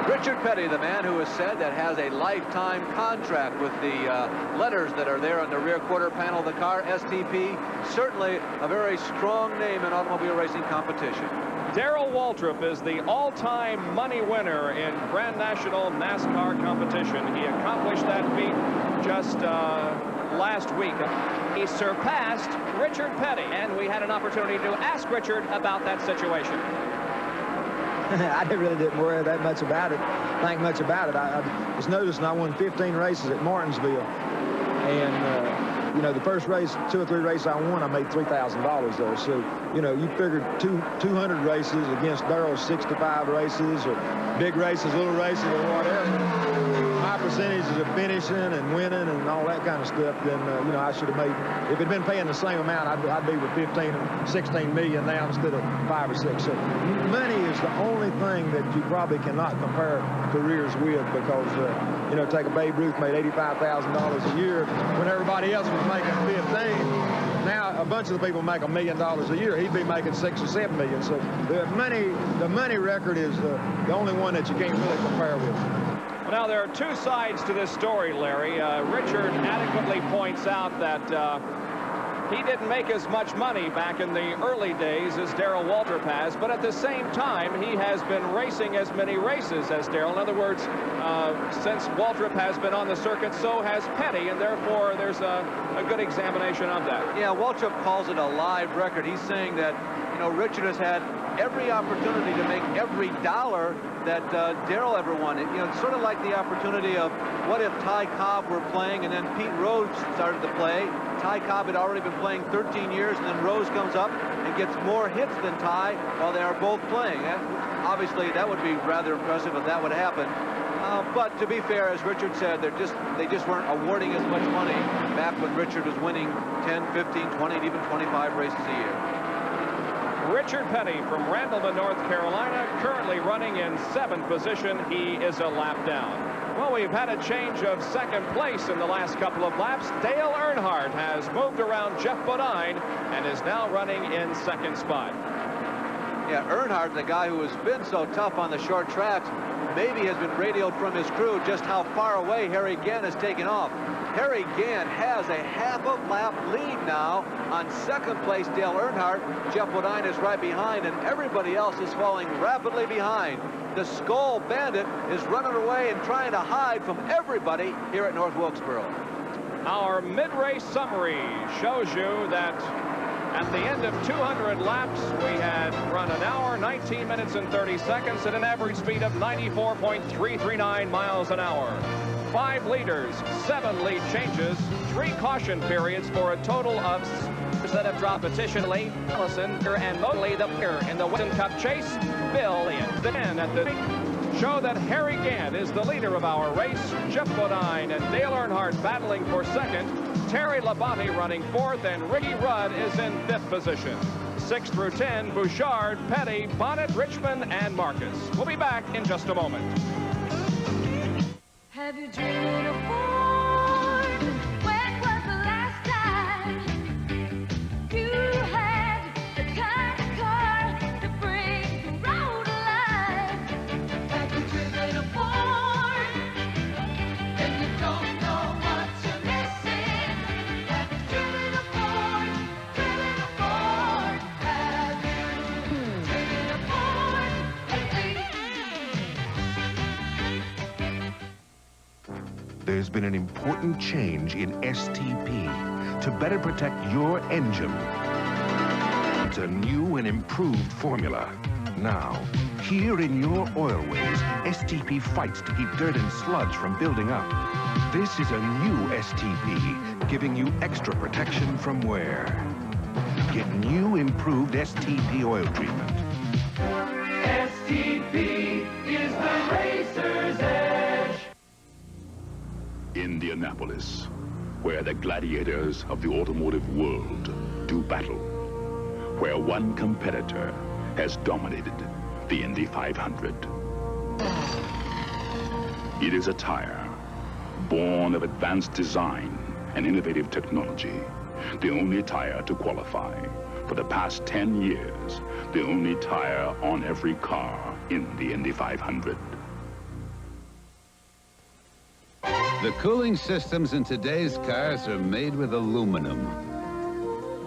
S6: Richard Petty, the man who has said that has a lifetime contract with the letters that are there on the rear quarter panel of the car, STP, certainly a very strong name in automobile racing competition.
S1: Darrell Waltrip is the all-time money winner in Grand National NASCAR competition. He accomplished that feat just last week. He surpassed Richard Petty, and we had an opportunity to ask Richard about that situation.
S24: I really didn't worry that much about it, think much about it. I just noticed I won 15 races at Martinsville, and you know, the first race, 2 or 3 races I won, I made $3,000 there. So, you know, you figured 200 races against Darrell's 65 races, or big races, little races, or whatever. My percentages of finishing and winning and all that kind of stuff, then, you know, I should have made, if it had been paying the same amount, I'd be with 15 and 16 million now instead of 5 or 6. So money is the only thing that you probably cannot compare careers with, because, you know, take a Babe Ruth made $85,000 a year when everybody else was making 15. Now a bunch of the people make $1 million a year. He'd be making 6 or 7 million. So the money record is the only one that you can't really compare with.
S1: Well, now there are 2 sides to this story, Larry. Richard adequately points out that he didn't make as much money back in the early days as Darrell Waltrip has, but at the same time, he has been racing as many races as Darrell. In other words, since Waltrip has been on the circuit, so has Petty, and therefore there's a good examination of that.
S6: Yeah, Waltrip calls it a live record. He's saying that you know, Richard has had every opportunity to make every dollar that Darrell ever won. You know, it's sort of like the opportunity of what if Ty Cobb were playing and then Pete Rose started to play. Ty Cobb had already been playing 13 years, and then Rose comes up and gets more hits than Ty while they are both playing. Obviously, that would be rather impressive if that would happen. But to be fair, as Richard said, they just weren't awarding as much money back when Richard was winning 10, 15, 20, and even 25 races a year.
S1: Richard Petty from Randleman, North Carolina, currently running in 7th position. He is a lap down. Well, we've had a change of second place in the last couple of laps. Dale Earnhardt has moved around Jeff Bodine and is now running in second spot.
S6: Yeah, Earnhardt, the guy who has been so tough on the short tracks, maybe has been radioed from his crew just how far away Harry Gant has taken off. Harry Gant has a half-a-lap lead now on second place Dale Earnhardt. Jeff Bodine is right behind, and everybody else is falling rapidly behind. The Skull Bandit is running away and trying to hide from everybody here at North Wilkesboro.
S1: Our mid-race summary shows you that at the end of 200 laps, we had run an hour, 19 minutes and 30 seconds at an average speed of 94.339 miles an hour. 5 leaders, 7 lead changes, 3 caution periods for a total of that have dropped petitionally. Allison and Motley the player in the Winston Cup chase. Bill Elliott. Then at the show that Harry Gant is the leader of our race. Jeff Bodine and Dale Earnhardt battling for second. Terry Labonte running 4th, and Ricky Rudd is in 5th position. 6 through 10, Bouchard, Petty, Bonnet, Richmond, and Marcus. We'll be back in just a moment.
S2: Have you driven a Ford? When was the last time you had the kind of car to bring the road alive? Have you driven a Ford? Then you don't know what you're missing. Have you driven a Ford? Driven a Ford? Have you driven a Ford?
S13: There's been an important change in STP to better protect your engine. It's a new and improved formula. Now, here in your oilways, STP fights to keep dirt and sludge from building up. This is a new STP, giving you extra protection from wear. Get new improved STP oil treatment.
S2: STP is the racer's edge.
S5: Indianapolis, where the gladiators of the automotive world do battle, where one competitor has dominated the Indy 500. It is a tire born of advanced design and innovative technology, the only tire to qualify. For the past 10 years, the only tire on every car in the Indy 500.
S14: The cooling systems in today's cars are made with aluminum.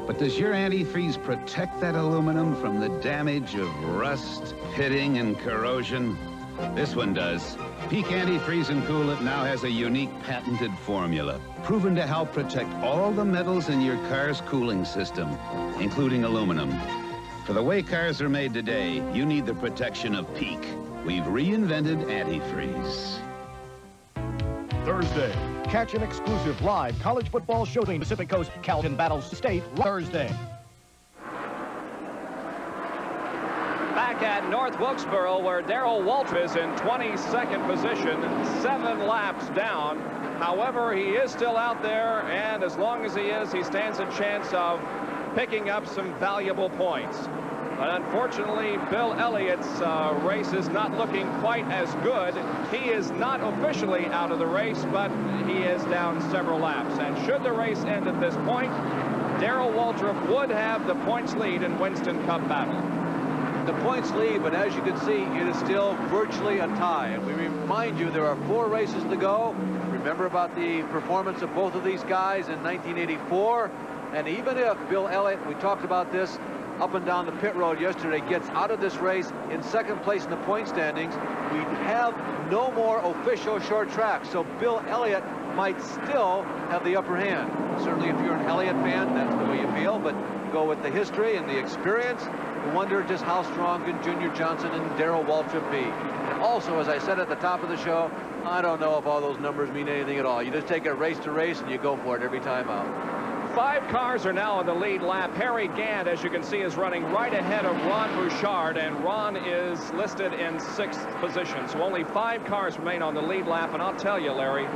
S14: But does your antifreeze protect that aluminum from the damage of rust, pitting, and corrosion? This one does. Peak Antifreeze and Coolant now has a unique patented formula, proven to help protect all the metals in your car's cooling system, including aluminum. For the way cars are made today, you need the protection of Peak. We've reinvented antifreeze.
S20: Thursday, catch an exclusive live college football showing. Pacific Coast Calvin battles State Thursday.
S1: Back at North Wilkesboro, where Darrell Waltrip is in 22nd position, 7 laps down. However, he is still out there, and as long as he is, he stands a chance of picking up some valuable points. But unfortunately, Bill Elliott's race is not looking quite as good. He is not officially out of the race, but he is down several laps. And should the race end at this point, Darrell Waltrip would have the points lead in Winston Cup battle.
S6: The points lead, but as you can see, it is still virtually a tie. And we remind you, there are 4 races to go. Remember about the performance of both of these guys in 1984. And even if Bill Elliott, we talked about this, up and down the pit road yesterday, gets out of this race in second place in the point standings, we have no more official short track, so Bill Elliott might still have the upper hand. Certainly if you're an Elliott fan, that's the way you feel, but go with the history and the experience, You wonder just how strong can Junior Johnson and Darrell Waltrip be. And also, as I said at the top of the show, I don't know if all those numbers mean anything at all. You just take it race to race and you go for it every time out.
S1: 5 cars are now in the lead lap. Harry Gant, as you can see, is running right ahead of Ron Bouchard, and Ron is listed in 6th position. So only 5 cars remain on the lead lap, and I'll tell you, Larry,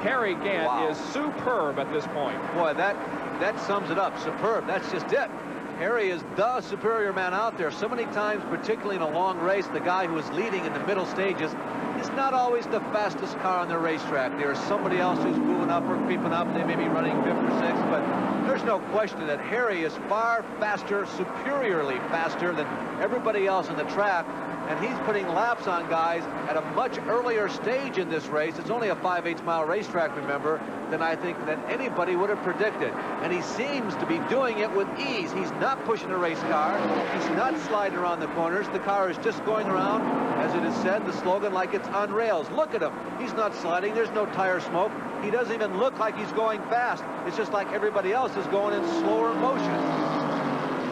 S1: Harry Gant is superb at this point.
S6: Boy, that sums it up. Superb. That's just it. Harry is the superior man out there. So many times, particularly in a long race, the guy who is leading in the middle stages is not always the fastest car on the racetrack. There's somebody else who's moving up or creeping up. They may be running 5th or 6th, but there's no question that Harry is far faster, superiorly faster than everybody else on the track. And he's putting laps on guys at a much earlier stage in this race. It's only a 5/8 mile racetrack, remember, than I think that anybody would have predicted. And he seems to be doing it with ease. He's not pushing a race car. He's not sliding around the corners. The car is just going around, as it is said, the slogan, like it's on rails. Look at him. He's not sliding. There's no tire smoke. He doesn't even look like he's going fast. It's just like everybody else is going in slower motion.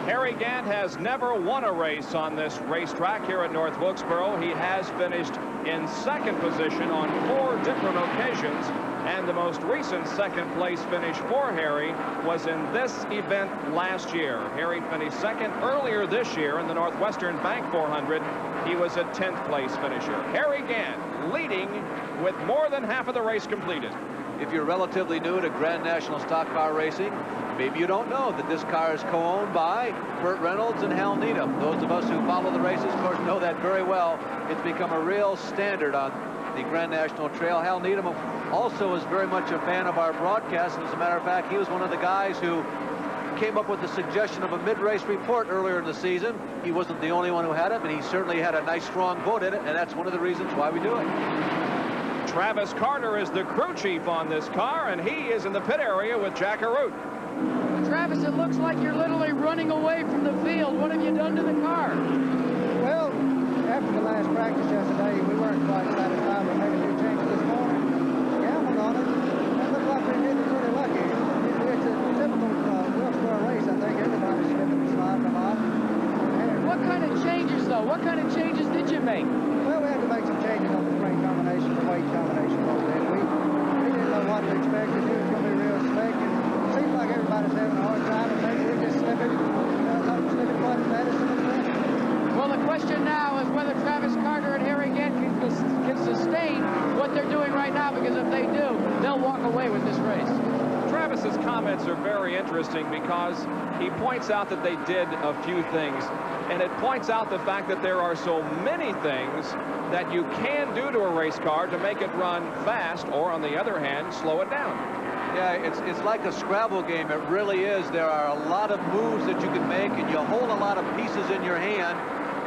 S1: Harry Gant has never won a race on this racetrack here at North Wilkesboro. He has finished in 2nd position on 4 different occasions, and the most recent 2nd place finish for Harry was in this event last year. Harry finished 2nd earlier this year in the Northwestern Bank 400. He was a 10th place finisher. Harry Gant leading with more than half of the race completed.
S6: If you're relatively new to Grand National Stock Car Racing, maybe you don't know that this car is co-owned by Burt Reynolds and Hal Needham. Those of us who follow the races, of course, know that very well. It's become a real standard on the Grand National Trail. Hal Needham also is very much a fan of our broadcast. As a matter of fact, he was one of the guys who came up with the suggestion of a mid-race report earlier in the season. He wasn't the only one who had it, but he certainly had a nice, strong vote in it, and that's one of the reasons why we do it.
S1: Travis Carter is the crew chief on this car, and he is in the pit area with Jack Arute.
S3: Travis, it looks like you're literally running away from the field. What have you done to the car?
S8: Well, after the last practice yesterday, we weren't quite satisfied with making new changes this morning. Gambled on it. It looked like we did really lucky. It's a typical Wilkesboro race. I think everybody's slipping and sliding a lot.
S3: What kind of changes, though? What kind of changes did you make?
S8: Well, we had to make some changes on the spring combination, the weight combination a little bit. We didn't know what to expect. We knew it was going to be real slick. And it seems like everybody's having a hard time, and maybe we're just slipping quite as bad as some of the rest.
S3: Well, the question now is whether Travis Carter and Harry Gant can sustain what they're doing right now, because if they do, they'll walk away with this race.
S1: Travis's comments are very interesting because he points out that they did a few things, and it points out the fact that there are so many things that you can do to a race car to make it run fast, or on the other hand, slow it down.
S6: Yeah, it's like a Scrabble game. It really is. There are a lot of moves that you can make, and you hold a lot of pieces in your hand,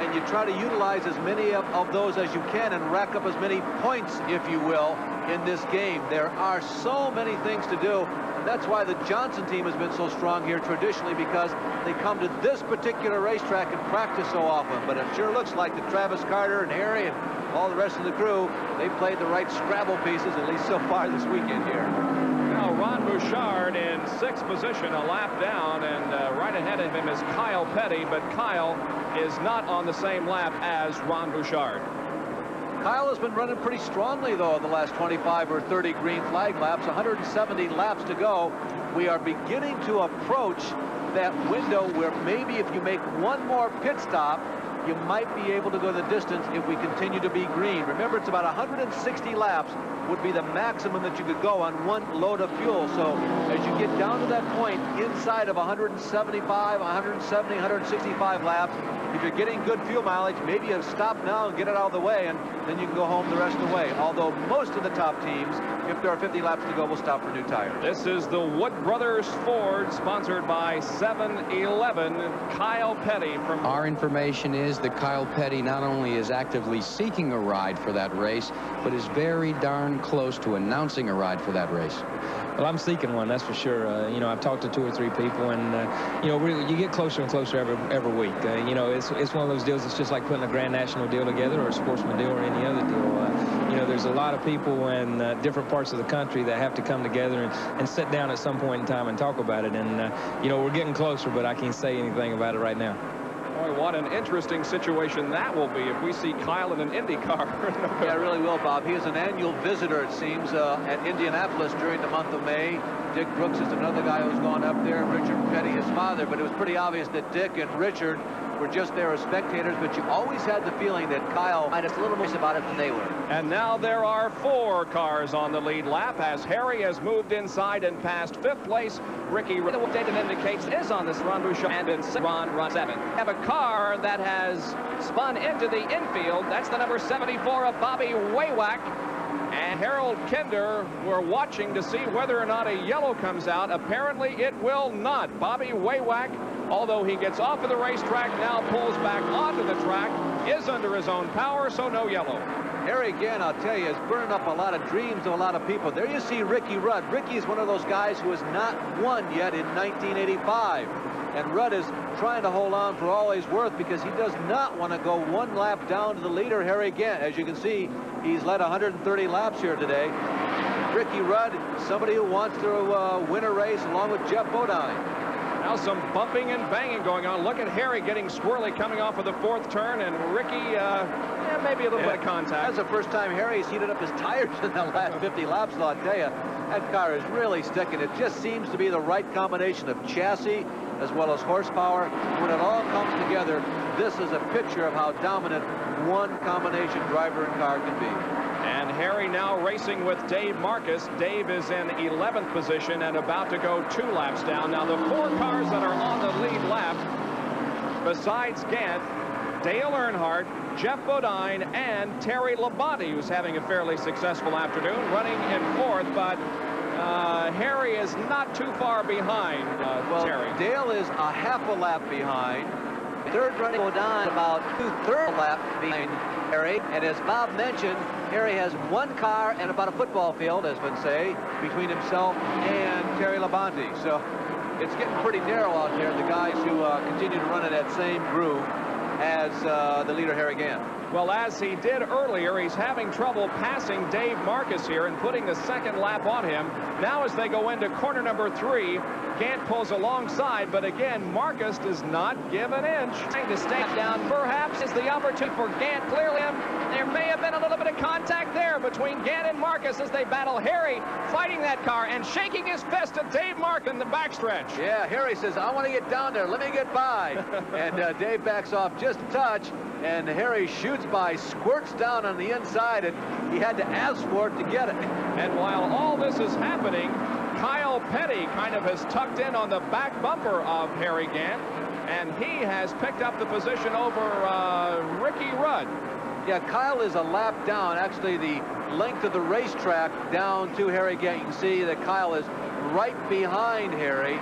S6: and you try to utilize as many of those as you can and rack up as many points, if you will, in this game. There are so many things to do. That's why the Johnson team has been so strong here traditionally, because they come to this particular racetrack and practice so often. But it sure looks like that Travis Carter and Harry and all the rest of the crew, they played the right Scrabble pieces, at least so far this weekend here.
S1: Now Ron Bouchard in 6th position, a lap down, and right ahead of him is Kyle Petty, but Kyle is not on the same lap as Ron Bouchard.
S6: Kyle has been running pretty strongly, though, the last 25 or 30 green flag laps. 170 laps to go. We are beginning to approach that window where maybe if you make one more pit stop, you might be able to go the distance if we continue to be green. Remember, it's about 160 laps would be the maximum that you could go on one load of fuel. So as you get down to that point inside of 175, 170, 165 laps, if you're getting good fuel mileage, maybe you stop now and get it out of the way, and then you can go home the rest of the way. Although most of the top teams, if there are 50 laps to go, will stop for new tires.
S1: This is the Wood Brothers Ford, sponsored by 7-Eleven. Kyle Petty from...
S3: Our information is that Kyle Petty not only is actively seeking a ride for that race, but is very darn close to announcing a ride for that race.
S21: Well, I'm seeking one, that's for sure. You know, I've talked to 2 or 3 people, and you know, really, you get closer and closer every week. You know, it's one of those deals. It's just like putting a Grand National deal together, or a Sportsman deal, or any other deal. You know, there's a lot of people in different parts of the country that have to come together and sit down at some point in time and talk about it. And you know, we're getting closer, but I can't say anything about it right now.
S1: Boy, what an interesting situation that will be if we see Kyle in an Indy car.
S6: Yeah, it really will, Bob. He is an annual visitor, it seems, at Indianapolis during the month of May. Dick Brooks is another guy who's gone up there. Richard Petty, his father. But it was pretty obvious that Dick and Richard were just there as spectators, but you always had the feeling that Kyle might have a little more about it than they were.
S1: And now there are 4 cars on the lead lap as Harry has moved inside and passed 5th place. Ricky, what data indicates is on this run, and in run 7. Have a car that has spun into the infield. That's the number 74 of Bobby Waywack. And Harold Kinder, we're watching to see whether or not a yellow comes out. Apparently it will not. Bobby Waywack, although he gets off of the racetrack, now pulls back onto the track, is under his own power, so no yellow.
S6: Harry, again, I'll tell you, is burning up a lot of dreams of a lot of people. There you see Ricky Rudd. Ricky is one of those guys who has not won yet in 1985. And Rudd is trying to hold on for all he's worth because he does not want to go 1 lap down to the leader, Harry Gant. As you can see, he's led 130 laps here today. Ricky Rudd, somebody who wants to win a race along with Jeff Bodine.
S1: Now some bumping and banging going on. Look at Harry getting squirrely coming off of the 4th turn, and Ricky, maybe a little bit of contact.
S6: That's the first time Harry's heated up his tires in the last 50 laps, I'll tell you. That car is really sticking. It just seems to be the right combination of chassis as well as horsepower. When it all comes together, this is a picture of how dominant one combination driver and car can be.
S1: And Harry now racing with Dave Marcus. Dave is in 11th position and about to go 2 laps down. Now the 4 cars that are on the lead lap, besides Gant, Dale Earnhardt, Jeff Bodine, and Terry Labonte, who's having a fairly successful afternoon, running in 4th, but Harry is not too far behind Terry.
S6: Dale is a half a lap behind. 3rd running Bodine about 2/3 lap behind Harry. And as Bob mentioned, Harry has 1 car and about a football field, as one say, between himself and Terry Labonte. So it's getting pretty narrow out there, the guys who continue to run in that same groove as the leader, Harry Gant.
S1: Well, as he did earlier, he's having trouble passing Dave Marcus here and putting the 2nd lap on him. Now as they go into corner number 3, Gant pulls alongside, but again, Marcus does not give an inch. Trying to stay down, perhaps is the opportunity for Gant. Clearly, there may have been a little bit of contact there between Gant and Marcus as they battle. Harry fighting that car and shaking his fist at Dave Marcus in the backstretch.
S6: Yeah, Harry says, I want to get down there. Let me get by. And Dave backs off just a touch, and Harry shoots by, squirts down on the inside, and he had to ask for it to get it.
S1: And while all this is happening, Kyle Petty kind of has tucked in on the back bumper of Harry Gant, and he has picked up the position over Ricky Rudd.
S6: Yeah, Kyle is a lap down, actually the length of the racetrack down to Harry Gant. You can see that Kyle is right behind Harry.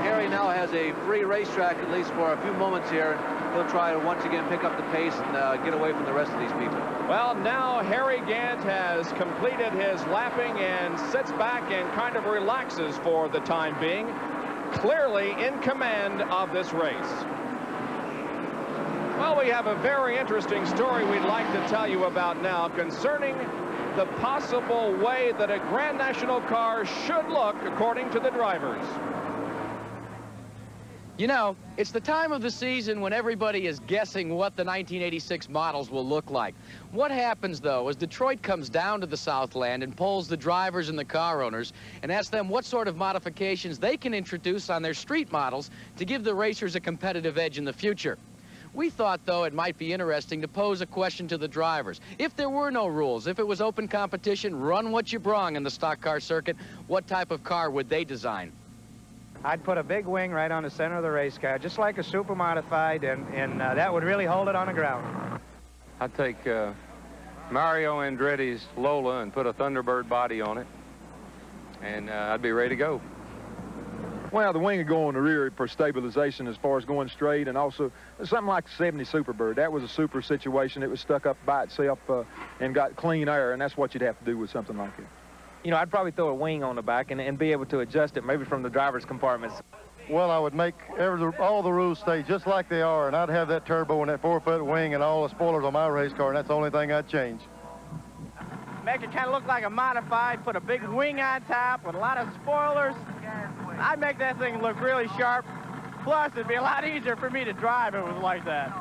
S6: Harry now has a free racetrack, at least for a few moments here. He'll try to once again pick up the pace and get away from the rest of these people.
S1: Well, now Harry Gant has completed his lapping and sits back and kind of relaxes for the time being, clearly in command of this race. Well, we have a very interesting story we'd like to tell you about now concerning the possible way that a Grand National car should look according to the drivers.
S3: You know, it's the time of the season when everybody is guessing what the 1986 models will look like. What happens, though, as Detroit comes down to the Southland and polls the drivers and the car owners and asks them what sort of modifications they can introduce on their street models to give the racers a competitive edge in the future. We thought, though, it might be interesting to pose a question to the drivers. If there were no rules, if it was open competition, run what you brung in the stock car circuit, what type of car would they design?
S7: I'd put a big wing right on the center of the race car, just like a super modified, and that would really hold it on the ground.
S10: I'd take Mario Andretti's Lola and put a Thunderbird body on it, and I'd be ready to go.
S24: Well, the wing would go on the rear for stabilization as far as going straight, and also something like the 70 Superbird. That was a super situation. It was stuck up by itself and got clean air, and that's what you'd have to do with something like it.
S7: You know, I'd probably throw a wing on the back and be able to adjust it maybe from the driver's compartments.
S22: Well, I would make all the rules stay just like they are, and I'd have that turbo and that 4-foot wing and all the spoilers on my race car, and that's the only thing I'd change.
S7: Make it kind of look like a modified, put a big wing on top with a lot of spoilers. I'd make that thing look really sharp.
S4: Plus, it'd be a lot easier for me to drive if it was like that.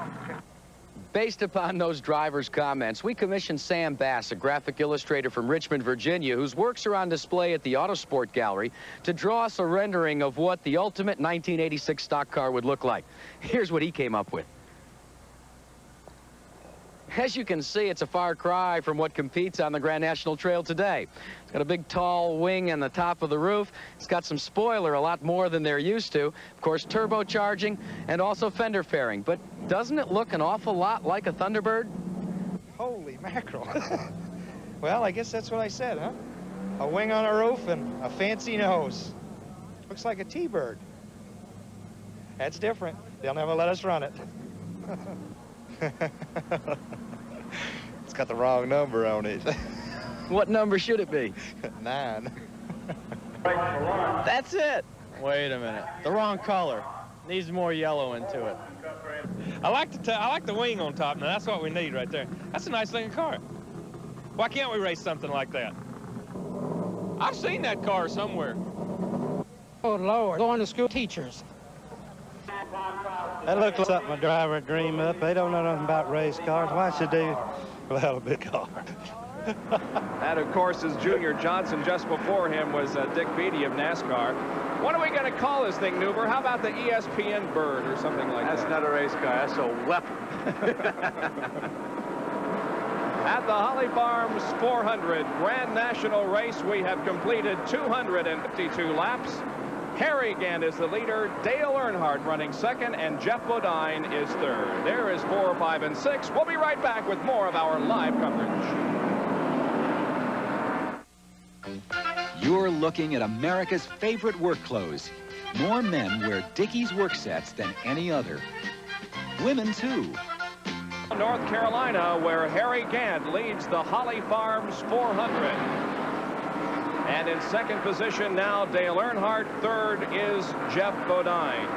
S3: Based upon those drivers' comments, we commissioned Sam Bass, a graphic illustrator from Richmond, Virginia, whose works are on display at the Autosport Gallery, to draw us a rendering of what the ultimate 1986 stock car would look like. Here's what he came up with. As you can see, it's a far cry from what competes on the Grand National Trail today. It's got a big, tall wing on the top of the roof. It's got some spoiler, a lot more than they're used to. Of course, turbocharging and also fender fairing. But doesn't it look an awful lot like a Thunderbird?
S9: Holy mackerel. Well, I guess that's what I said, huh? A wing on a roof and a fancy nose. Looks like a T-Bird. That's different. They'll never let us run it. It's got the wrong number on it.
S3: What number should it be?
S9: 9.
S4: That's it. Wait a minute. The wrong color. Needs more yellow into it.
S15: I like the wing on top. Now, that's what we need right there. That's a nice looking car. Why can't we race something like that? I've seen that car somewhere.
S16: Oh, Lord. Going to school teachers.
S9: That looks like something a driver would dream up. They don't know nothing about race cars. Why should they? Well, a big car.
S1: That, of course, is Junior Johnson. Just before him was Dick Beatty of NASCAR. What are we going to call this thing, Newber? How about the ESPN Bird or something like that?
S6: That's not a race car. That's a weapon.
S1: At the Holly Farms 400 Grand National Race, we have completed 252 laps. Harry Gant is the leader, Dale Earnhardt running second, and Jeff Bodine is third. There is 4, 5, and 6. We'll be right back with more of our live coverage.
S23: You're looking at America's favorite work clothes. More men wear Dickies work sets than any other. Women, too.
S1: North Carolina, where Harry Gant leads the Holly Farms 400. And in second position now, Dale Earnhardt. Third is Jeff Bodine.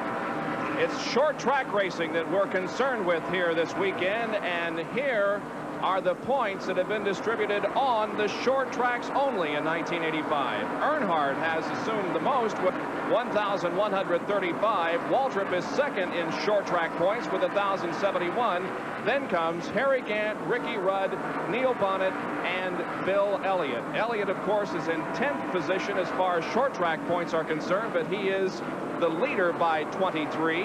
S1: It's short track racing that we're concerned with here this weekend, and here are the points that have been distributed on the short tracks only in 1985. Earnhardt has assumed the most with 1,135. Waltrip is second in short track points with 1,071. Then comes Harry Gant, Ricky Rudd, Neil Bonnet, and Bill Elliott. Elliott, of course, is in 10th position as far as short track points are concerned, but he is the leader by 23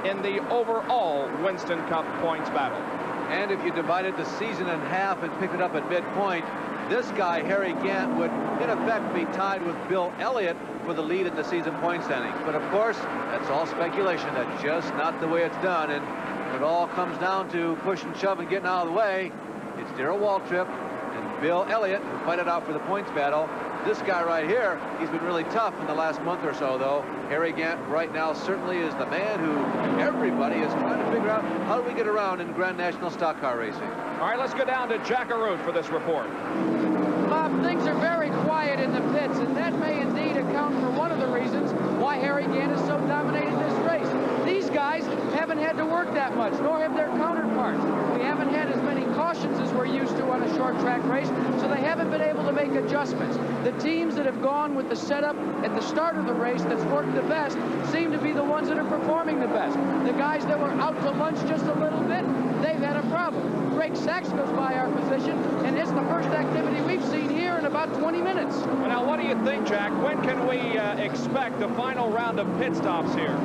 S1: in the overall Winston Cup points battle.
S6: And if you divided the season in half and picked it up at midpoint, this guy, Harry Gant, would in effect be tied with Bill Elliott for the lead at the season point standings. But of course, that's all speculation. That's just not the way it's done. And when it all comes down to push and shove and getting out of the way, it's Darrell Waltrip and Bill Elliott who fight it out for the points battle. This guy right here, he's been really tough in the last month or so, though. Harry Gant right now certainly is the man who everybody is trying to figure out how do we get around in Grand National stock car racing.
S1: All right, let's go down to Jack Arute for this report.
S3: Bob, things are very quiet in the pits, and that may indeed account for one of the reasons why Harry Gant is so dominated this race. These guys haven't had to work that much, nor have their counterparts. We haven't had as many cautions as we're used to on a short track race, so they haven't been able to make adjustments. The teams that have gone with the setup at the start of the race that's worked the best seem to be the ones that are performing the best. The guys that were out to lunch just a little bit, they've had a problem. Greg Sachs goes by our position, and it's the first activity we've seen here in about 20 minutes.
S1: Well, now, what do you think, Jack? When can we expect the final round of pit stops here?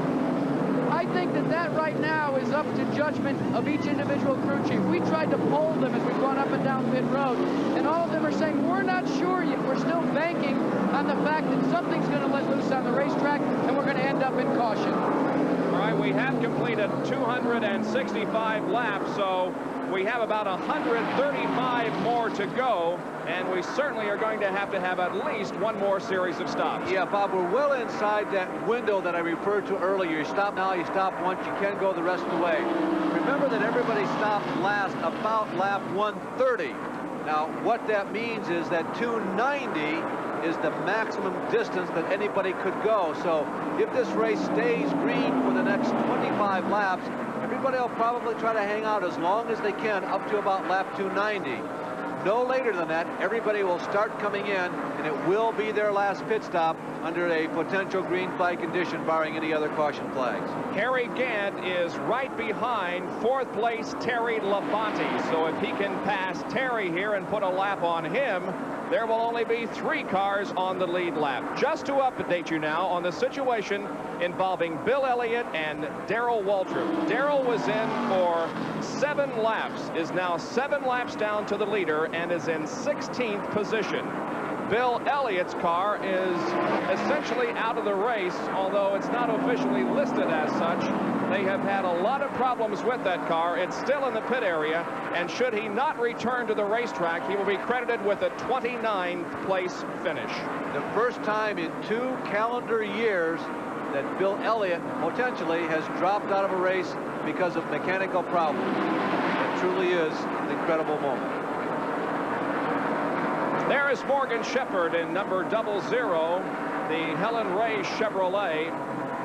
S3: I think that right now is up to judgment of each individual crew chief. We tried to poll them as we've gone up and down pit road, and all of them are saying, we're not sure yet. We're still banking on the fact that something's going to let loose on the racetrack, and we're going to end up in caution.
S1: All right, we have completed 265 laps, so we have about 135 more to go, and we certainly are going to have at least one more series of stops.
S6: Yeah, Bob, we're well inside that window that I referred to earlier. You stop now, you stop once, you can go the rest of the way. Remember that everybody stopped last about lap 130. Now, what that means is that 290 is the maximum distance that anybody could go. So if this race stays green for the next 25 laps, everybody will probably try to hang out as long as they can up to about lap 290. no later than that, everybody will start coming in, and it will be their last pit stop under a potential green flag condition, barring any other caution flags.
S1: Harry Gant is right behind fourth place Terry Labonte. So if he can pass Terry here and put a lap on him, there will only be 3 cars on the lead lap. Just to update you now on the situation involving Bill Elliott and Darrell Waltrip. Darrell was in for 7 laps, is now 7 laps down to the leader, and is in 16th position. Bill Elliott's car is essentially out of the race, although it's not officially listed as such. They have had a lot of problems with that car. It's still in the pit area, and should he not return to the racetrack, he will be credited with a 29th place finish.
S6: The first time in 2 calendar years that Bill Elliott potentially has dropped out of a race because of mechanical problems. It truly is an incredible moment.
S1: There is Morgan Shepherd in number 00, the Helen Ray Chevrolet.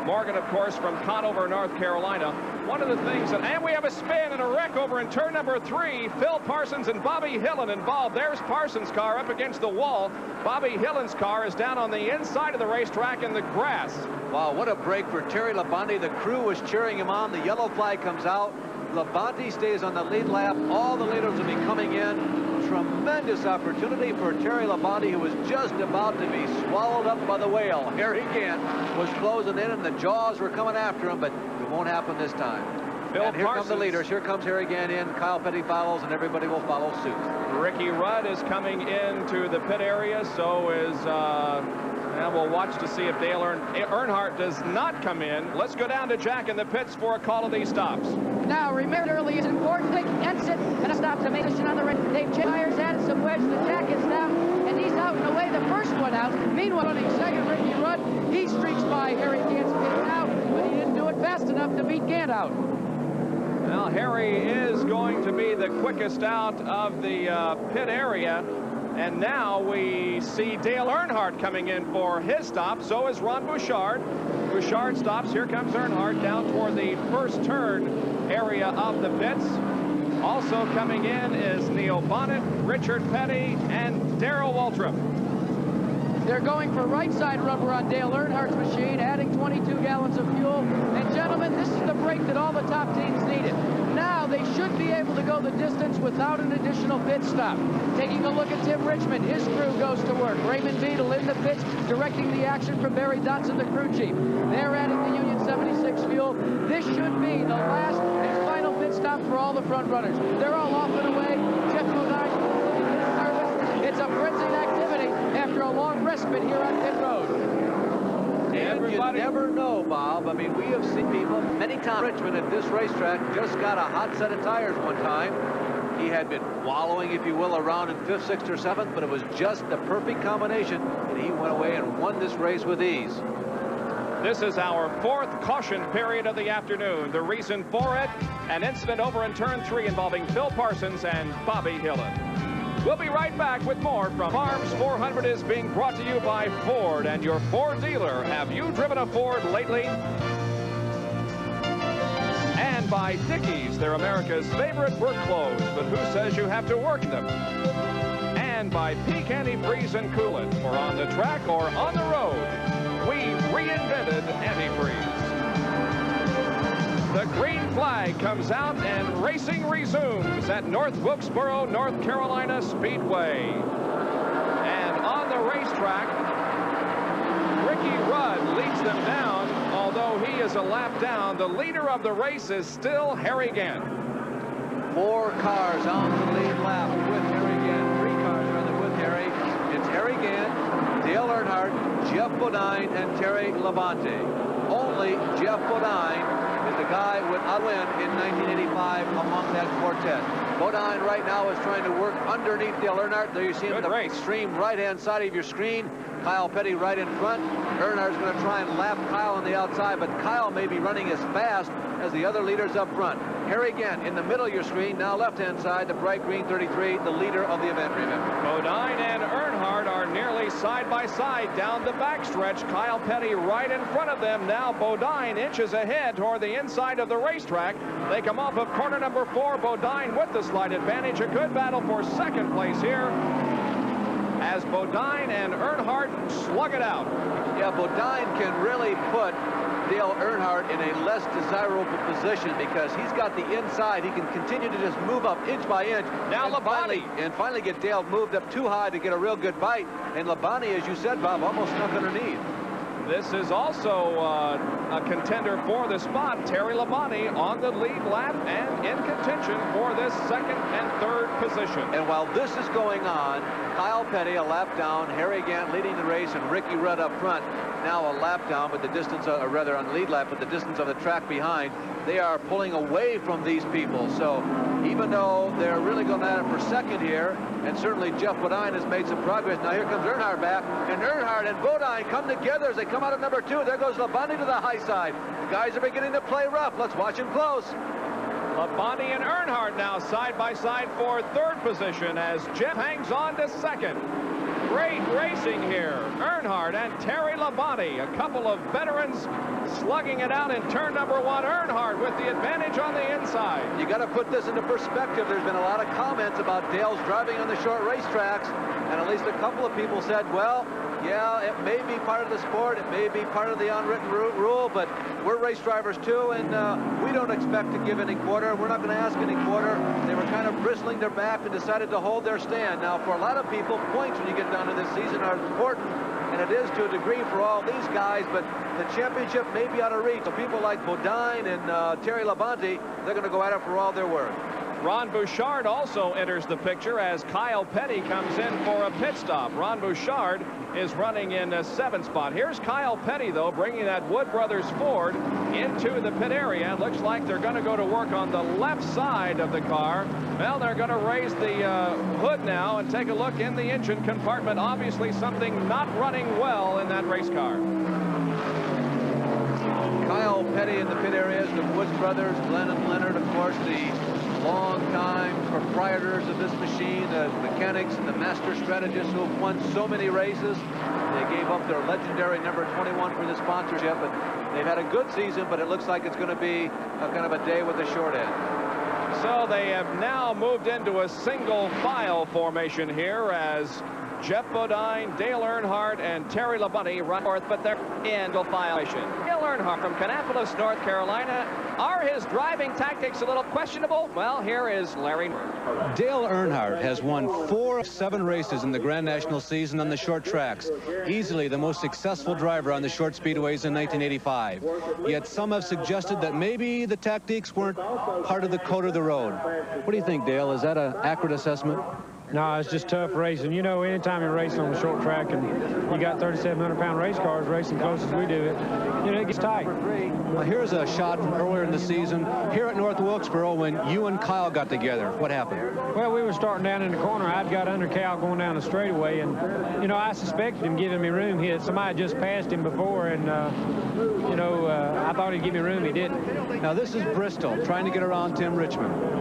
S1: Morgan, of course, from Conover, North Carolina. One of the things that, and we have a spin and a wreck over in turn number 3. Phil Parsons and Bobby Hillen involved. There's Parsons' car up against the wall. Bobby Hillen's car is down on the inside of the racetrack in the grass.
S6: Wow, what a break for Terry Labonte. The crew was cheering him on. The yellow flag comes out. Labonte stays on the lead lap. All the leaders will be coming in. Tremendous opportunity for Terry Labonte, who was just about to be swallowed up by the whale. Harry Gant was closing in, and the jaws were coming after him, but it won't happen this time. And here come the leaders. Here comes Harry Gant in. Kyle Petty follows, and everybody will follow suit.
S1: Ricky Rudd is coming into the pit area. So is, and we'll watch to see if Dale Earnhardt does not come in. Let's go down to Jack in the pits for a call of these stops.
S11: Now, remember, early is important. They exit and a stop to make it on the race. They've changed tires, added some wedge. The Jack is down, and he's out and away. The first one out. Meanwhile, running second, Ricky Rudd, he streaks by Harry Gant's pit out, but he didn't do it fast enough to beat Gant out.
S1: Well, Harry is going to be the quickest out of the pit area. And now we see Dale Earnhardt coming in for his stop. So is Ron Bouchard. Bouchard stops. Here comes Earnhardt down toward the first turn area of the pits. Also coming in is Neil Bonnet, Richard Petty, and Darrell Waltrip.
S3: They're going for right side rubber on Dale Earnhardt's machine, adding 22 gallons of fuel. And gentlemen, this is the break that all the top teams needed. Now they should be able to go the distance without an additional pit stop. Taking a look at Tim Richmond, his crew goes to work. Raymond Beadle in the pits, directing the action from Barry Dotson, the crew chief. They're adding the Union 76 fuel. This should be the last and final pit stop for all the front runners. They're all off and away. Jeff Bodine is nervous. It's a frenzied activity after a long respite here on pit road.
S6: And you never know, Bob. I mean, we have seen people many times. Richmond at this racetrack just got a hot set of tires one time. He had been wallowing, if you will, around in 5th, 6th, or 7th, but it was just the perfect combination, and he went away and won this race with ease.
S1: This is our 4th caution period of the afternoon. The reason for it, an incident over in turn 3 involving Phil Parsons and Bobby Hillen. We'll be right back with more from Farms 400 is being brought to you by Ford and your Ford dealer. Have you driven a Ford lately? And by Dickies, they're America's favorite work clothes, but who says you have to work them? And by Peak Antifreeze and Coolant, for on the track or on the road, we've reinvented antifreeze. The green flag comes out and racing resumes at North Wilkesboro, North Carolina Speedway. And on the racetrack, Ricky Rudd leads them down. Although he is a lap down, the leader of the race is still Harry Gant.
S6: 4 cars on the lead lap with Harry Gant. 3 cars running with Harry. It's Harry Gant, Dale Earnhardt, Jeff Bodine, and Terry Labonte. Only Jeff Bodine is the guy with a win in 1985 among that quartet. Bodine right now is trying to work underneath Dale Earnhardt. There you see him in the extreme right-hand side of your screen. Kyle Petty right in front. Earnhardt's going to try and lap Kyle on the outside, but Kyle may be running as fast as the other leaders up front. Harry Gant in the middle of your screen, now left-hand side, the bright green 33, the leader of the event, remember.
S1: Bodine and Earnhardt are nearly side by side down the backstretch. Kyle Petty right in front of them. Now Bodine inches ahead toward the inside of the racetrack. They come off of corner number 4. Bodine with the slight advantage. A good battle for second place here as Bodine and Earnhardt slug it out.
S6: Yeah, Bodine can really put Dale Earnhardt in a less desirable position because he's got the inside. He can continue to just move up inch by inch.
S1: Now
S6: Labonte. And finally get Dale moved up too high to get a real good bite. And Labonte, as you said, Bob, almost snuck underneath.
S1: This is also a contender for the spot. Terry Labonte on the lead lap and in contention for this second and third position.
S6: And while this is going on, Kyle Petty a lap down, Harry Gant leading the race, and Ricky Rudd up front. Now a lap down, but the distance, or rather on lead lap, but the distance of the track behind. They are pulling away from these people. So even though they're really going at it for second here, and certainly Jeff Bodine has made some progress. Now here comes Earnhardt back, and Earnhardt and Bodine come together as they come out of number 2. There goes Labonte to the high side. The guys are beginning to play rough. Let's watch them close.
S1: Labonte and Earnhardt now side by side for third position as Jeff hangs on to second. Great racing here. Earnhardt and Terry Labonte, a couple of veterans slugging it out in turn number 1. Earnhardt with the advantage on the inside.
S6: You got to put this into perspective. There's been a lot of comments about Dale's driving on the short racetracks, and at least a couple of people said, well, yeah, it may be part of the sport, it may be part of the unwritten rule, but we're race drivers too, and we don't expect to give any quarter. We're not going to ask any quarter. They were kind of bristling their back and decided to hold their stand. Now, for a lot of people, points when you get down to this season are important, and it is to a degree for all these guys, but the championship may be out of reach. So people like Bodine and Terry Labonte, they're going to go at it for all they're worth.
S1: Ron Bouchard also enters the picture as Kyle Petty comes in for a pit stop. Ron Bouchard is running in a 7th spot. Here's Kyle Petty, though, bringing that Wood Brothers Ford into the pit area. It looks like they're going to go to work on the left side of the car. Well, they're going to raise the hood now and take a look in the engine compartment. Obviously something not running well in that race car.
S6: Kyle Petty in the pit areas, the Woods brothers, Glenn and Leonard, of course, the long-time proprietors of this machine, the mechanics and the master strategists who have won so many races. They gave up their legendary number 21 for the sponsorship, and they've had a good season, but it looks like it's going to be a kind of a day with a short end.
S1: So they have now moved into a single file formation here as Jeff Bodine, Dale Earnhardt, and Terry Labonte run north, but they're in the file formation. Dale Earnhardt from Kannapolis, North Carolina. Are his driving tactics a little questionable? Well, here is Larry.
S12: Dale Earnhardt has won 4 of 7 races in the Grand National season on the short tracks. Easily the most successful driver on the short speedways in 1985. Yet some have suggested that maybe the tactics weren't part of the code of the road. What do you think, Dale? Is that an accurate assessment?
S7: No, it's just tough racing. You know, anytime you're racing on the short track and you got 3,700-pound race cars racing close as we do it, you know, it gets tight.
S12: Well, here's a shot from earlier in the season here at North Wilkesboro when you and Kyle got together. What happened?
S7: Well, we were starting down in the corner. I'd got under Cal going down the straightaway, and, you know, I suspected him giving me room. Somebody just passed him before, and, you know, I thought he'd give me room. He didn't.
S12: Now, this is Bristol trying to get around Tim Richmond.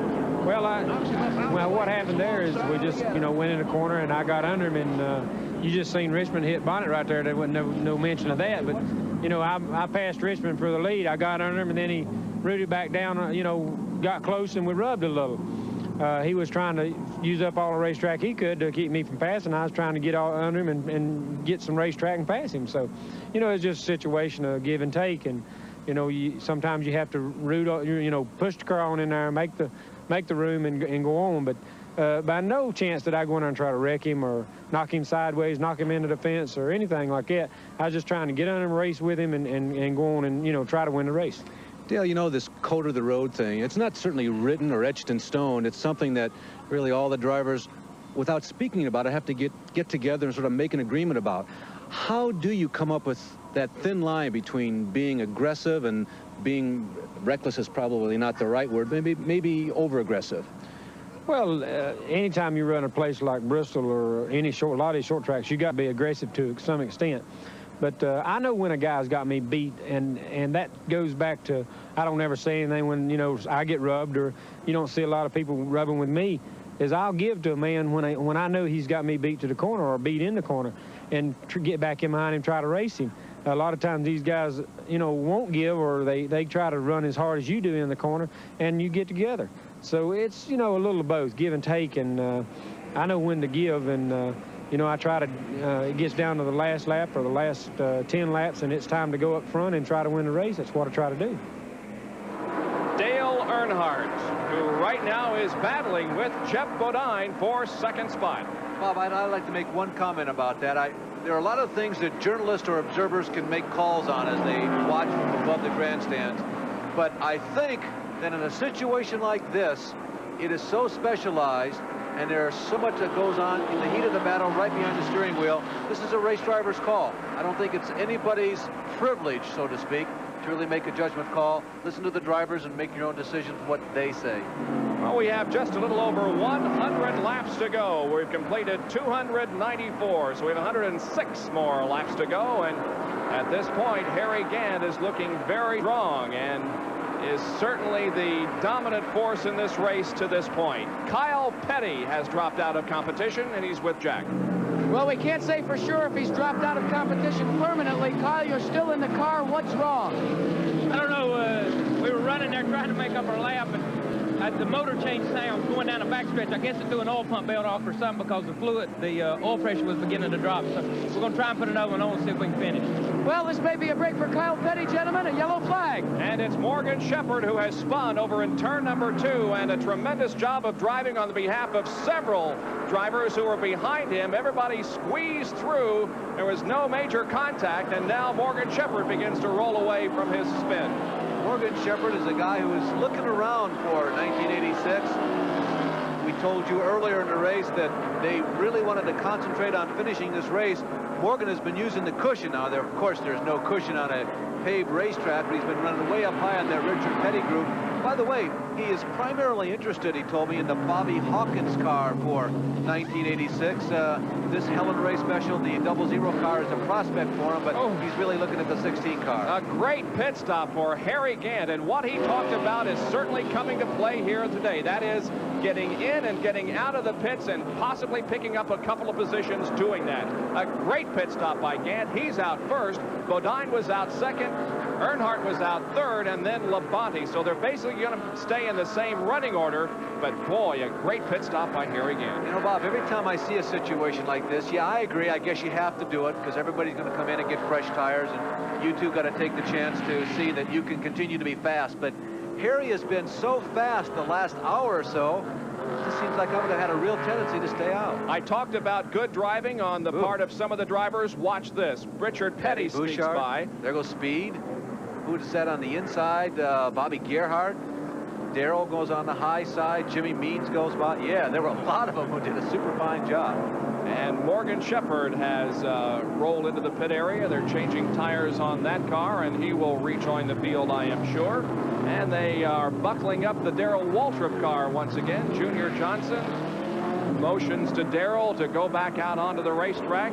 S7: Well, what happened there is we just, you know, went in the corner and I got under him, and you just seen Richmond hit Bonnet right there. There wasn't no mention of that, but, you know, I passed Richmond for the lead. I got under him, and then he rooted back down, you know, got close, and we rubbed a little. He was trying to use up all the racetrack he could to keep me from passing. I was trying to get all under him and get some racetrack and pass him. So, you know, it's just a situation of give and take, and, you know, sometimes you have to root, you know, push the car on in there, make the room and go on. But by no chance did I go in there and try to wreck him or knock him sideways, knock him into the fence or anything like that. I was just trying to get under him, race with him, and go on and, you know, try to win the race.
S12: Dale, you know, this code of the road thing, it's not certainly written or etched in stone. It's something that really all the drivers, without speaking about it, have to get together and sort of make an agreement about. How do you come up with that thin line between being aggressive and being reckless is probably not the right word, maybe over-aggressive?
S7: Well, anytime you run a place like Bristol or a lot of these short tracks, you got to be aggressive to some extent. But I know when a guy's got me beat, and that goes back to, I don't ever say anything when, you know, I get rubbed, or you don't see a lot of people rubbing with me, is I'll give to a man when I know he's got me beat to the corner or beat in the corner, and get back in behind him, try to race him. A lot of times these guys, you know, won't give, or they try to run as hard as you do in the corner, and you get together. So it's, you know, a little of both, give and take, and I know when to give, and you know, I try to, it gets down to the last lap or the last 10 laps, and it's time to go up front and try to win the race. That's what I try to do.
S1: Dale Earnhardt, who right now is battling with Jeff Bodine for second spot.
S6: Bob, I'd like to make one comment about that. There are a lot of things that journalists or observers can make calls on as they watch from above the grandstands. But I think that in a situation like this, it is so specialized, and there's so much that goes on in the heat of the battle right behind the steering wheel. This is a race driver's call. I don't think it's anybody's privilege, so to speak, to really make a judgment call. Listen to the drivers and make your own decision what they say.
S1: Well, we have just a little over 100 laps to go. We've completed 294, so we have 106 more laps to go. And at this point, Harry Gant is looking very strong and is certainly the dominant force in this race to this point. Kyle Petty has dropped out of competition, and he's with Jack.
S11: Well, we can't say for sure if he's dropped out of competition permanently. Kyle, you're still in the car. What's wrong?
S13: I don't know. We were running there trying to make up our lap, and the motor changed sounds going down the backstretch. I guess it threw an oil pump belt off or something because the oil pressure was beginning to drop. So we're going to try and put another one on and see if we can finish.
S11: Well, this may be a break for Kyle Petty, gentlemen. A yellow flag.
S1: And it's Morgan Shepherd who has spun over in turn number 2, and a tremendous job of driving on the behalf of several drivers who were behind him. Everybody squeezed through. There was no major contact, and now Morgan Shepherd begins to roll away from his spin.
S6: Morgan Shepherd is a guy who is looking around for 1986. We told you earlier in the race that they really wanted to concentrate on finishing this race. Morgan has been using the cushion. Now, of course, there's no cushion on a paved racetrack, but he's been running way up high on that Richard Petty group. By the way, he is primarily interested, he told me, in the Bobby Hawkins car for 1986. This Helen Ray special, the 00 car, is a prospect for him, but he's really looking at the 16 car.
S1: A great pit stop for Harry Gant, and what he talked about is certainly coming to play here today. That is getting in and getting out of the pits and possibly picking up a couple of positions doing that. A great pit stop by Gant. He's out first. Bodine was out second. Earnhardt was out third, and then Labonte. So they're basically going to stay in the same running order, but boy, a great pit stop by Harry Gant.
S6: You know, Bob, every time I see a situation like this, yeah, I agree. I guess you have to do it because everybody's going to come in and get fresh tires, and you two got to take the chance to see that you can continue to be fast. But Harry has been so fast the last hour or so, it just seems like I would have had a real tendency to stay out.
S1: I talked about good driving on the part of some of the drivers. Watch this. Richard Petty sneaks by.
S6: There goes Speed. Who's that on the inside? Bobby Gerhardt. Darrell goes on the high side. Jimmy Means goes by. Yeah, there were a lot of them who did a super fine job.
S1: And Morgan Shepherd has rolled into the pit area. They're changing tires on that car, and he will rejoin the field, I am sure. And they are buckling up the Darrell Waltrip car once again. Junior Johnson motions to Darrell to go back out onto the racetrack.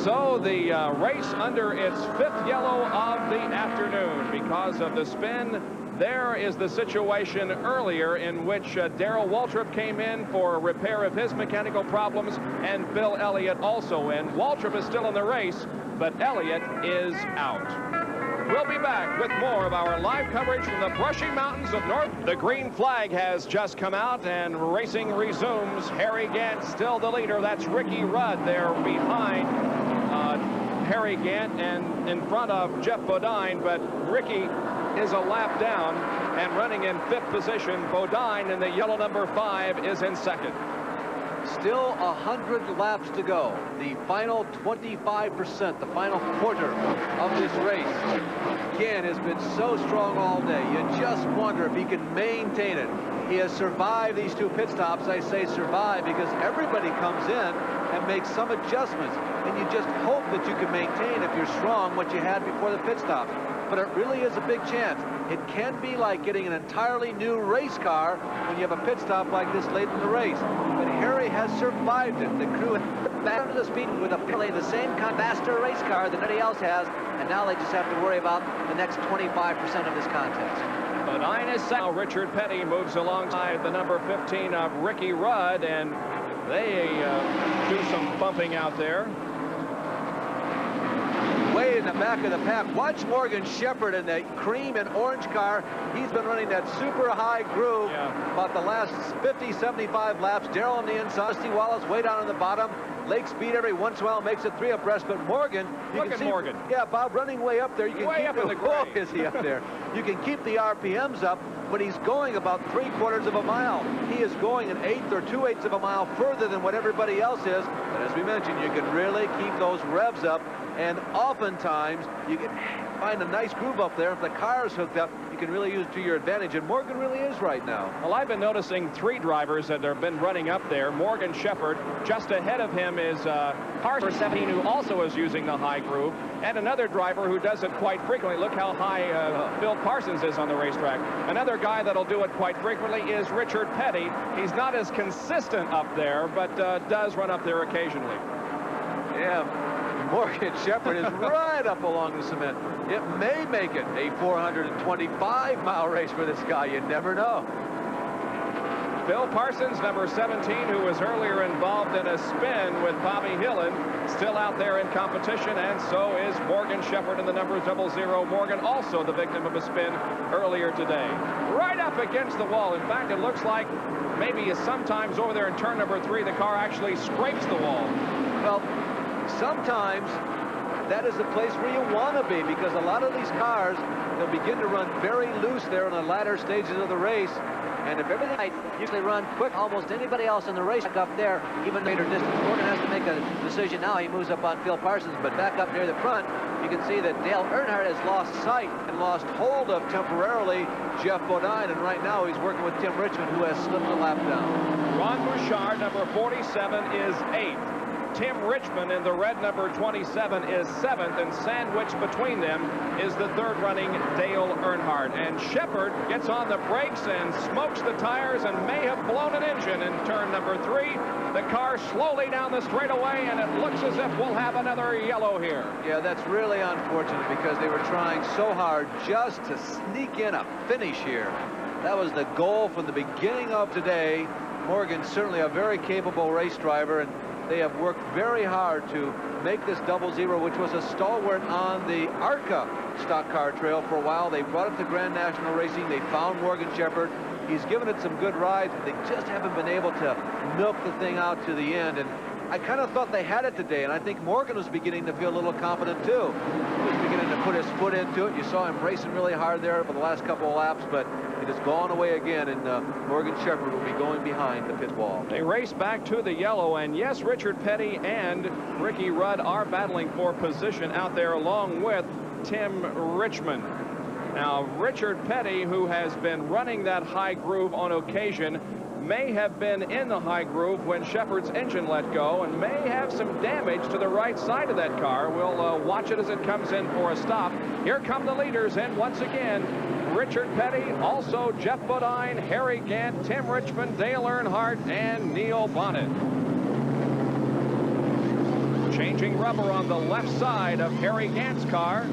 S1: So the race under its 5th yellow of the afternoon because of the spin. There is the situation earlier in which Darrell Waltrip came in for a repair of his mechanical problems, and Bill Elliott also in. Waltrip is still in the race, but Elliott is out. We'll be back with more of our live coverage from the Brushy Mountains of North. The green flag has just come out, and racing resumes. Harry Gant still the leader. That's Ricky Rudd there behind Harry Gant and in front of Jeff Bodine, but Ricky is a lap down and running in 5th position. Bodine in the yellow number 5 is in 2nd.
S6: Still 100 laps to go. The final 25%, the final quarter of this race. Gant has been so strong all day. You just wonder if he can maintain it. He has survived these 2 pit stops. I say survive because everybody comes in and makes some adjustments. And you just hope that you can maintain, if you're strong, what you had before the pit stop. but it really is a big chance. It can be like getting an entirely new race car when you have a pit stop like this late in the race. But Harry has survived it. The crew back to the speed with the same kind of faster race car that anybody else has, and now they just have to worry about the next 25% of this contest.
S1: But now Richard Petty moves alongside the number 15 of Ricky Rudd, and they do some bumping out there.
S6: Way in the back of the pack. Watch Morgan Shepherd in the cream and orange car. He's been running that super high groove about the last 50, 75 laps. Darrell on the inside. Steve Wallace way down on the bottom. Lake Speed every once in a while makes it 3 abreast, but Morgan,
S1: Look at Morgan.
S6: Yeah, Bob running way up there. You can
S1: way
S6: keep
S1: up in the gray.
S6: Is he up there? You can keep the RPMs up, but he's going about 3/4 of a mile. He is going an 1/8 or 2/8 of a mile further than what everybody else is. But as we mentioned, you can really keep those revs up, and oftentimes you can find a nice groove up there. If the car is hooked up, you can really use it to your advantage, and Morgan really is right now.
S1: Well, I've been noticing 3 drivers that have been running up there. Morgan Shepherd, just ahead of him is Parsons, 17, who also is using the high groove, and another driver who does it quite frequently. Look how high Phil Parsons is on the racetrack. Another guy that'll do it quite frequently is Richard Petty. He's not as consistent up there, but does run up there occasionally.
S6: Yeah. Morgan Shepherd is right up along the cement. It may make it a 425-mile race for this guy. You never know.
S1: Phil Parsons, number 17, who was earlier involved in a spin with Bobby Hillen, still out there in competition, and so is Morgan Shepherd in the number 00. Morgan also the victim of a spin earlier today. Right up against the wall. In fact, it looks like maybe sometimes over there in turn number 3, the car actually scrapes the wall.
S6: Well, sometimes that is the place where you want to be, because a lot of these cars, they'll begin to run very loose there in the latter stages of the race. And if everything right, usually run quick, almost anybody else in the race up there, even later distance. Morgan has to make a decision now. He moves up on Phil Parsons, but back up near the front, you can see that Dale Earnhardt has lost sight and lost hold of temporarily Jeff Bodine, and right now he's working with Tim Richmond, who has slipped a lap down.
S1: Ron Bouchard, number 47, is 8th. Tim Richmond in the red number 27 is 7th, and sandwiched between them is the 3rd running Dale Earnhardt. And Shepherd gets on the brakes and smokes the tires and may have blown an engine in turn number 3. The car slowly down the straightaway, and it looks as if we'll have another yellow here.
S6: Yeah, that's really unfortunate, because they were trying so hard just to sneak in a finish here. That was the goal from the beginning of today. Morgan's certainly a very capable race driver, and they have worked very hard to make this 00, which was a stalwart on the ARCA stock car trail for a while. They brought it to Grand National Racing. They found Morgan Shepherd. He's given it some good rides, but they just haven't been able to milk the thing out to the end. And I kind of thought they had it today, and I think Morgan was beginning to feel a little confident too. He was beginning to put his foot into it. You saw him racing really hard there for the last couple of laps, but it has gone away again, and Morgan Shepherd will be going behind the pit wall.
S1: They race back to the yellow, and yes, Richard Petty and Ricky Rudd are battling for position out there along with Tim Richmond. Now, Richard Petty, who has been running that high groove on occasion, may have been in the high groove when Shepherd's engine let go and may have some damage to the right side of that car. We'll watch it as it comes in for a stop. Here come the leaders, and once again, Richard Petty, also Jeff Bodine, Harry Gant, Tim Richmond, Dale Earnhardt, and Neil Bonnet. Changing rubber on the left side of Harry Gant's car.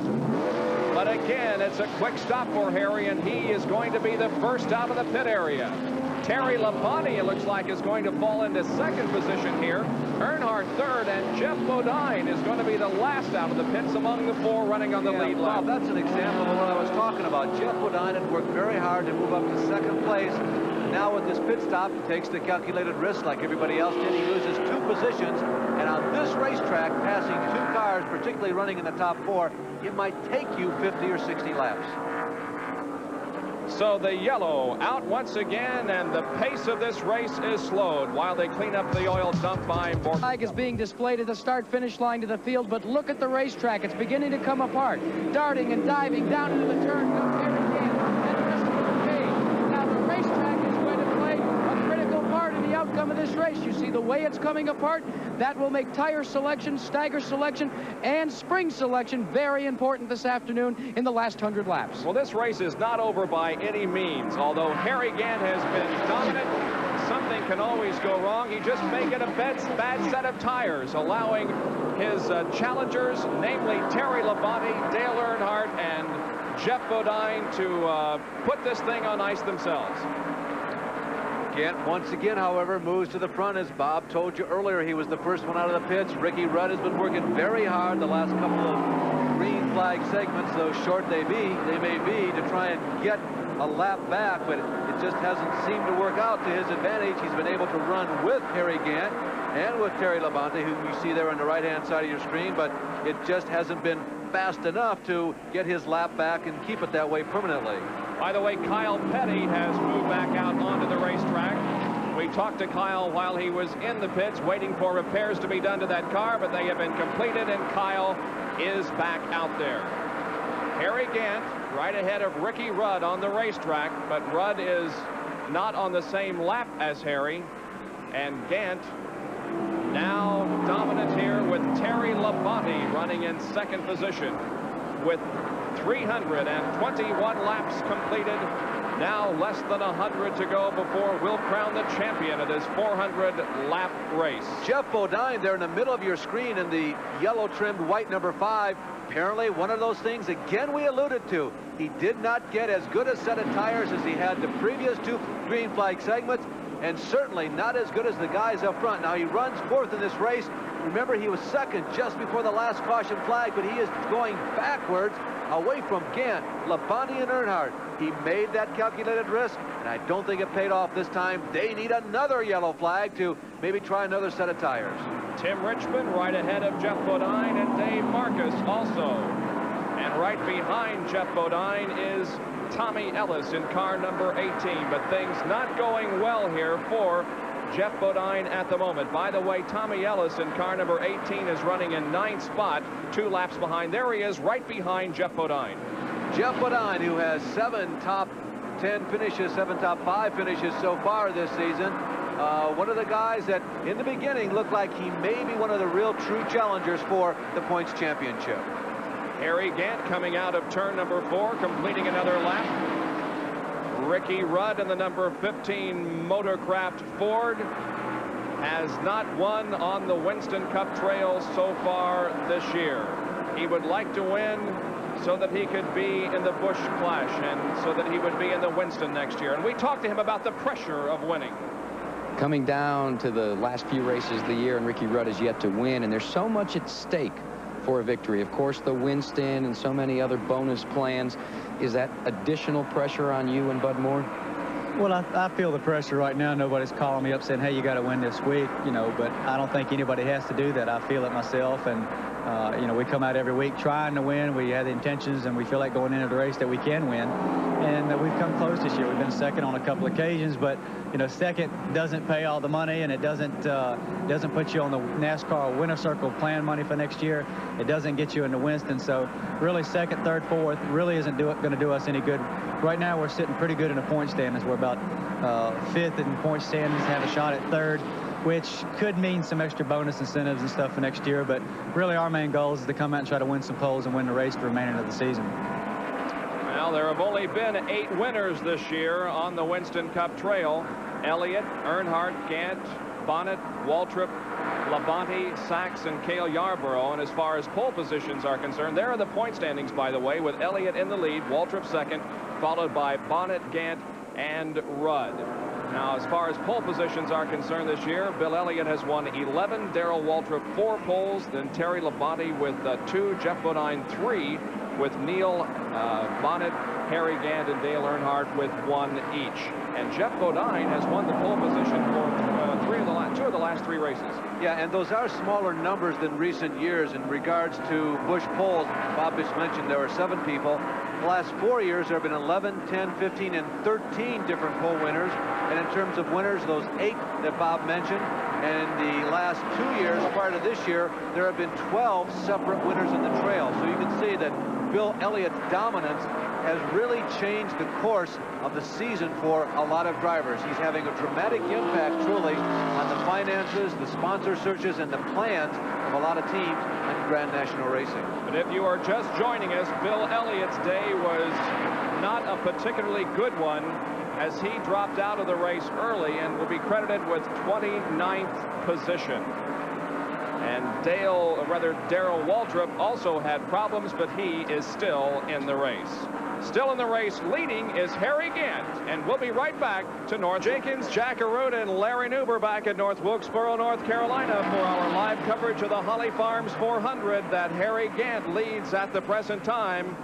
S1: But again, it's a quick stop for Harry, and he is going to be the first out of the pit area. Terry Labonte, it looks like, is going to fall into 2nd position here. Earnhardt 3rd, and Jeff Bodine is going to be the last out of the pits among the 4 running on the lead lap.
S6: Well, that's an example of what I was talking about. Jeff Bodine had worked very hard to move up to 2nd place. Now with this pit stop, he takes the calculated risk like everybody else did. He loses 2 positions, and on this racetrack, passing 2 cars, particularly running in the top 4, it might take you 50 or 60 laps.
S1: So the yellow out once again, and the pace of this race is slowed while they clean up the oil dump by Morgan.
S3: Flag is being displayed at the start-finish line to the field, but look at the racetrack. It's beginning to come apart. Darting and diving down into the turn. Now the racetrack is going to play a critical part in the outcome outcome of this race. You see the way it's coming apart. That will make tire selection, stagger selection, and spring selection very important this afternoon in the last 100 laps.
S1: Well, this race is not over by any means. Although Harry Gant has been dominant, something can always go wrong. He just may get a bad set of tires, allowing his challengers, namely Terry Labonte, Dale Earnhardt, and Jeff Bodine, to put this thing on ice themselves.
S6: Gant once again, however, moves to the front. As Bob told you earlier, he was the first one out of the pits. Ricky Rudd has been working very hard the last couple of green flag segments, though short they may be, to try and get a lap back, but it just hasn't seemed to work out to his advantage. He's been able to run with Harry Gant and with Terry Labonte, who you see there on the right-hand side of your screen, but it just hasn't been fast enough to get his lap back and keep it that way permanently.
S1: By the way, Kyle Petty has moved back out onto the racetrack. We talked to Kyle while he was in the pits, waiting for repairs to be done to that car, but they have been completed, and Kyle is back out there. Harry Gant right ahead of Ricky Rudd on the racetrack, but Rudd is not on the same lap as Harry, and Gant now dominant here with Terry Labonte running in second position with 321 laps completed. Now less than 100 to go before we'll crown the champion of this 400-lap race.
S6: Jeff Bodine there in the middle of your screen in the yellow-trimmed white number 5. Apparently one of those things, again, we alluded to. He did not get as good a set of tires as he had the previous 2 green flag segments, and certainly not as good as the guys up front. Now, he runs fourth in this race. Remember, he was second just before the last caution flag, but he is going backwards away from Gant, Labonte, and Earnhardt. He made that calculated risk, and I don't think it paid off this time. They need another yellow flag to maybe try another set of tires.
S1: Tim Richmond right ahead of Jeff Bodine, and Dave Marcus also. And right behind Jeff Bodine is Tommy Ellis in car number 18, but things not going well here for Jeff Bodine at the moment. By the way, Tommy Ellis in car number 18 is running in 9th spot, 2 laps behind. There he is right behind Jeff Bodine.
S6: Jeff Bodine, who has 7 top 10 finishes, 7 top 5 finishes so far this season. One of the guys that in the beginning looked like he may be one of the real true challengers for the points championship.
S1: Harry Gant coming out of turn number 4, completing another lap. Ricky Rudd in the number 15 Motorcraft Ford has not won on the Winston Cup Trail so far this year. He would like to win so that he could be in the Busch Clash and so that he would be in the Winston next year. And we talked to him about the pressure of winning.
S3: Coming down to the last few races of the year, and Ricky Rudd is yet to win, and there's so much at stake for a victory. Of course, the Winston and so many other bonus plans. Is that additional pressure on you and Bud Moore?
S2: Well, I feel the pressure right now. Nobody's calling me up saying, hey, you got to win this week, you know, but I don't think anybody has to do that. I feel it myself, and you know, we come out every week trying to win. We have the intentions, and we feel like going into the race that we can win, and we've come close this year. We've been second on a couple occasions, but you know, second doesn't pay all the money, and it doesn't put you on the NASCAR winner circle plan money for next year. It doesn't get you into Winston. So really, second, third, fourth really isn't going to do us any good. Right now, we're sitting pretty good in the point standings. We're about 5th in point standings, have a shot at 3rd, which could mean some extra bonus incentives and stuff for next year. But really, our main goal is to come out and try to win some poles and win the race for the remainder of the season.
S1: Well, there have only been 8 winners this year on the Winston Cup Trail. Elliott, Earnhardt, Gant, Bonnet, Waltrip, Labonte, Sachs, and Cale Yarborough. And as far as pole positions are concerned, there are the point standings, by the way, with Elliott in the lead, Waltrip second, followed by Bonnet, Gant, and Rudd. Now, as far as pole positions are concerned this year, Bill Elliott has won 11, Darrell Waltrip 4 poles, then Terry Labonte with 2, Jeff Bodine 3, with Neil Bonnet, Harry Gant, and Dale Earnhardt with 1 each. And Jeff Bodine has won the pole position for 2 of the last 3 races.
S6: Yeah, and those are smaller numbers than recent years in regards to Busch poles. Bob just mentioned there were 7 people. The last 4 years, there have been 11, 10, 15, and 13 different pole winners. And in terms of winners, those 8 that Bob mentioned, and the last 2 years prior to this year, there have been 12 separate winners in the trail. So you can see that Bill Elliott's dominance has really changed the course of the season for a lot of drivers. He's having a dramatic impact, truly, on the finances, the sponsor searches, and the plans of a lot of teams in Grand National Racing.
S1: But if you are just joining us, Bill Elliott's day was not a particularly good one, as he dropped out of the race early and will be credited with 29th position. And Darrell Waltrip also had problems, but he is still in the race. Still in the race leading is Harry Gant, and we'll be right back to North. Jenkins, Jack Arute, and Larry Nuber back at North Wilkesboro, North Carolina for our live coverage of the Holly Farms 400 that Harry Gant leads at the present time.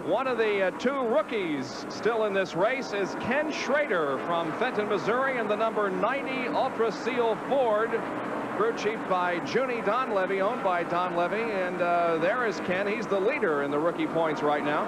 S1: One of the two rookies still in this race is Ken Schrader from Fenton, Missouri, and the number 90 Ultra Seal Ford, crew chief by Junie Donlevy, owned by Donlevy, and there is Ken. He's the leader in the rookie points right now.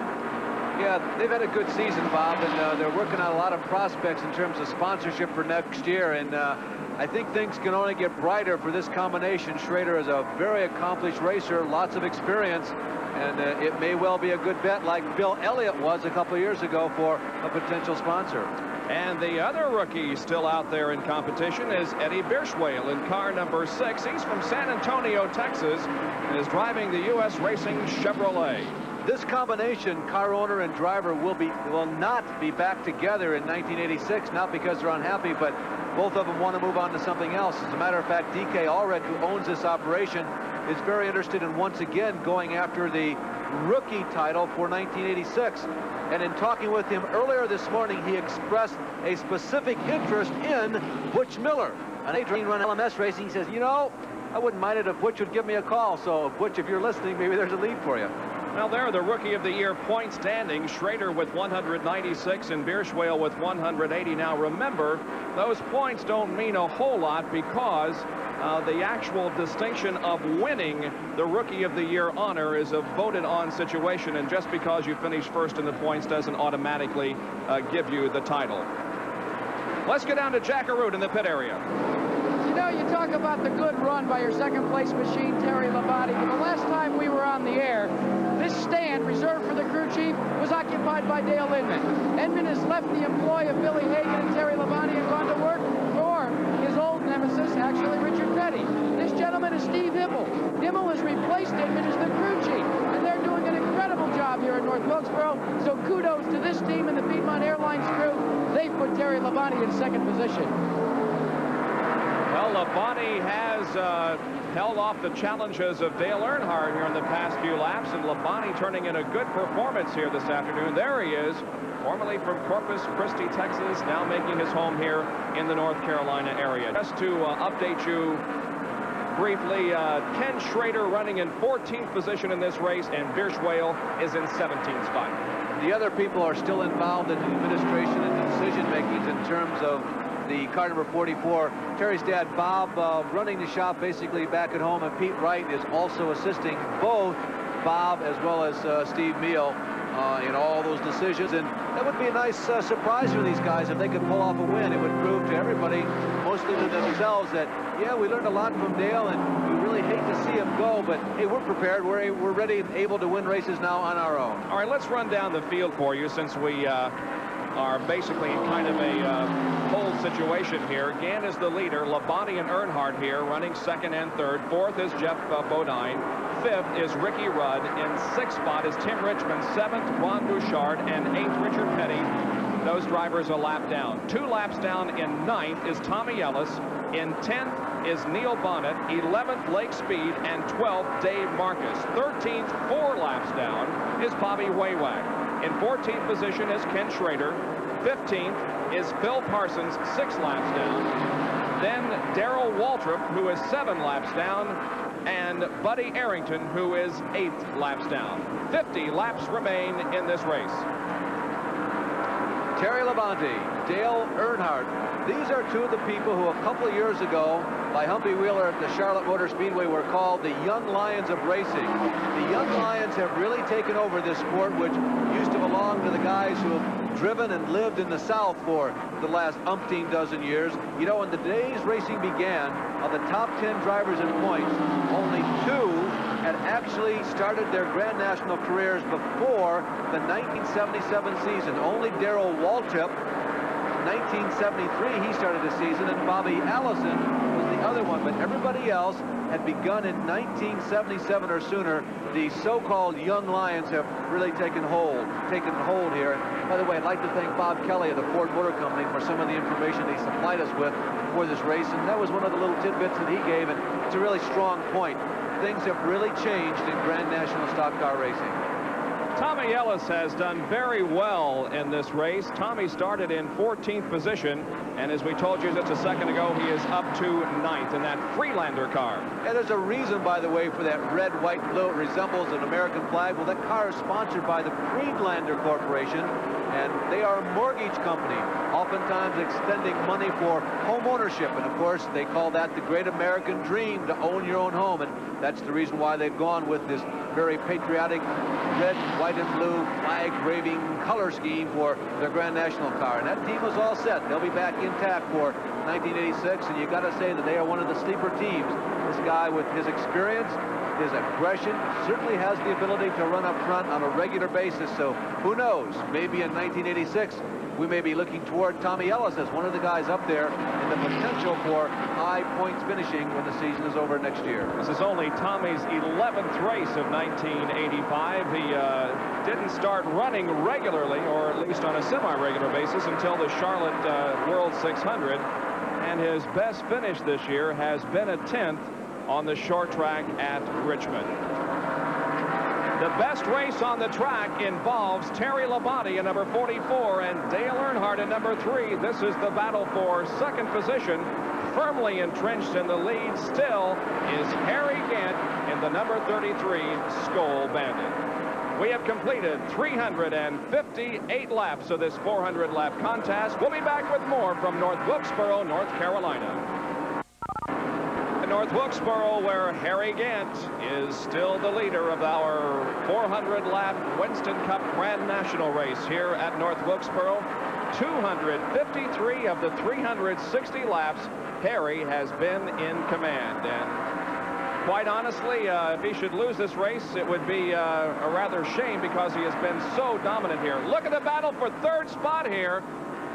S6: Yeah, they've had a good season, Bob, and they're working on a lot of prospects in terms of sponsorship for next year, and I think things can only get brighter for this combination. Schrader is a very accomplished racer, lots of experience, and it may well be a good bet like Bill Elliott was a couple of years ago for a potential sponsor.
S1: And the other rookie still out there in competition is Eddie Birchwale in car number 6. He's from San Antonio, Texas, and is driving the U.S. Racing Chevrolet.
S6: This combination, car owner and driver, will not be back together in 1986, not because they're unhappy, but both of them want to move on to something else. As a matter of fact, DK Allred, who owns this operation, is very interested in once again going after the rookie title for 1986. And in talking with him earlier this morning, he expressed a specific interest in Butch Miller. And they run LMS racing. He says, you know, I wouldn't mind it if Butch would give me a call. So, Butch, if you're listening, maybe there's a lead for you.
S1: Well, there, the Rookie of the Year point standing. Schrader with 196 and Birchwale with 180. Now, remember, those points don't mean a whole lot because the actual distinction of winning the Rookie of the Year honor is a voted-on situation, and just because you finish first in the points doesn't automatically give you the title. Let's get down to Jack Arute in the pit area.
S11: You know, you talk about the good run by your second-place machine, Terry Labonte. But the last time we were on the air, this stand reserved for the crew chief was occupied by Dale Inman. Inman has left the employ of Billy Hagan and Terry Labonte and gone to work for his old nemesis, actually Richard Petty. This gentleman is Steve Himmel. Himmel has replaced Inman as the crew chief, and they're doing an incredible job here at North Wilkesboro. So kudos to this team and the Piedmont Airlines crew. They put Terry Labonte in second position.
S1: Well, Labonte has held off the challenges of Dale Earnhardt here in the past few laps, and Labonte turning in a good performance here this afternoon. There he is, formerly from Corpus Christi, Texas, now making his home here in the North Carolina area. Just to update you briefly, Ken Schrader running in 14th position in this race, and Birchwale is in 17th spot.
S6: The other people are still involved in the administration and decision-making in terms of the car number 44. Terry's dad, Bob, running the shop basically back at home, and Pete Wright is also assisting both Bob as well as Steve Meal in all those decisions. And that would be a nice surprise for these guys if they could pull off a win. It would prove to everybody, mostly to themselves, that, yeah, we learned a lot from Dale, and we really hate to see him go, but, hey, we're prepared. We're ready and able to win races now on our own.
S1: All right, let's run down the field for you since we are basically in kind of a hold situation here. Gant is the leader. Labonte and Earnhardt here running second and third. Fourth is Jeff Bodine. Fifth is Ricky Rudd. In sixth spot is Tim Richmond. Seventh, Ron Bouchard. And eighth, Richard Petty. Those drivers a lap down. 2 laps down in ninth is Tommy Ellis. In 10th is Neil Bonnet. 11th, Lake Speed. And 12th, Dave Marcus. 13th, 4 laps down, is Bobby Waywag. In 14th position is Ken Schrader. 15th is Phil Parsons, 6 laps down. Then Darrell Waltrip, who is 7 laps down, and Buddy Arrington, who is 8 laps down. 50 laps remain in this race.
S6: Terry Labonte, Dale Earnhardt. These are two of the people who a couple of years ago by Humvee Wheeler at the Charlotte Motor Speedway were called the Young Lions of Racing. The Young Lions have really taken over this sport, which used to belong to the guys who have driven and lived in the South for the last umpteen dozen years. You know, when the days racing began, of the top 10 drivers in points, only 2 had actually started their Grand National careers before the 1977 season. Only Darrell Waltrip, 1973, he started the season, and Bobby Allison was the other one, but everybody else had begun in 1977 or sooner. The so-called young lions have really taken hold here. By the way, I'd like to thank Bob Kelly of the Ford Motor Company for some of the information he supplied us with for this race, and that was one of the little tidbits that he gave, and it's a really strong point. Things have really changed in Grand National stock car racing.
S1: Tommy Ellis has done very well in this race. Tommy started in 14th position, and as we told you just a second ago, he is up to 9th in that Freelander car.
S6: And there's a reason, by the way, for that red, white, blue. It resembles an American flag. Well, that car is sponsored by the Freelander Corporation, and they are a mortgage company, oftentimes extending money for home ownership. And, of course, they call that the great American dream, to own your own home. And that's the reason why they've gone with this very patriotic red, white, and blue flag-waving color scheme for their Grand National car. And that team was all set. They'll be back intact for 1986, and you got to say that they are one of the sleeper teams. This guy, with his experience, his aggression, certainly has the ability to run up front on a regular basis. So who knows, maybe in 1986 we may be looking toward Tommy Ellis as one of the guys up there in the potential for high points finishing when the season is over next year.
S1: This is only Tommy's 11th race of 1985. He didn't start running regularly, or at least on a semi-regular basis, until the Charlotte World 600. And his best finish this year has been a 10th on the short track at Richmond. The best race on the track involves Terry Labonte in number 44 and Dale Earnhardt in number 3. This is the battle for second position. Firmly entrenched in the lead still is Harry Gant in the number 33 Skoal Bandit. We have completed 358 laps of this 400-lap contest. We'll be back with more from North Wilkesboro, North Carolina. North Wilkesboro, where Harry Gant is still the leader of our 400-lap Winston Cup Grand National race here at North Wilkesboro. 253 of the 360 laps, Harry has been in command. And quite honestly, if he should lose this race, it would be a rather shame, because he has been so dominant here. Look at the battle for third spot here.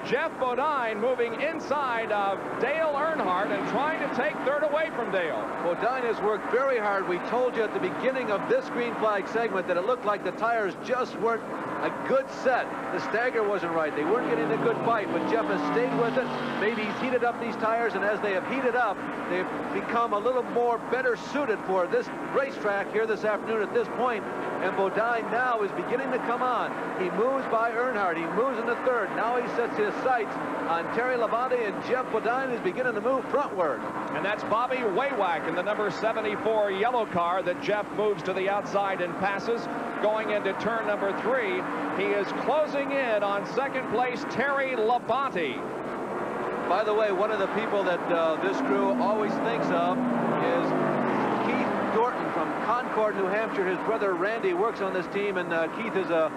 S1: Jeff Bodine moving inside of Dale Earnhardt and trying to take third away from Dale.
S6: Bodine has worked very hard. We told you at the beginning of this green flag segment that it looked like the tires just weren't a good set. The stagger wasn't right. They weren't getting a good bite, but Jeff has stayed with it. Maybe he's heated up these tires, and as they have heated up, they've become a little more better suited for this racetrack here this afternoon at this point. And Bodine now is beginning to come on. He moves by Earnhardt. He moves into third. Now he sets his sights on Terry Labonte, and Jeff Bodine is beginning to move frontward.
S1: And that's Bobby Waywack in the number 74 yellow car that Jeff moves to the outside and passes. Going into turn number 3, he is closing in on second place Terry Labonte.
S6: By the way, one of the people that this crew always thinks of is Keith Dorton from Concord, New Hampshire. His brother Randy works on this team, and Keith is a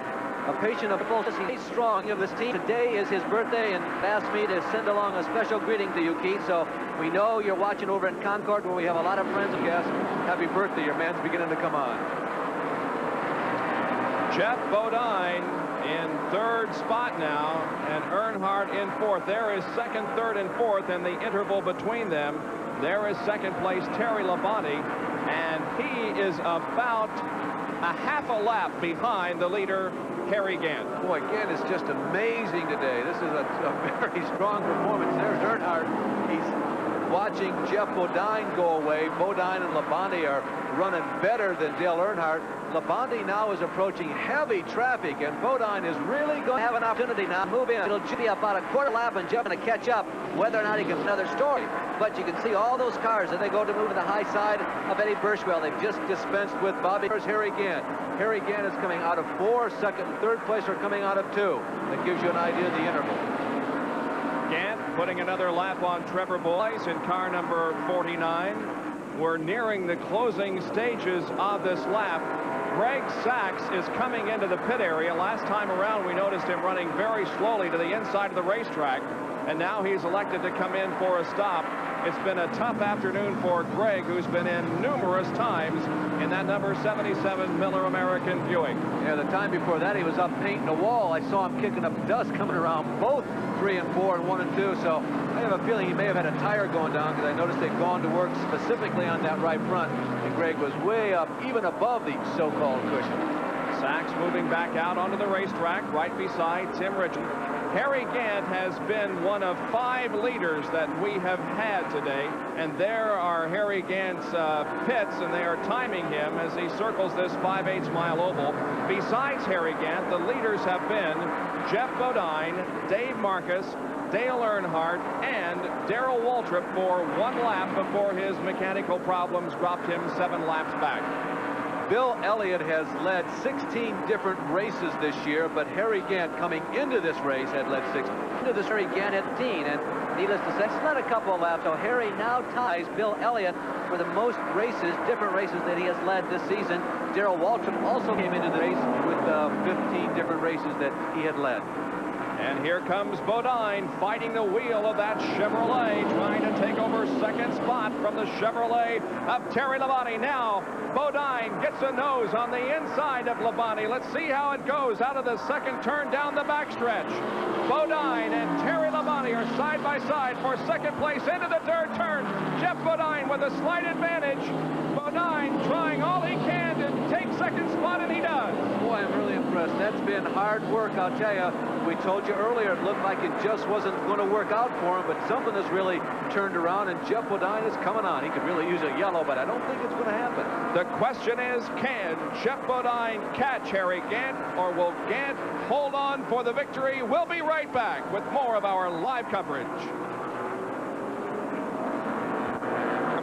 S6: patient of full. He's strong of this team. Today is his birthday, and asked me to send along a special greeting to you, Keith. So we know you're watching over in Concord, where we have a lot of friends and guests. Happy birthday. Your man's beginning to come on.
S1: Jeff Bodine in third spot now, and Earnhardt in fourth. There is second, third, and fourth, and the interval between them. There is second place Terry Labonte, and he is about a half a lap behind the leader, Harry Gant.
S6: Boy, Gant is just amazing today. This is a very strong performance. There's Earnhardt. He's watching Jeff Bodine go away. Bodine and Labonte are running better than Dale Earnhardt. Labonte now is approaching heavy traffic, and Bodine is really going to have an opportunity now to move in. It'll be about a quarter lap, and Jeff going to catch up. Whether or not he gets another story. But you can see all those cars as they go to move to the high side of Eddie Birchwell. They've just dispensed with Bobby. There's Harry Gant. Harry Gant is coming out of 4. Second and third place are coming out of 2. That gives you an idea of the interval.
S1: Gant putting another lap on Trevor Boyce in car number 49. We're nearing the closing stages of this lap. Greg Sachs is coming into the pit area. Last time around, we noticed him running very slowly to the inside of the racetrack. and now he's elected to come in for a stop. It's been a tough afternoon for Greg, who's been in numerous times in that number 77 Miller American Buick.
S6: Yeah, the time before that, he was up painting a wall. I saw him kicking up dust coming around both 3 and 4 and 1 and 2. So I have a feeling he may have had a tire going down, because I noticed they'd gone to work specifically on that right front, and Greg was way up, even above the so-called cushion.
S1: Sachs moving back out onto the racetrack right beside Tim Richmond. Harry Gant has been one of 5 leaders that we have had today, and there are Harry Gant's pits, and they are timing him as he circles this 5/8 mile oval. Besides Harry Gant, the leaders have been Jeff Bodine, Dave Marcus, Dale Earnhardt, and Darrell Waltrip for 1 lap before his mechanical problems dropped him 7 laps back.
S6: Bill Elliott has led 16 different races this year, but Harry Gant coming into this race had led 6.
S3: Into this Harry Gant had 15, and needless to say, it's led a couple of laps. So Harry now ties Bill Elliott for the most races, different races that he has led this season. Darrell Waltrip also came into the race with 15 different races that he had led.
S1: And here comes Bodine fighting the wheel of that Chevrolet, trying to take over second spot from the Chevrolet of Terry Labonte. Now Bodine gets a nose on the inside of Labonte. Let's see how it goes out of the second turn down the backstretch. Bodine and Terry Labonte are side by side for second place into the third turn. Jeff Bodine with a slight advantage. Bodine trying all he can to take second spot, and he does.
S6: Boy, I'm really impressed. That's been hard work, I'll tell you. We told you earlier it looked like it just wasn't going to work out for him, but something has really turned around, and Jeff Bodine is coming on. He could really use a yellow, but I don't think it's going to happen.
S1: The question is, can Jeff Bodine catch Harry Gant, or will Gant hold on for the victory? We'll be right back with more of our live coverage.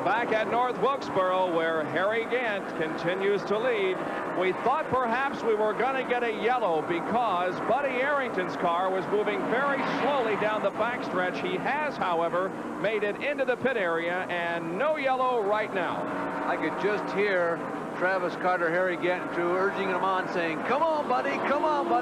S1: Back at North Wilkesboro, where Harry Gant continues to lead. We thought perhaps we were going to get a yellow because Buddy Arrington's car was moving very slowly down the backstretch. He has, however, made it into the pit area, and no yellow right now.
S6: I could just hear Travis Carter, Harry Gant, urging him on, saying, come on, buddy,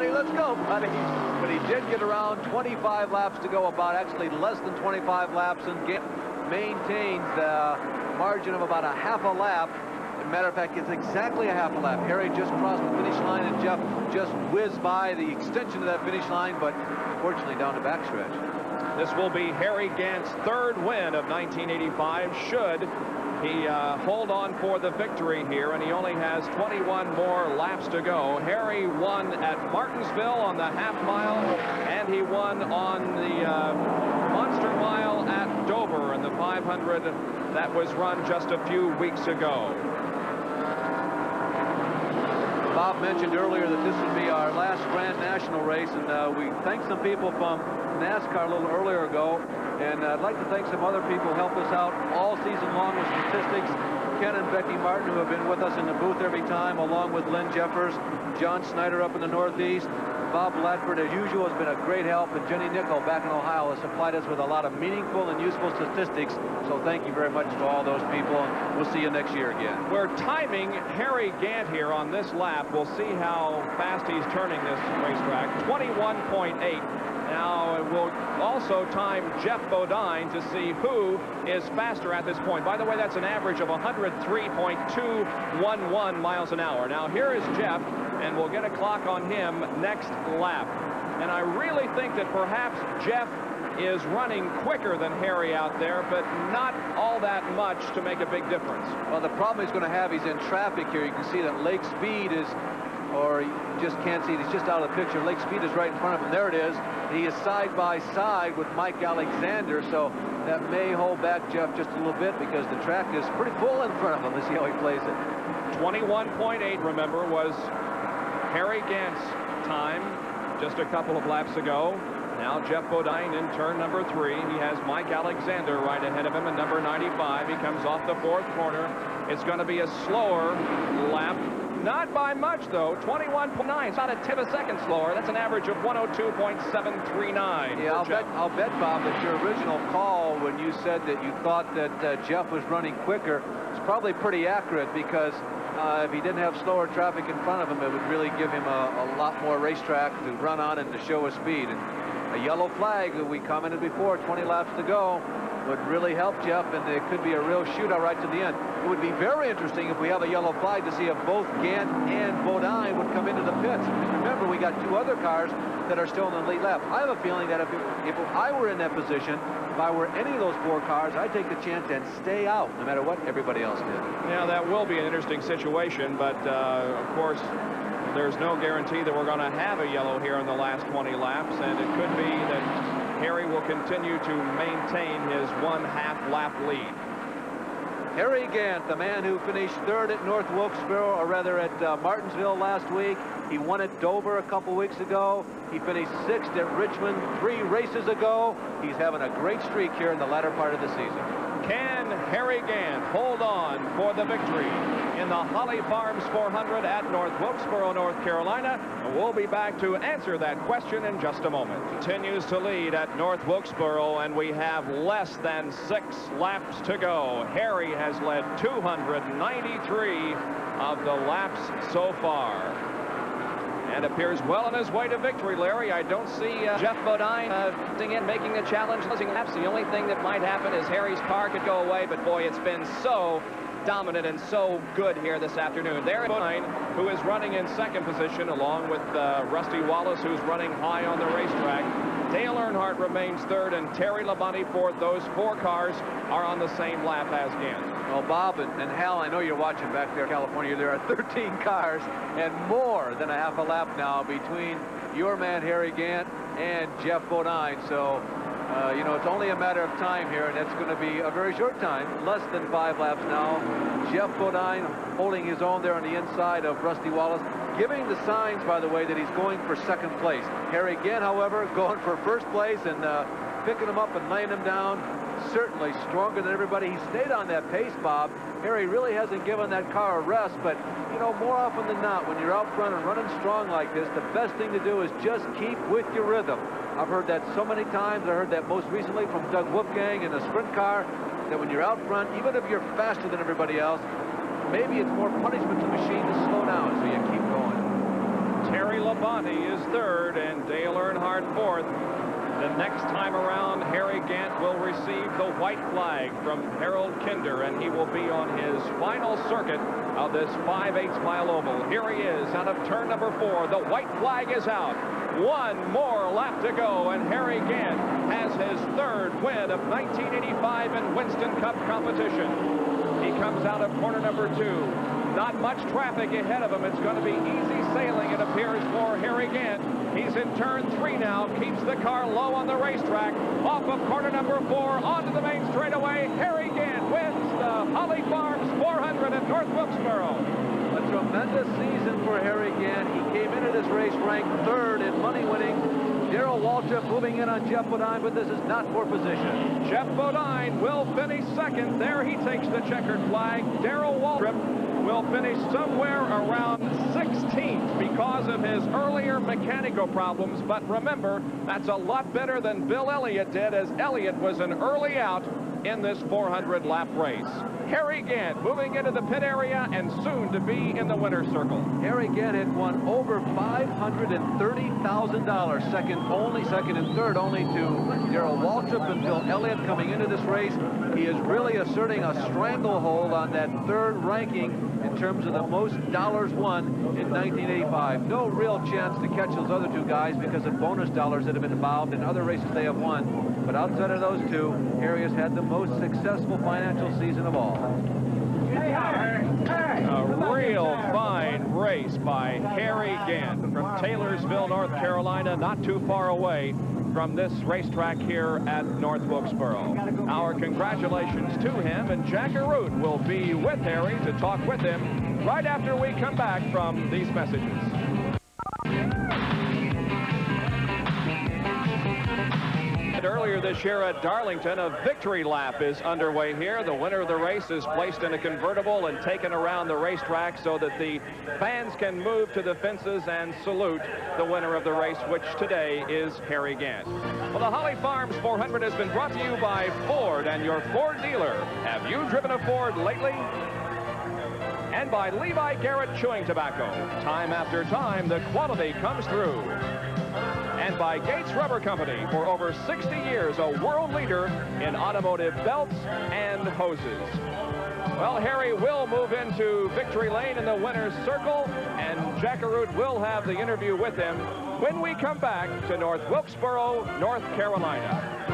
S6: let's go, buddy. But he did get around 25 laps to go, about actually less than 25 laps, and Gant maintains the margin of about a half a lap. As a matter of fact, it's exactly a half a lap. Harry just crossed the finish line, and Jeff just whizzed by the extension of that finish line, but unfortunately down the backstretch.
S1: This will be Harry Gant's 3rd win of 1985. Should he hold on for the victory here, and he only has 21 more laps to go. Harry won at Martinsville on the half mile, and he won on the Monster Mile at Dover in the 500 that was run just a few weeks ago.
S6: Bob mentioned earlier that this would be our last Grand National race, and we thanked some people from NASCAR a little earlier ago, and I'd like to thank some other people who helped us out all season long with statistics. Ken and Becky Martin, who have been with us in the booth every time, along with Lynn Jeffers, John Snyder up in the Northeast. Bob Ladford, as usual, has been a great help, and Jenny Nickel back in Ohio has supplied us with a lot of meaningful and useful statistics. So thank you very much to all those people, and we'll see you next year again.
S1: We're timing Harry Gant here on this lap. We'll see how fast he's turning this racetrack. 21.8. Now we'll also time Jeff Bodine to see who is faster at this point. By the way, that's an average of 103.211 miles an hour. Now here is Jeff, and we'll get a clock on him next lap. And I really think that perhaps Jeff is running quicker than Harry out there, but not all that much to make a big difference.
S6: Well, the problem he's going to have, he's in traffic here. You can see that Lake Speed is, or you just can't see it, he's just out of the picture. Lake Speed is right in front of him. There it is. He is side by side with Mike Alexander, so that may hold back Jeff just a little bit because the track is pretty full in front of him. Let's see how he plays it.
S1: 21.8, remember, was Harry Gant's time just a couple of laps ago. Now Jeff Bodine in turn number 3. He has Mike Alexander right ahead of him in number 95. He comes off the 4th corner. It's going to be a slower lap. Not by much, though. 21.9. It's not a tip a second slower. That's an average of 102.739.
S6: Yeah, I'll bet, Bob, that your original call when you said that you thought that Jeff was running quicker is probably pretty accurate, because if he didn't have slower traffic in front of him, it would really give him a lot more racetrack to run on and to show his speed. And A yellow flag that we commented before, 20 laps to go, would really help Jeff, and it could be a real shootout right to the end. It would be very interesting if we have a yellow flag to see if both Gant and Bodine would come into the pits. Remember, we got 2 other cars that are still in the lead lap. I have a feeling that if I were in that position, if I were any of those 4 cars, I'd take the chance and stay out, no matter what everybody else did.
S1: Yeah, that will be an interesting situation, but of course, there's no guarantee that we're going to have a yellow here in the last 20 laps, and it could be that Harry will continue to maintain his 1/2 lap lead.
S6: Harry Gant, the man who finished 3rd at North Wilkesboro, or rather at Martinsville last week. He won at Dover a couple weeks ago. He finished 6th at Richmond 3 races ago. He's having a great streak here in the latter part of the season.
S1: Can Harry Gant hold on for the victory in the Holly Farms 400 at North Wilkesboro, North Carolina? And we'll be back to answer that question in just a moment. Continues to lead at North Wilkesboro, and we have less than 6 laps to go. Harry has led 293 of the laps so far, and appears well on his way to victory, Larry. I don't see Jeff Bodine making the challenge, losing laps. The only thing that might happen is Harry's car could go away, but boy, it's been so dominant and so good here this afternoon. There is Bodine, who is running in 2nd position, along with Rusty Wallace, who's running high on the racetrack. Dale Earnhardt remains 3rd, and Terry Labonte 4th. Those 4 cars are on the same lap as Gant.
S6: Well, Bob and Hal, I know you're watching back there in California. There are 13 cars and more than a half a lap now between your man Harry Gant and Jeff Bodine. So, you know, it's only a matter of time here, and it's going to be a very short time, less than 5 laps now. Jeff Bodine holding his own there on the inside of Rusty Wallace, giving the signs, by the way, that he's going for 2nd place. Harry Gant, however, going for 1st place and picking him up and laying him down. Certainly stronger than everybody. He stayed on that pace, Bob. Harry really hasn't given that car a rest, but, you know, more often than not, when you're out front and running strong like this, the best thing to do is just keep with your rhythm. I've heard that so many times. I heard that most recently from Doug Wolfgang in a sprint car, that when you're out front, even if you're faster than everybody else, maybe it's more punishment to the machine to slow down, so you keep going.
S1: Terry Labonte is 3rd, and Dale Earnhardt 4th. The next time around, Harry Gant will receive the white flag from Harold Kinder, and he will be on his final circuit of this 5/8 mile oval. Here he is out of turn number 4. The white flag is out. 1 more lap to go, and Harry Gant has his 3rd win of 1985 in Winston Cup competition. He comes out of corner number 2. Not much traffic ahead of him. It's going to be easy sailing, it appears, for Harry Gant. He's in turn 3 now, keeps the car low on the racetrack. Off of corner number 4, onto the main straightaway. Harry Gant wins the Holly Farms 400 at North Wilkesboro.
S6: A tremendous season for Harry Gant. He came into this race ranked 3rd in money winning. Darrell Waltrip moving in on Jeff Bodine, but this is not for position.
S1: Jeff Bodine will finish 2nd. There he takes the checkered flag. Darrell Waltrip will finish somewhere around 16th because of his earlier mechanical problems. But remember, that's a lot better than Bill Elliott did, as Elliott was an early out in this 400-lap race. Harry Gant moving into the pit area and soon to be in the winner's circle.
S6: Harry Gant had won over $530,000, second and 3rd only to Darrell Waltrip and Bill Elliott coming into this race. He is really asserting a stranglehold on that 3rd ranking in terms of the most dollars won in 1985. No real chance to catch those other 2 guys because of bonus dollars that have been involved in other races they have won. But outside of those 2, Harry has had the most successful financial season of all.
S1: A real fine race by Harry Gant from Taylorsville, North Carolina, not too far away from this racetrack here at North Wilkesboro. Our congratulations to him, and Jack Arute will be with Harry to talk with him right after we come back from these messages. Earlier this year at Darlington, a victory lap is underway here. The winner of the race is placed in a convertible and taken around the racetrack so that the fans can move to the fences and salute the winner of the race, which today is Harry Gant. Well, the Holly Farms 400 has been brought to you by Ford and your Ford dealer. Have you driven a Ford lately? And by Levi Garrett Chewing Tobacco. Time after time, the quality comes through. And by Gates Rubber Company, for over 60 years, a world leader in automotive belts and hoses. Well, Harry will move into victory lane in the winner's circle, and Jackaroo will have the interview with him when we come back to North Wilkesboro, North Carolina.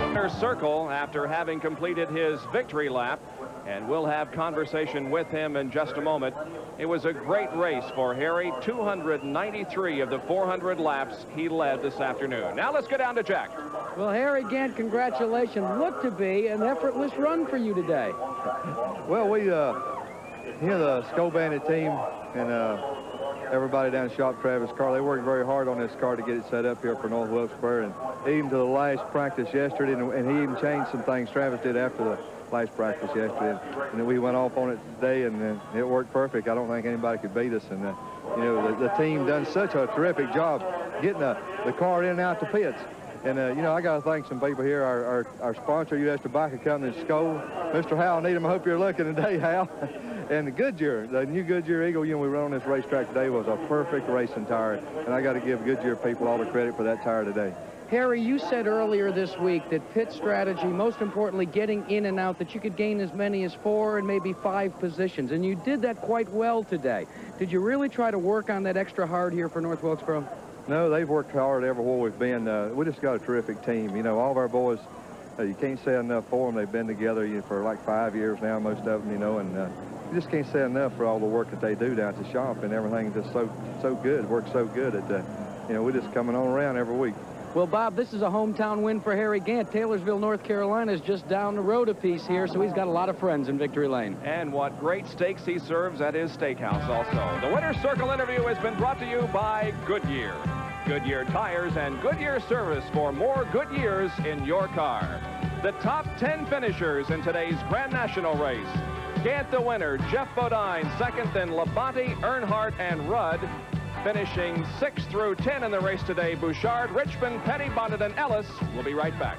S1: Winner's circle after having completed his victory lap, and we'll have conversation with him in just a moment. It was a great race for Harry. 293 of the 400 laps he led this afternoon. Now let's go down to Jack.
S3: Well, Harry, again, congratulations. Looked to be an effortless run for you today.
S22: Well, we, the Skull Bandit team and everybody down at Shop Travis car, they worked very hard on this car to get it set up here for North Wilkesboro, and even to the last practice yesterday, and he even changed some things Travis did after the last practice yesterday, and then we went off on it today, and it worked perfect. I don't think anybody could beat us, and you know, the team done such a terrific job getting the car in and out the pits. And you know, I got to thank some people here. Our sponsor, U.S. Tobacco Company, Skoll, Mr. Hal Needham. I hope you're looking today, Hal. And the Goodyear, the new Goodyear Eagle, you know, we run on this racetrack today, was a perfect racing tire, and I got to give Goodyear people all the credit for that tire today.
S3: Harry, you said earlier this week that pit strategy, most importantly, getting in and out, that you could gain as many as 4 and maybe 5 positions, and you did that quite well today. Did you really try to work on that extra hard here for North Wilkesboro?
S22: No, they've worked hard everywhere we've been. We just got a terrific team. You know, all of our boys, you can't say enough for them. They've been together for like 5 years now, most of them, you know, and you just can't say enough for all the work that they do down at the shop, and everything just so good, works so good that, you know, we're just coming on around every week.
S3: Well, Bob, this is a hometown win for Harry Gant. Taylorsville, North Carolina is just down the road a piece here, so he's got a lot of friends in victory lane. And what great steaks he serves at his steakhouse also. The Winner's Circle interview has been brought to you by Goodyear. Goodyear tires and Goodyear service for more good years in your car. The top 10 finishers in today's Grand National race. Gant the winner, Jeff Bodine second, then Labonte, Earnhardt, and Rudd. Finishing 6 through 10 in the race today, Bouchard, Richmond, Petty, Bonnet, and Ellis. We'll be right back.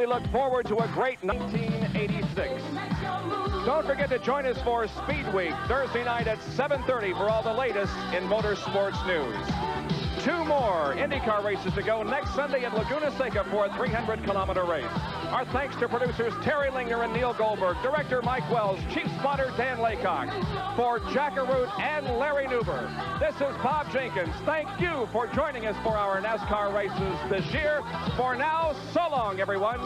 S3: Look forward to a great 1986. Don't forget to join us for Speed Week Thursday night at 7:30 for all the latest in motorsports news. 2 more IndyCar races to go next Sunday in Laguna Seca for a 300-kilometer race. Our thanks to producers Terry Lingner and Neil Goldberg, director Mike Wells, chief spotter Dan Laycock. For Jackaroo and Larry Newber, this is Bob Jenkins. Thank you for joining us for our NASCAR races this year. For now, so long, everyone.